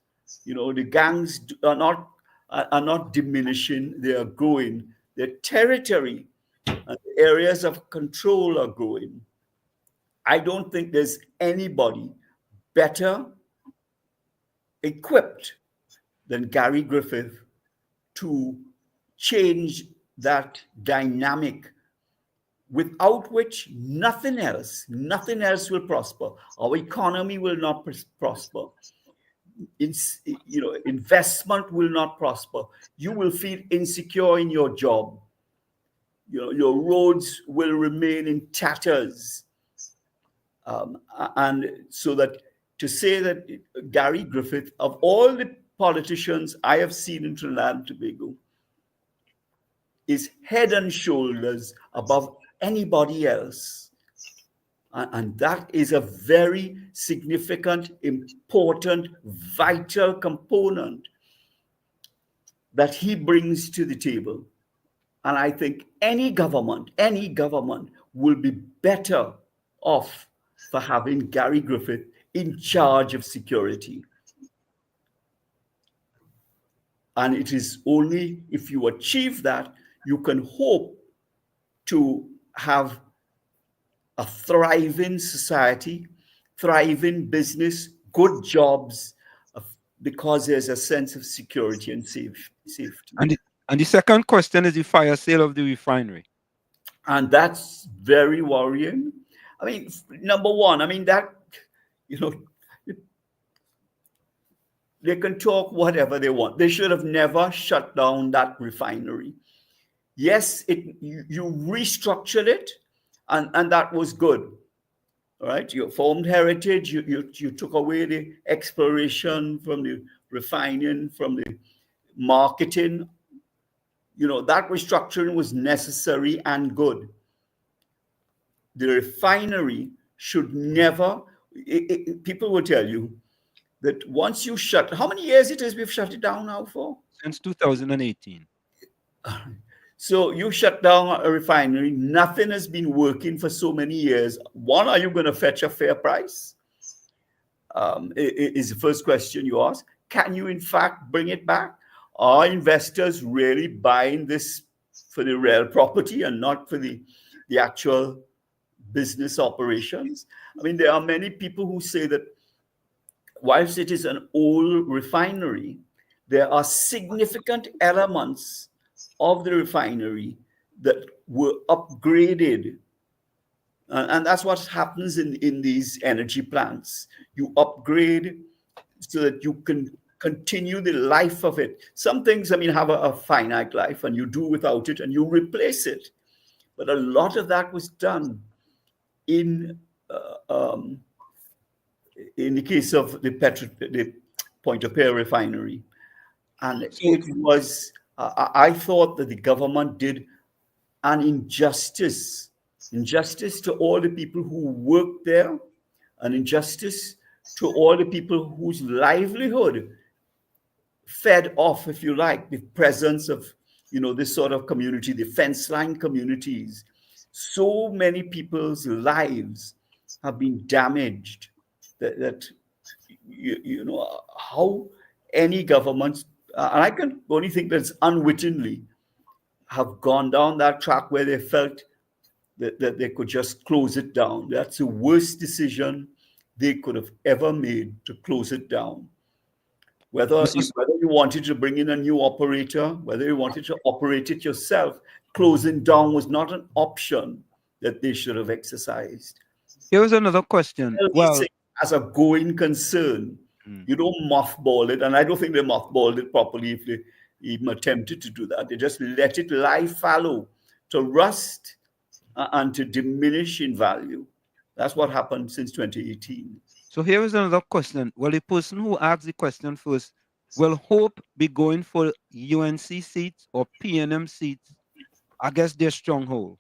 S10: The gangs are not diminishing, they are growing. Their territory and the areas of control are growing. I don't think there's anybody better equipped than Gary Griffith to change that dynamic, without which nothing else will prosper. Our economy will not prosper. Investment will not prosper. You will feel insecure in your job. Your roads will remain in tatters. And so that to say that Gary Griffith, of all the politicians I have seen in Trinidad and Tobago, is head and shoulders above anybody else. And that is a very significant, important, vital component that he brings to the table. And I think any government will be better off for having Gary Griffith in charge of security. And it is only if you achieve that, you can hope to have a thriving society, thriving business, good jobs, because there's a sense of security and safety.
S2: And the second question is the fire sale of the refinery.
S10: And that's very worrying. I mean, number one, I mean, that, you know, they can talk whatever they want. They should have never shut down that refinery. Yes, you restructured it, and that was good. All right, you formed heritage, you took away the exploration from the refining, from the marketing. You know, that restructuring was necessary and good. The refinery should never, people will tell you that once you shut, how many years it is we've shut it down now for?
S2: Since 2018.
S10: So you shut down a refinery, nothing has been working for so many years. One, are you going to fetch a fair price? Is the first question you ask. Can you in fact bring it back? Are investors really buying this for the real property and not for the actual business operations? I mean, there are many people who say that whilst it is an old refinery, there are significant elements of the refinery that were upgraded. And that's what happens in these energy plants. You upgrade so that you can continue the life of it. Some things, I mean, have a finite life and you do without it and you replace it. But a lot of that was done in the case of the Point-of-Care refinery. And it was, I thought that the government did an injustice to all the people who worked there, an injustice to all the people whose livelihood fed off, if you like, the presence of, you know, this sort of community, the fence line communities. So many people's lives have been damaged that you know, how any government, and I can only think that it's unwittingly, have gone down that track where they felt that they could just close it down. That's the worst decision they could have ever made, to close it down. Whether you wanted to bring in a new operator, whether you wanted to operate it yourself, closing down was not an option that they should have exercised.
S2: Here's another question. Well,
S10: as a going concern, you don't mothball it, and I don't think they mothballed it properly if they even attempted to do that. They just let it lie fallow, to rust and to diminish in value. That's what happened since 2018.
S2: So here is another question. Well, the person who asked the question first, will Hope be going for UNC seats or PNM seats? I guess their stronghold.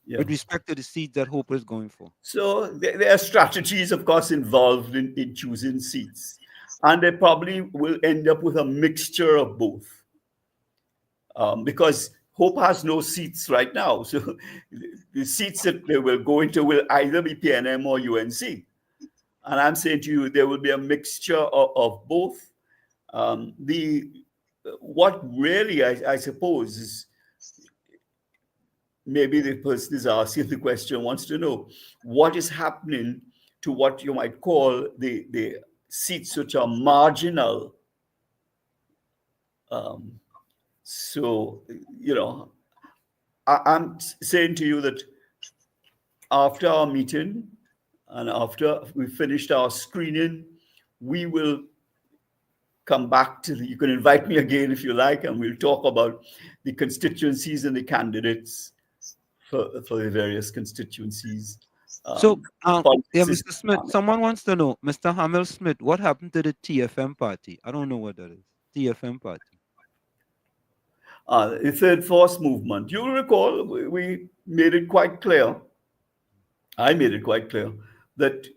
S2: Yeah. With respect to the seats that Hope is going for.
S10: So there are strategies, of course, involved in choosing seats. And they probably will end up with a mixture of both. Because Hope has no seats right now. So the seats that they will go into will either be PNM or UNC. And I'm saying to you, there will be a mixture of both. What really, I suppose, is maybe the person is asking the question wants to know what is happening to what you might call the seats which are marginal. So, you know, I'm saying to you that after our meeting and after we finished our screening, we will come back to you can invite me again if you like, and we'll talk about the constituencies and the candidates for the various constituencies.
S2: Yeah, Mr. Smith, someone wants to know, Mr. Hamel-Smith, what happened to the TFM party? I don't know what that is. TFM party.
S10: The Third Force Movement. You'll recall we made it quite clear. I made it quite clear that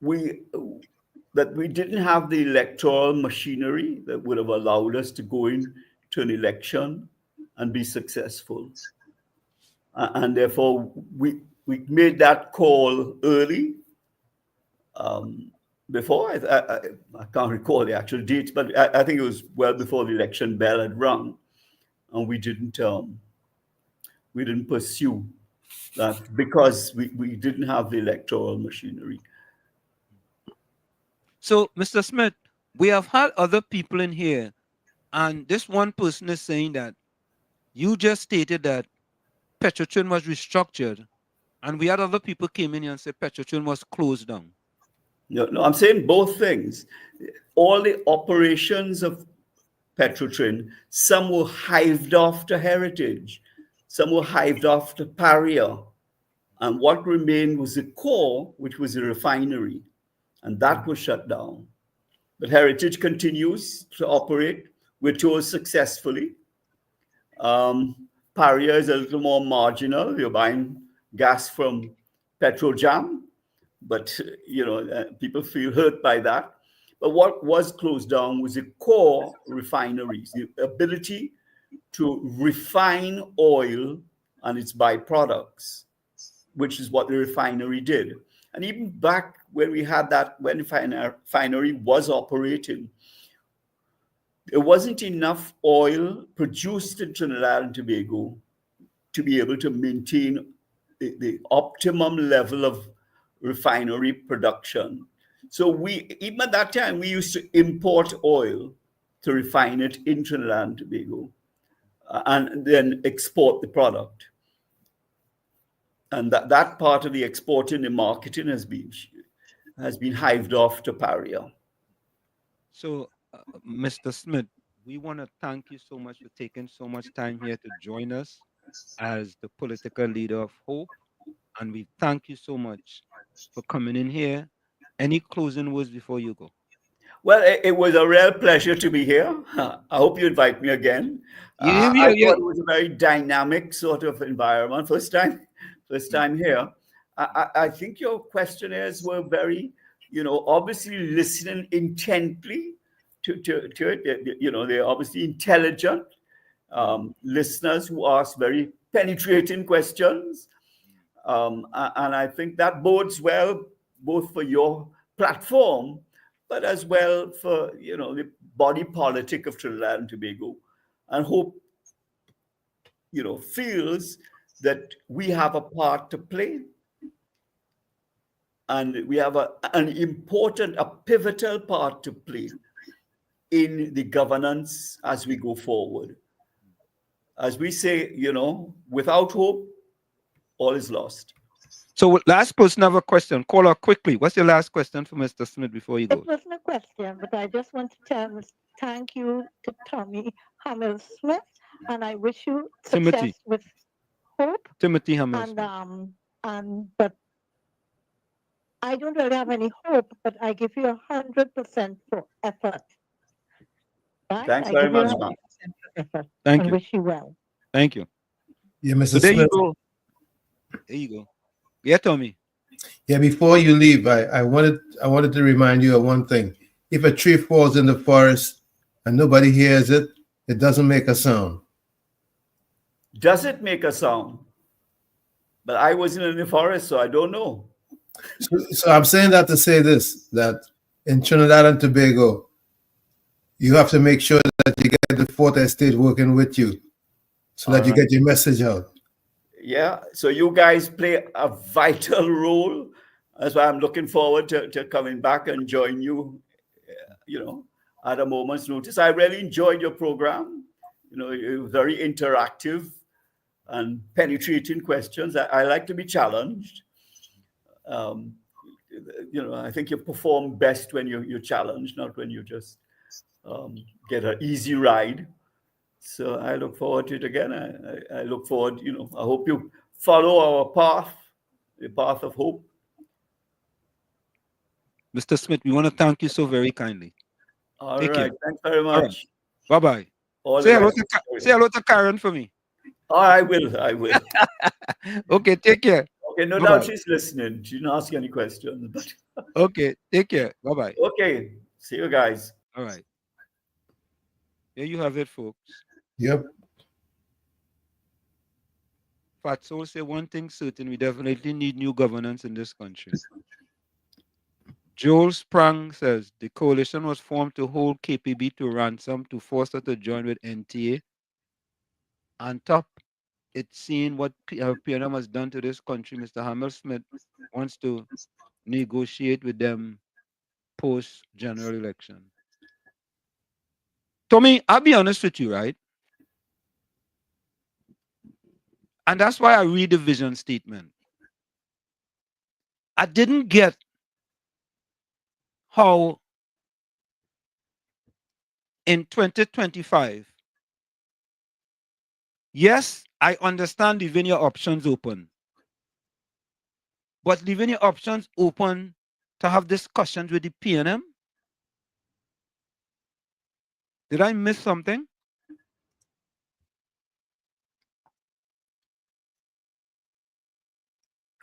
S10: we didn't have the electoral machinery that would have allowed us to go into an election and be successful. and therefore we made that call early. Before I can't recall the actual date, but I think it was well before the election bell had rung, and we didn't pursue that because we didn't have the electoral machinery.
S2: So, Mr. Smith, we have had other people in here, and this one person is saying that you just stated that Petrotrin was restructured, and we had other people came in here and said Petrotrin was closed down.
S10: No, I'm saying both things. All the operations of Petrotrin, some were hived off to Heritage, some were hived off to Paria, and what remained was the core, which was the refinery, and that was shut down. But Heritage continues to operate, we're told successfully. Paria is a little more marginal. You're buying gas from Petrojam, but people feel hurt by that. But what was closed down was the core refineries, the ability to refine oil and its byproducts, which is what the refinery did. And even back when we had that, when the refinery was operating, there wasn't enough oil produced in Trinidad and Tobago to be able to maintain the optimum level of refinery production. So even at that time, we used to import oil to refine it in Trinidad and Tobago and then export the product. And that part of the exporting and marketing has been hived off to Paria.
S2: So, Mr. Smith, we want to thank you so much for taking so much time here to join us as the political leader of Hope. And we thank you so much for coming in here. Any closing words before you go?
S10: Well, it was a real pleasure to be here. I hope you invite me again. I thought it was a very dynamic sort of environment. First time here. I think your questionnaires were very, obviously listening intently to it. They're obviously intelligent listeners who ask very penetrating questions. And I think that bodes well both for your platform, but as well for the body politic of Trinidad and Tobago. And Hope feels that we have a part to play, and we have an important, a pivotal part to play in the governance as we go forward. As we say, without hope, all is lost.
S2: So last person have a question. Caller, quickly. What's your last question for Mr. Smith before you go?
S7: It wasn't a question, but I just want to thank you to Tommy Hamel-Smith, and I wish you success with Hope.
S2: Timothy Hamel-Smith.
S7: But I don't really have any hope, but I give you 100% for effort. Right?
S10: Thanks very much,
S7: ma'am.
S2: Thank you.
S7: I wish you well.
S2: Thank you.
S5: Yeah, Mr.
S2: So there
S5: Smith.
S2: you go. There you go. Yeah, Tommy.
S5: Yeah, before you leave, I wanted to remind you of one thing. If a tree falls in the forest and nobody hears it, it doesn't make a sound.
S10: Does it make a sound? But I wasn't in the forest, so I don't know.
S5: So I'm saying that to say this, that in Trinidad and Tobago, you have to make sure that you get the Fourth Estate working with you so that you get your message out.
S10: Yeah, so you guys play a vital role. That's why I'm looking forward to coming back and join you, at a moment's notice. I really enjoyed your program. You're very interactive and penetrating questions. I like to be challenged. I think you perform best when you're challenged, not when you just get an easy ride. So I look forward to it again. I look forward, I hope you follow our path, the path of hope.
S2: Mr. Smith, we want to thank you so very kindly.
S10: All right. Thanks very much.
S2: Right. Bye-bye. Say hello to Karen for me.
S10: Oh, I will.
S2: Okay, take care.
S10: Okay, no doubt she's listening. She didn't ask any questions. But
S2: okay, take care. Bye-bye.
S10: Okay, see you guys.
S2: All right. There you have it, folks.
S5: Yep.
S2: Fat Soul say one thing certain, we definitely need new governance in this country. Joel Sprang says the coalition was formed to hold KPB to ransom to force her to join with NTA. On top, it's seeing what PNM has done to this country. Mr. Hamel-Smith wants to negotiate with them post general election. Tommy, I'll be honest with you, right? And that's why I read the vision statement. I didn't get how in 2025, yes, I understand leaving your options open, but leaving your options open to have discussions with the PNM? Did I miss something?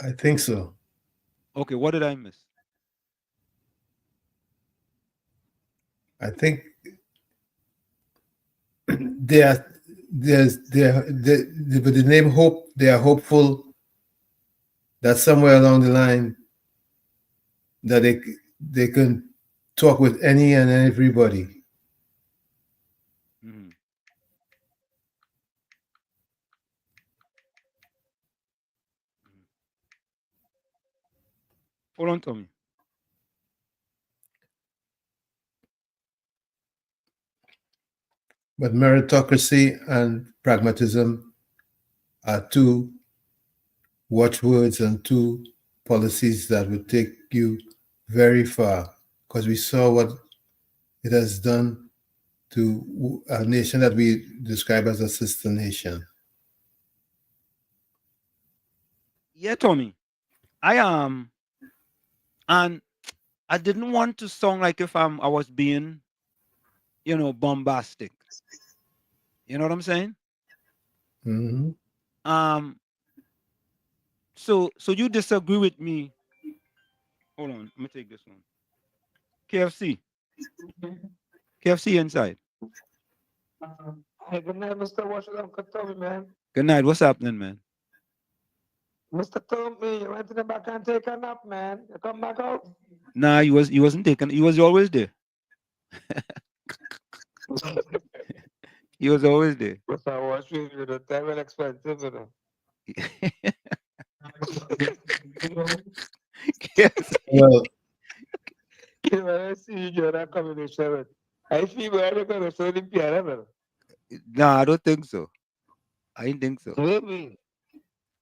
S5: I think so.
S2: Okay, what did I miss?
S5: I think with the name Hope, they are hopeful that somewhere along the line that they can talk with any and everybody.
S2: Mm-hmm. Hold on, Tommy.
S5: But meritocracy and pragmatism are two watchwords and two policies that would take you very far, because we saw what it has done to a nation that we describe as a sister nation.
S2: Yeah, Tommy. I am, and I didn't want to sound like if I was being, bombastic. You know what I'm saying?
S5: Mm-hmm.
S2: So you disagree with me? Hold on, let me take this one. KFC. KFC inside.
S12: Hey, good night, Mr. Washington. Uncle Tommy, man.
S2: Good night. What's happening, man?
S12: Mr. Tommy, you went to the back and take a nap, man. You come back out.
S2: Nah, he wasn't taking. He was always there. He was always there.
S12: Mr. Washington, the time is expensive, you know.
S2: Yes.
S5: Well,
S12: You know, I see you in a combination with. I feel where you're going to show the piano.
S2: Nah, I don't think so. I didn't think so.
S12: Maybe.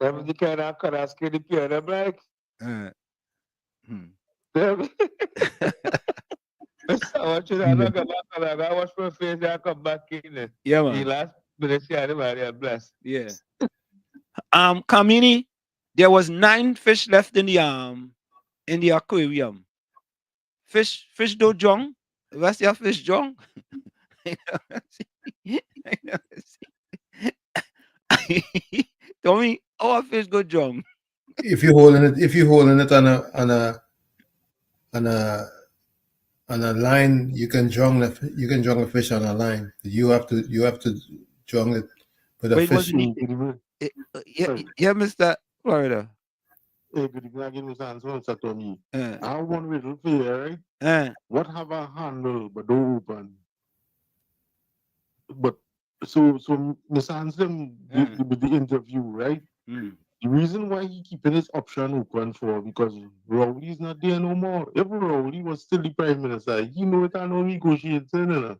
S12: Maybe you can ask the piano, like. I want you to
S5: yeah.
S12: look at that. I watch my face and I come back in.
S2: Yeah,
S12: The
S2: man.
S12: last minute, I bless.
S2: Yeah. Kamini, there was 9 fish left in the aquarium. Fish do jong. What's your fish jong? Tommy, our fish go jong.
S5: If you're holding it on a line, you can jong a fish on a line. You have to jong it with a
S2: But it
S5: fish.
S2: wasn't. Yeah, Mr. Florida.
S11: Hey, good evening again, Mr. Anson, Mr. Tommy. I have one riddle for you, right? What have a handle but don't open? But so Mr. Anson with the interview, right? The reason why he keeping his option open for because Rowley's not there no more. If Rowley was still the prime minister, he know it and no negotiating. You know?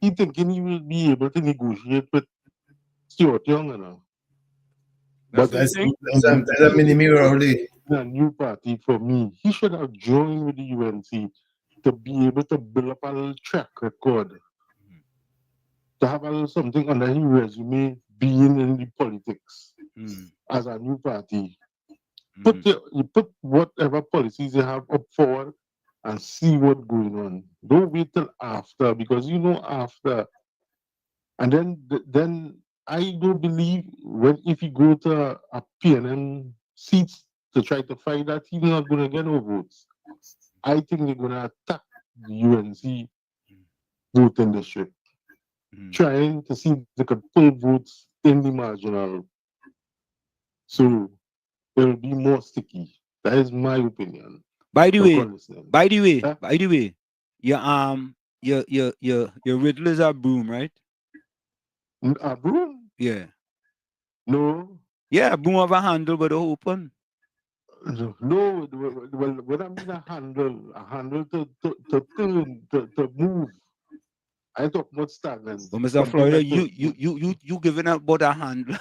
S11: He thinking he will be able to negotiate with Stuart Young, you know. But
S5: That's a mini mirror only.
S11: A new party for me. He should have joined with the UNC to be able to build up a little track record, to have a little something under his resume, being in the politics as a new party. You put whatever policies you have up forward and see what's going on. Don't wait till after, because you know after. And then I don't believe if you go to a PNM seats to try to fight that, he's not going to get no votes. I think they're going to attack the UNC voting district, trying to see if they could pull votes in the marginal. So it'll be more sticky. That is my opinion.
S2: By the way,
S11: Huh?
S2: your riddle is a broom, right?
S11: A broom?
S2: Yeah.
S11: No.
S2: Yeah, a broom of a handle but open.
S11: No, well, what I mean a handle to turn, to move. I talk about stagnant.
S2: But Mr. Florida, you giving up about a handle.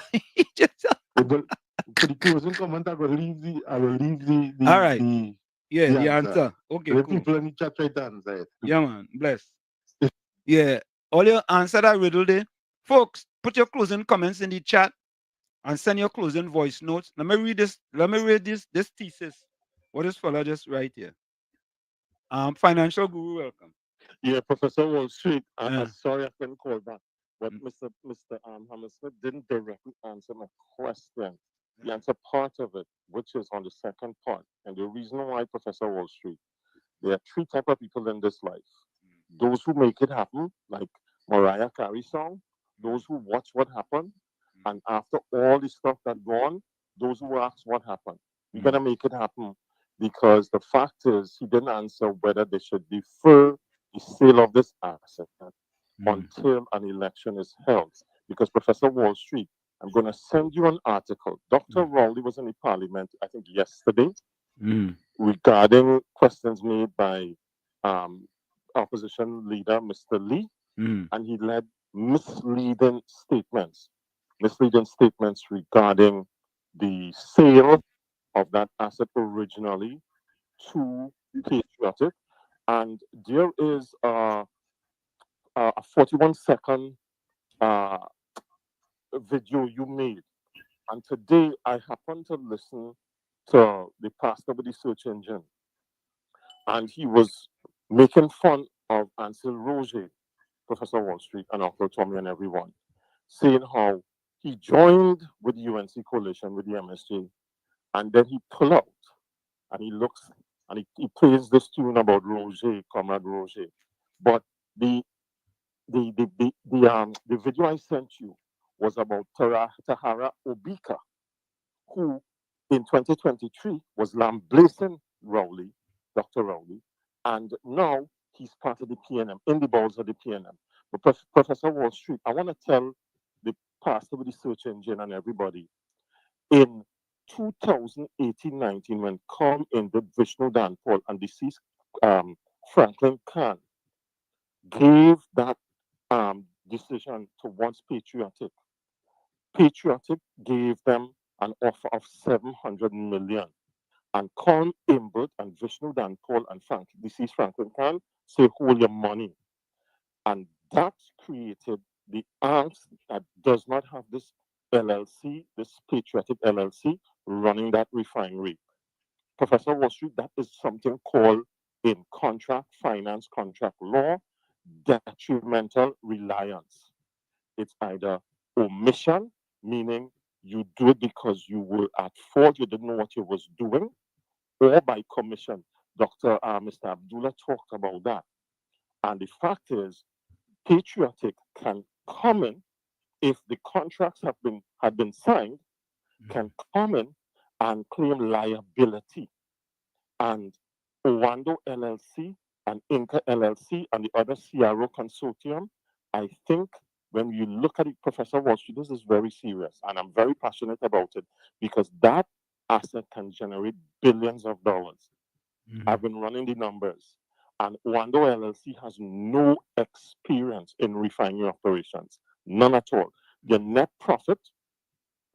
S11: But for the closing comment, I will leave the
S2: All right.
S11: the
S2: The answer. Okay,
S11: the
S2: cool.
S11: people in the chat right answer it.
S2: Yeah, man. Bless. Yeah. All your answer that riddle there. Folks, put your closing comments in the chat and send your closing voice notes. Let me read this thesis. What is fella just right here? Financial guru, welcome.
S11: Yeah, Professor Wall Street. Sorry I couldn't call back, but Mr. Hamel-Smith didn't directly answer my question. He answered part of it, which is on the second part. And the reason why, Professor Wall Street, there are three types of people in this life. Those who make it happen, like Mariah Carey song, those who watch what happened, and after all the stuff that gone, those who ask what happened. We're gonna make it happen because the fact is he didn't answer whether they should defer the sale of this asset until an election is held. Because Professor Wall Street, I'm gonna send you an article. Dr. Rowley was in the parliament, I think yesterday, regarding questions made by opposition leader Mr. Lee, and he led misleading statements regarding the sale of that asset originally to Patriotic. And there is a 41-second video you made. And today I happened to listen to the pastor with the search engine, and he was making fun of Ansel Roger, Professor Wall Street, and Uncle Tommy and everyone, saying how he joined with the UNC coalition with the MSJ, and then he pulled out, and he looks and he plays this tune about Roger, Comrade Roger. But the video I sent you was about Tahara Obika, who in 2023 was lambasting Rowley, Dr. Rowley, and now he's part of the PNM, in the balls of the PNM. But Professor Wall Street, I want to tell the pastor with the search engine and everybody, in 2018-19, when Come in the Vishnu Danpal and deceased Franklin Khan gave that decision towards Patriotic, Patriotic gave them an offer of 700 million. And Con Imbert and Vishnu Danpal and deceased Franklin Khan say, hold your money. And that created the angst that does not have this LLC, this Patriotic LLC, running that refinery. Professor Wall Street, that is something called in contract finance, contract law, detrimental reliance. It's either omission, meaning you do it because you were at fault, you didn't know what you was doing, or by commission. Mr. Abdullah talked about that. And the fact is, Patriotic can come in if the contracts had been signed, can come in and claim liability. And Owando LLC and Inca LLC and the other CRO consortium, I think when you look at it, Professor Wall Street, this is very serious. And I'm very passionate about it because that asset can generate billions of dollars. I've been running the numbers. And Owando LLC has no experience in refinery operations, none at all. Their net profit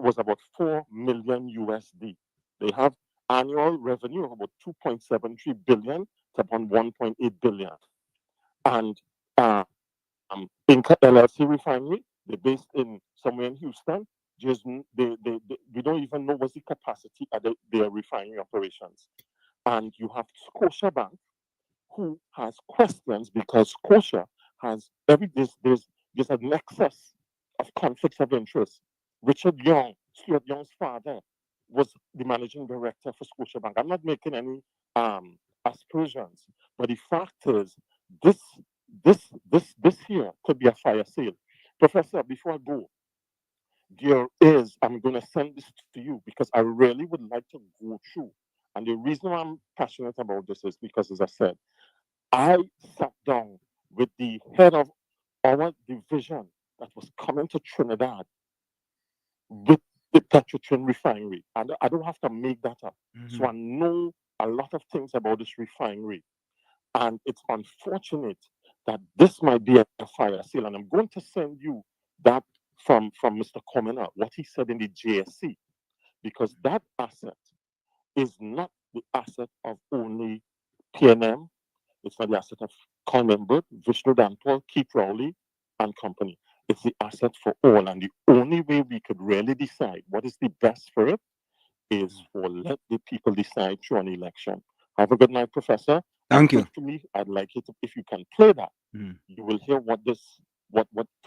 S11: was about 4 million USD. They have annual revenue of about 2.73 billion to about 1.8 billion. And Inca LLC refinery, they're based in somewhere in Houston. We don't even know what's the capacity of their refinery operations. And you have Scotiabank, who has questions because Scotia has there's a nexus of conflicts of interest. Richard Young, Stuart Young's father, was the managing director for Scotiabank. I'm not making any aspersions, but the fact is, this here could be a fire sale. Professor, before I go, there is, I'm going to send this to you because I really would like to go through. And the reason why I'm passionate about this is because, as I said, I sat down with the head of our division that was coming to Trinidad with the Petrotrin refinery. And I don't have to make that up. So I know a lot of things about this refinery. And it's unfortunate that this might be a fire sale. And I'm going to send you that from Mr. Commoner, what he said in the JSC, because that asset is not the asset of only PNM. It's not the asset of Colmember, Vishnu Danpal, Keith Rowley, and company. It's the asset for all. And the only way we could really decide what is the best for it is for let the people decide through an election. Have a good night, Professor.
S2: Thank you.
S11: For me, I'd like it if you can play that. You will hear what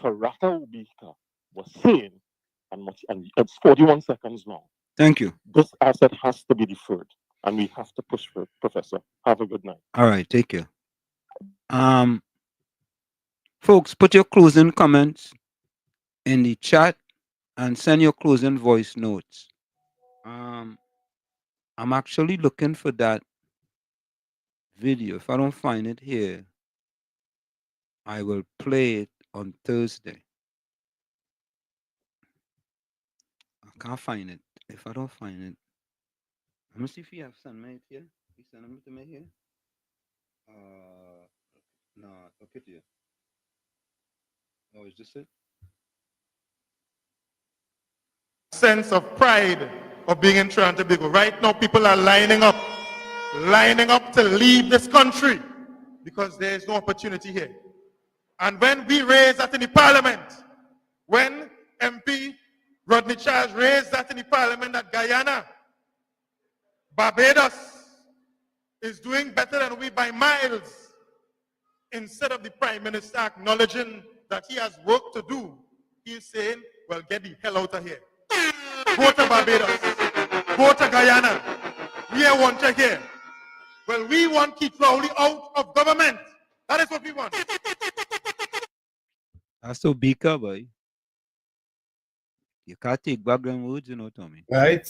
S11: Tarata Ubika was saying, and it's 41 seconds long.
S2: Thank you.
S11: This asset has to be deferred, and we have to push for it, Professor. Have a good night.
S2: All right, take care. Folks, put your closing comments in the chat and send your closing voice notes. I'm actually looking for that video. If I don't find it here, I will play it on Thursday. I can't find it. If I don't find it, let me see if you have sent me it here. You send them to me here? No, okay, dear. Oh, is this it?
S13: Sense of pride of being in Trinidad and Tobago. Right now, people are lining up to leave this country because there is no opportunity here. And when we raise that in the parliament, when MP Rodney Charles raised that in the parliament that Guyana, Barbados is doing better than we by miles, instead of the Prime Minister acknowledging that he has work to do, he is saying, well, get the hell out of here. Go to Barbados. Go to Guyana. We want you here. Well, we want Keith Rowley out of government. That is what we want.
S2: That's so big, boy. You can't take background words, you know, Tommy.
S5: Right.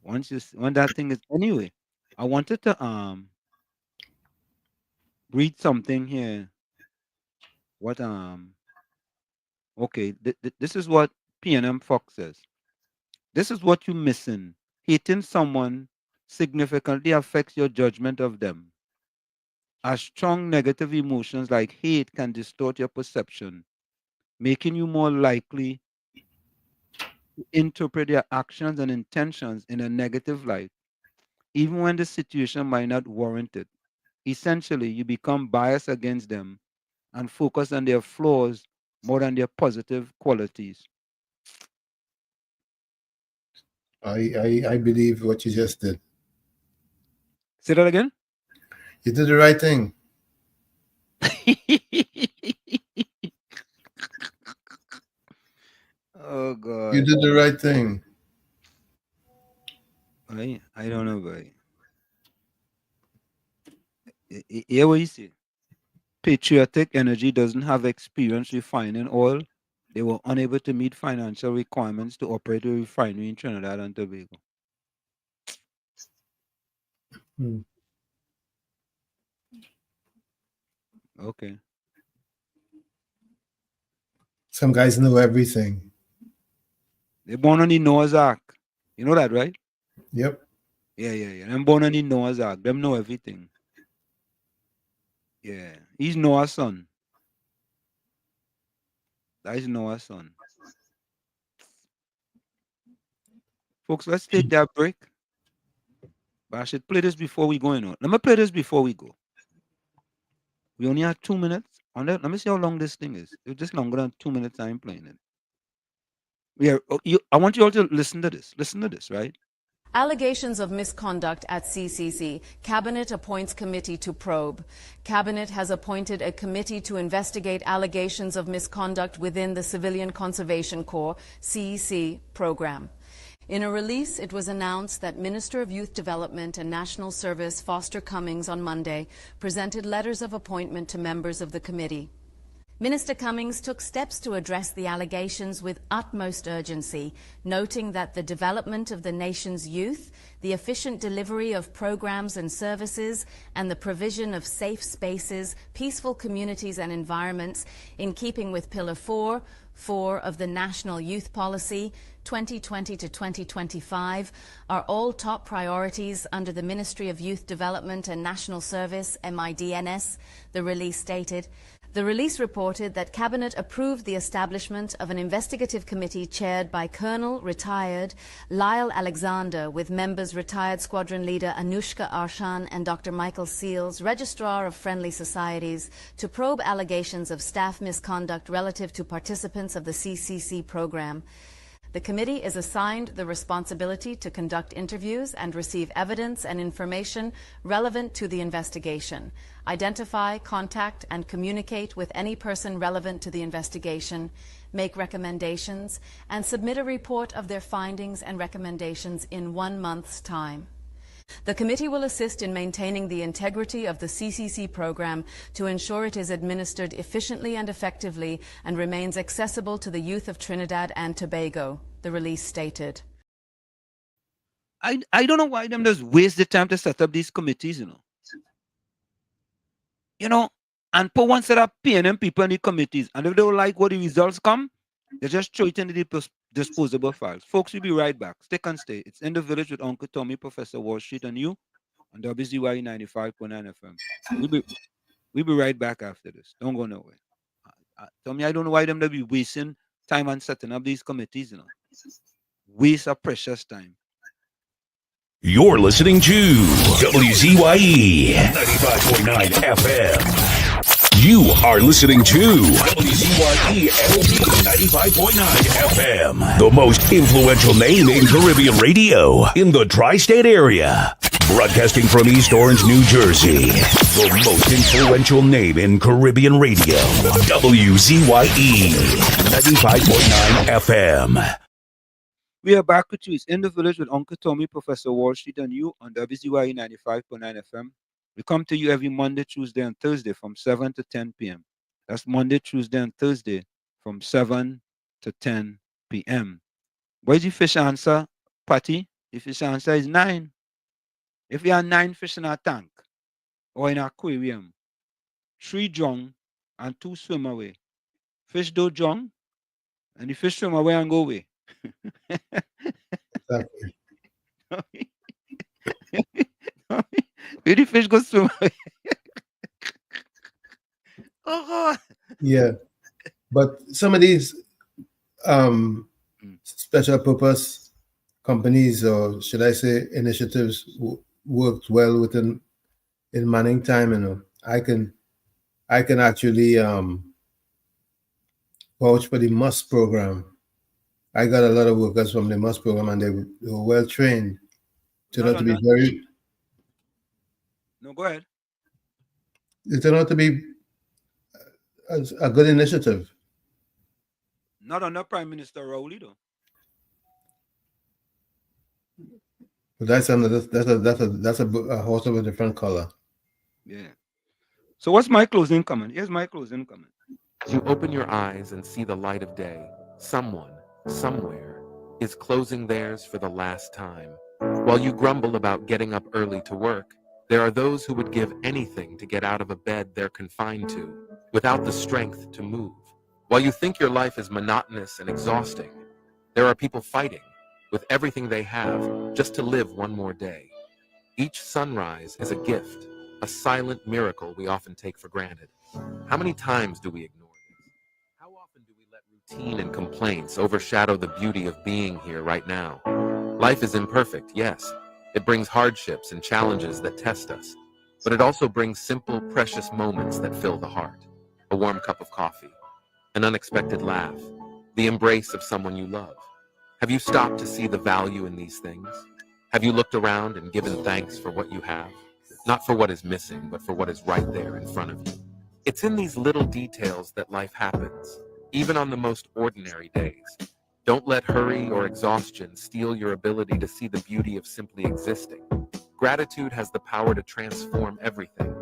S2: When that thing is anyway, I wanted to read something here. What okay, this is what PNM Fox says. This is what you're missing. Hating someone significantly affects your judgment of them. As strong negative emotions like hate can distort your perception, making you more likely to interpret their actions and intentions in a negative light, even when the situation might not warrant it. Essentially, you become biased against them and focus on their flaws more than their positive qualities.
S5: I believe what you just did.
S2: Say that again?
S5: You did the right thing.
S2: Oh God.
S5: You did the right thing.
S2: I don't know, boy. Hear what you say? Patriotic Energy doesn't have experience refining oil. They were unable to meet financial requirements to operate a refinery in Trinidad and Tobago. Okay.
S5: Some guys know everything.
S2: They're born on the Noah's Ark. You know that, right?
S5: Yep.
S2: Yeah. Them born on the Noah's Ark. Them know everything. Yeah. He's Noah's son. That is Noah's son. Folks, let's take that break. But I should play this before we go in. Let me play this before we go. We only have 2 minutes on that. Let me see how long this thing is. It's just longer than 2 minutes. I'm playing it. I want you all to listen to this. Listen to this, right?
S14: Allegations of misconduct at CCC. Cabinet appoints committee to probe. Cabinet has appointed a committee to investigate allegations of misconduct within the Civilian Conservation Corps, CEC, program. In a release, it was announced that Minister of Youth Development and National Service Foster Cummings on Monday presented letters of appointment to members of the committee. Minister Cummings took steps to address the allegations with utmost urgency, noting that the development of the nation's youth, the efficient delivery of programs and services, and the provision of safe spaces, peaceful communities and environments in keeping with Pillar 4 of the National Youth Policy 2020 to 2025 are all top priorities under the Ministry of Youth Development and National Service, MIDNS, the release stated. The release reported that Cabinet approved the establishment of an investigative committee chaired by Colonel retired Lyle Alexander, with members retired Squadron Leader Anushka Arshan and Dr. Michael Seals, Registrar of Friendly Societies, to probe allegations of staff misconduct relative to participants of the CCC program. The committee is assigned the responsibility to conduct interviews and receive evidence and information relevant to the investigation, identify, contact, and communicate with any person relevant to the investigation, make recommendations, and submit a report of their findings and recommendations in 1 month's time. The committee will assist in maintaining the integrity of the CCC program to ensure it is administered efficiently and effectively and remains accessible to the youth of Trinidad and Tobago, the release stated.
S2: I don't know why them just waste the time to set up these committees, and put one set of PNM people in the committees, and if they don't like what the results come, they just throw it into the disposable files. Folks, we'll be right back. Stick and stay. It's In the Village with Uncle Tommy, Professor Wall Street, and you on WZYE 95.9 FM. We'll be right back after this. Don't go nowhere. Tommy, I don't know why them they be wasting time on setting up these committees, Waste of precious time.
S1: You're listening to WZYE 95.9 FM. You are listening to WZYE LP 95.9 FM, the most influential name in Caribbean radio in the tri-state area. Broadcasting from East Orange, New Jersey, the most influential name in Caribbean radio, WZYE 95.9 FM.
S2: We are back with you. It's In the Village with Uncle Tommy, Professor Wall Street, and you on WZYE 95.9 FM. We come to you every Monday, Tuesday, and Thursday from 7 to 10 p.m. That's Monday, Tuesday, and Thursday from 7 to 10 p.m. What is the fish answer, Patty? The fish answer is 9. If you have 9 fish in a tank or in an aquarium, 3 drown and 2 swim away. Fish don't drown, and the fish swim away and go away.
S5: Exactly.
S2: Where the fish go swim away? Oh God.
S5: Yeah, but some of these special purpose companies, or should I say initiatives, worked well in manning time. I can actually vouch for the MUST program. I got a lot of workers from the MUST program, and they were well trained. Turned out to be very.
S2: No, go ahead.
S5: It turned out to be a good initiative.
S2: Not under Prime Minister Rowley, though.
S5: But that's a horse of a different color.
S2: Yeah. So what's my closing comment? Here's my closing comment.
S15: As you open your eyes and see the light of day, someone, somewhere, is closing theirs for the last time. While you grumble about getting up early to work, there are those who would give anything to get out of a bed they're confined to, without the strength to move. While you think your life is monotonous and exhausting, there are people fighting, with everything they have, just to live one more day. Each sunrise is a gift, a silent miracle we often take for granted. How many times do we ignore this? How often do we let routine and complaints overshadow the beauty of being here right now? Life is imperfect, yes. It brings hardships and challenges that test us, but it also brings simple, precious moments that fill the heart. A warm cup of coffee, an unexpected laugh, the embrace of someone you love. Have you stopped to see the value in these things? Have you looked around and given thanks for what you have? Not for what is missing, but for what is right there in front of you. It's in these little details that life happens, even on the most ordinary days. Don't let hurry or exhaustion steal your ability to see the beauty of simply existing. Gratitude has the power to transform everything.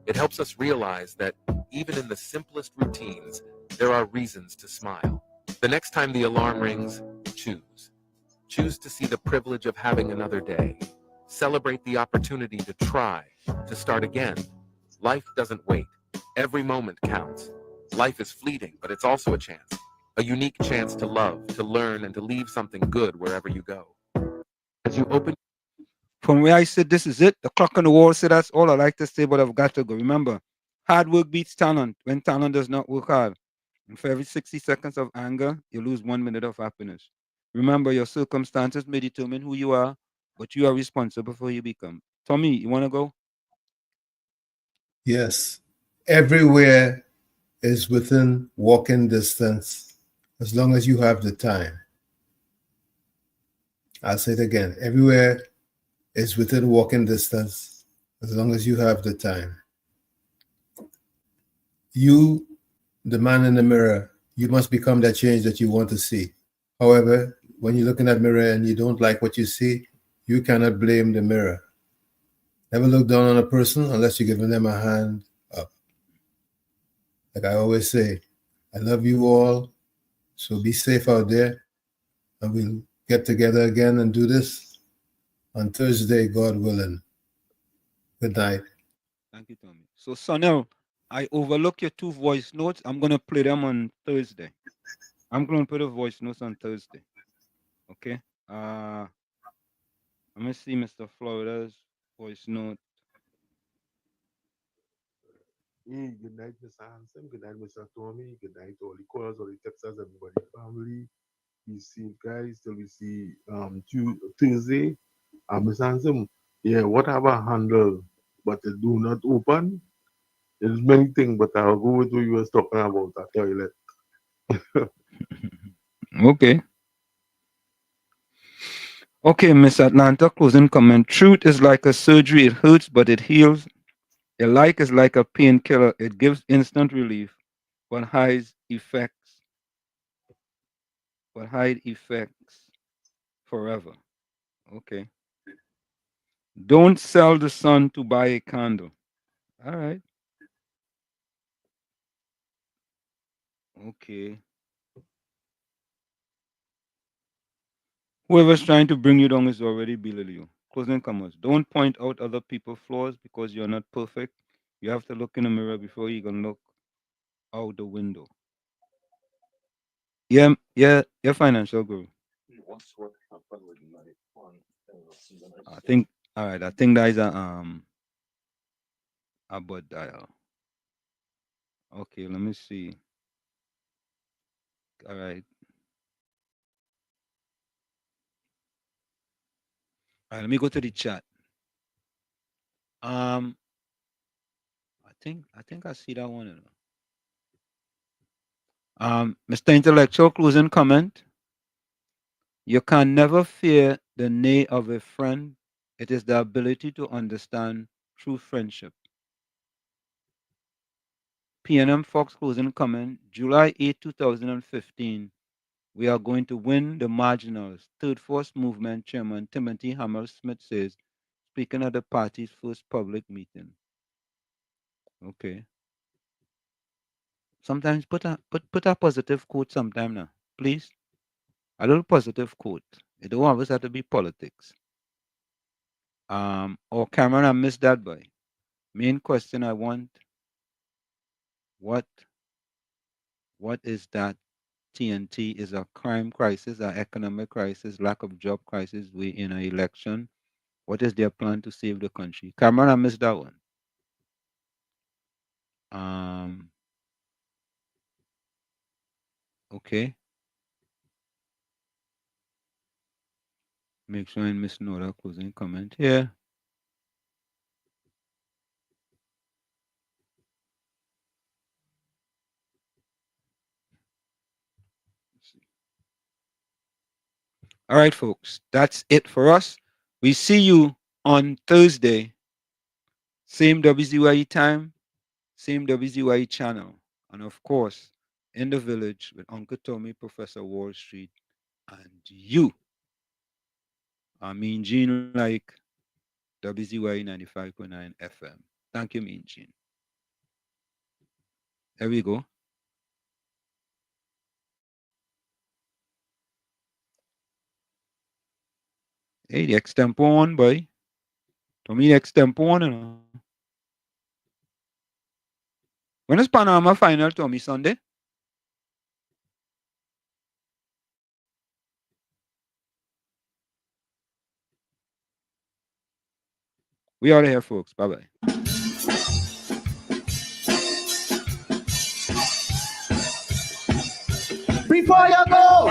S15: It helps us realize that even in the simplest routines, there are reasons to smile. The next time the alarm rings, choose. Choose to see the privilege of having another day. Celebrate the opportunity to try, to start again. Life doesn't wait. Every moment counts. Life is fleeting, but it's also a chance. A unique chance to love, to learn, and to leave something good wherever you go. As you open...
S2: From where I said this is it, the clock on the wall said that's all I like to say, but I've got to go. Remember, hard work beats talent when talent does not work hard. And for every 60 seconds of anger, you lose 1 minute of happiness. Remember, your circumstances may determine who you are, but you are responsible for who you become. Tommy, you want to go?
S5: Yes. Everywhere is within walking distance as long as you have the time. I'll say it again. Everywhere is within walking distance as long as you have the time. You, the man in the mirror, you must become that change that you want to see. However, when you look in that mirror and you don't like what you see, you cannot blame the mirror. Never look down on a person unless you're giving them a hand up. Like I always say, I love you all, so be safe out there, and we'll get together again and do this on Thursday, God willing. Good night.
S2: Thank you, Tommy. So, Sonel, I overlook your 2 voice notes. I'm going to play them on Thursday. I'm going to put a voice notes on Thursday. Okay? Let me see Mr. Florida's voice note.
S11: Hey, good night, Mr. Hanson. Good night, Mr. Tommy. Good night, all the callers, all the texters, everybody, family. Be safe, guys, till we see Tuesday. Mr. Hanson, yeah, what have I handle, but it do not open? There's many things, but I'll go with what you was talking about, that toilet.
S2: Okay. Okay, Miss Atlanta, closing comment. Truth is like a surgery. It hurts, but it heals. A like is like a painkiller. It gives instant relief, but hides effects. But hide effects forever. Okay. Don't sell the sun to buy a candle. All right. Okay. Whoever's trying to bring you down is already below you. Closing comments. Don't point out other people's flaws because you're not perfect. You have to look in the mirror before you can look out the window. Yeah, financial guru. I think all right, I think that is a bud dial. Okay, let me see. All right. All right, let me go to the chat. I think I see that one. Mr. Intellectual, closing comment. You can never fear the nay of a friend. It is the ability to understand true friendship. PNM Fox closing comment. July 8, 2015. We are going to win the marginals. Third Force Movement Chairman Timothy Hamel-Smith says, speaking at the party's first public meeting. Okay. Sometimes put a positive quote sometime now, please. A little positive quote. It don't always have to be politics. Or Cameron, I missed that boy. Main question I want, what is that? TNT is a crime crisis, an economic crisis, lack of job crisis. We in an election. What is their plan to save the country? Cameron, I missed that one. Okay. Make sure I miss Nora closing comment here. All right, folks. That's it for us. We see you on Thursday. Same WZYE time, same WZYE channel. And of course, in the village with Uncle Tommy, Professor Wall Street, and you. I mean, Gene like WZYE 95.9 FM. Thank you, Mean Gene. There we go. Hey, the extempo on, boy. To me, the extempo on, you know. When is Panama final, Tommy? Sunday? We out of here, folks. Bye-bye.
S4: Before you go,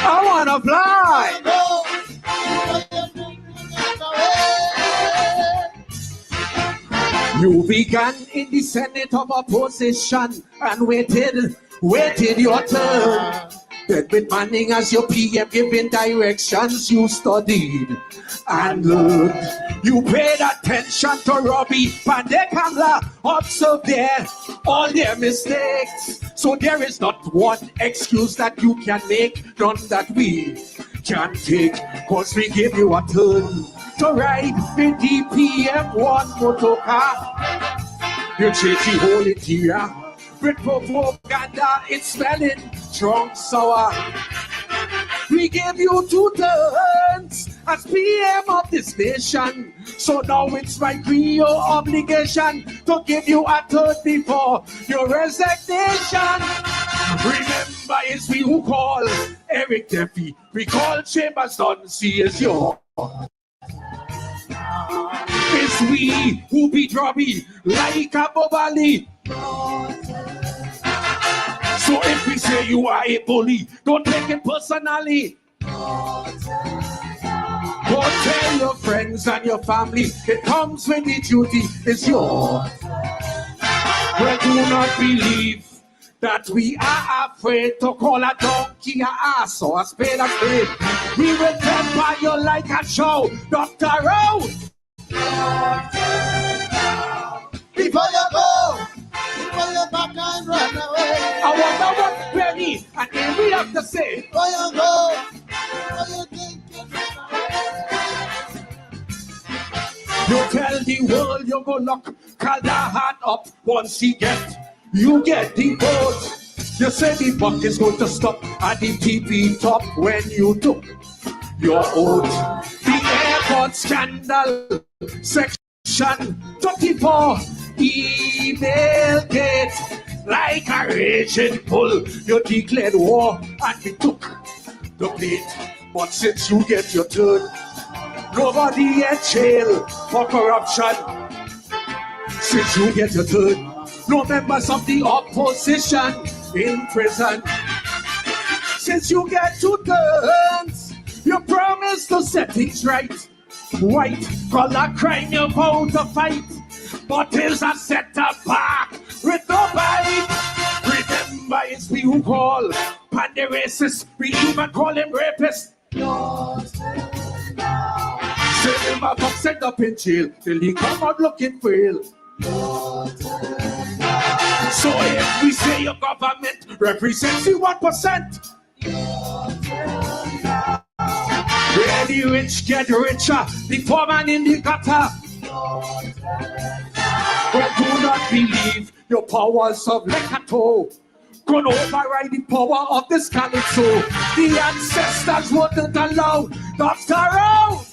S4: I wanna fly. You began in the Senate of opposition and waited your turn. Then with Manning as your PM giving directions, you studied and learned. You paid attention to Robbie Pandekamla, observed all their mistakes. So there is not one excuse that you can make, none that we can take, cause we give you a turn to ride in the PM1 motor car. You change the whole interior with propaganda, it's smelling strong sour. We gave you 2 turns as PM of this nation, so now it's my real obligation to give you a turn before your resignation. Remember, it's we who call Eric Duffy, we call Chambers Duncy as your. It's we who beat Robbie like a Bobali. So if we say you are a bully, don't take it personally. Go tell your friends and your family, it comes when the duty is yours. Well, do not believe that we are afraid to call a donkey a ass or a spade a spade. We will temper you like a show, Dr. Rowe. Before you go, before you back and run away, I wonder what Benny and Amy have to say. Before you go, before you think you tell the world you go lock Caldahan up once you get the vote. You say the buck is going to stop at the TV top when you took your oath. The airport scandal, section 24, email gate. Like a raging bull, you declared war and we took the plate. But since you get your turn, nobody in jail for corruption. Since you get your turn, no members of the opposition in prison. Since you get 2 turns, you promise to set things right. White collar crime you vow to fight, but is a set back with no bite. Remember, it's we who call Pandy racist, we even call him rapist. Send him a box, set up in jail till he come out looking frail. So if we say your government represents you 1%, where the rich get richer, the poor man in the gutter. But do not believe your powers of Lekato gonna override the power of this council. The ancestors wouldn't allow Dr. Rowe.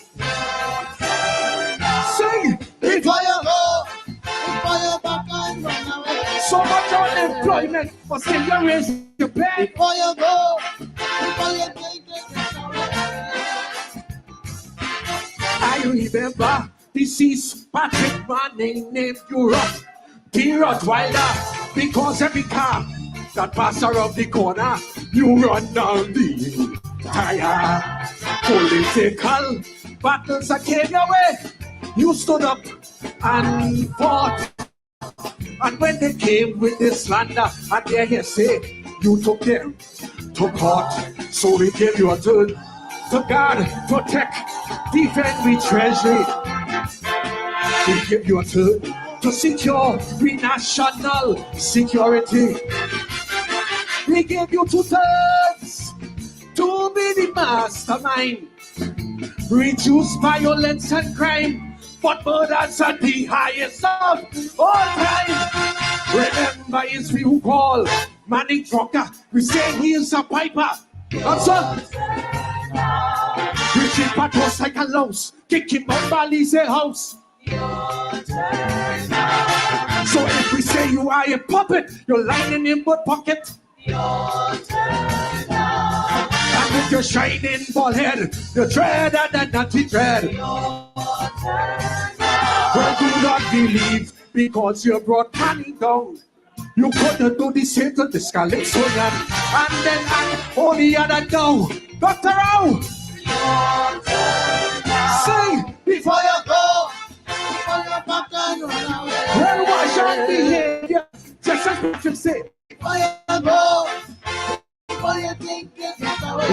S4: Sing before you go, before you back and run away. So much unemployment, but still you raise your pay. Before you go, before you take it away. I remember deceased Patrick Manning named Europe the Rottweiler, because every car that pass around the corner, you run down the tire. Political battles that came your way, you stood up and fought. And when they came with this slander and their hearsay, you took them to court. So we gave you a turn to guard, protect, defend we treasury. We give you a turn to secure we national security. We give you 2 turns to be the mastermind. Reduce violence and crime, but murder's at the highest of all time. Remember, it's we who call Manning Trucker. We say he is a piper. That's all. We keep a toast like a louse. Kick him out Bali's house. So if we say you are a puppet, you're lying in your pocket. And with your shining bald head, the dread and the naughty dread. Well, do not believe because you brought money down. You couldn't do the same to this Calypso and then all the other go. Dr. Rowe! Say before you go, before you back and run away. Well, wash your behavior, just as Bishop said. Before you go, before you think you get away.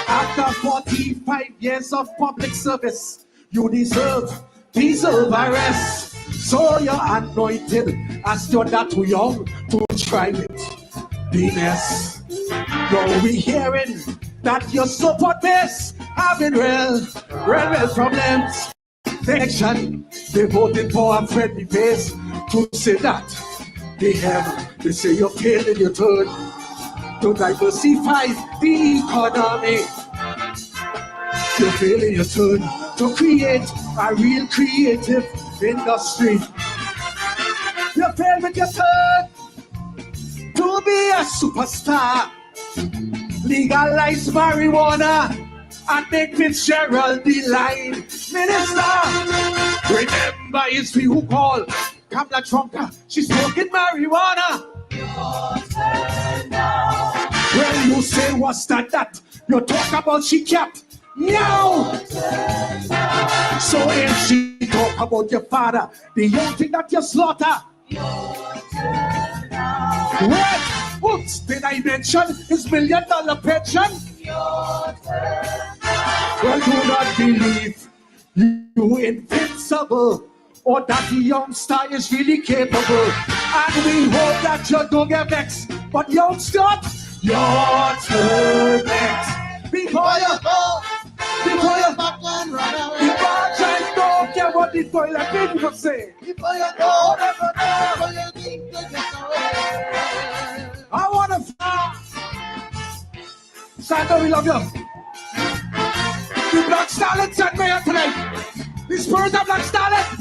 S4: After 45 years of public service, you deserve arrest. So you're anointed as you're not too young to try it. Venus, you'll be hearing that your support base having real problems. Election, they voted for a friendly face to say that they say you're failing your turn to diversify the economy. You're failing your turn to create a real creative industry. You failed with your turn to be a superstar. Legalize marijuana and make Fitzgerald the line minister. Remember, it's we who call Kamala Trunka. She's smoking marijuana. Well, you say what's that? You talk about she kept. No! So if she talk about your father, the young thing that you slaughter. What? Oops, did I mention his $1 million pension? Well, do not believe you invincible or that the youngster is really capable. And we hope that you don't get vexed, but youngster, your turn next. Before you go, before you back and run away. Before I don't care what the toilet people say. Before you go, before you think you get away. I want to fly. Santa, we love you. The Black Starlet sent me here tonight. The spirit of Black Starlet.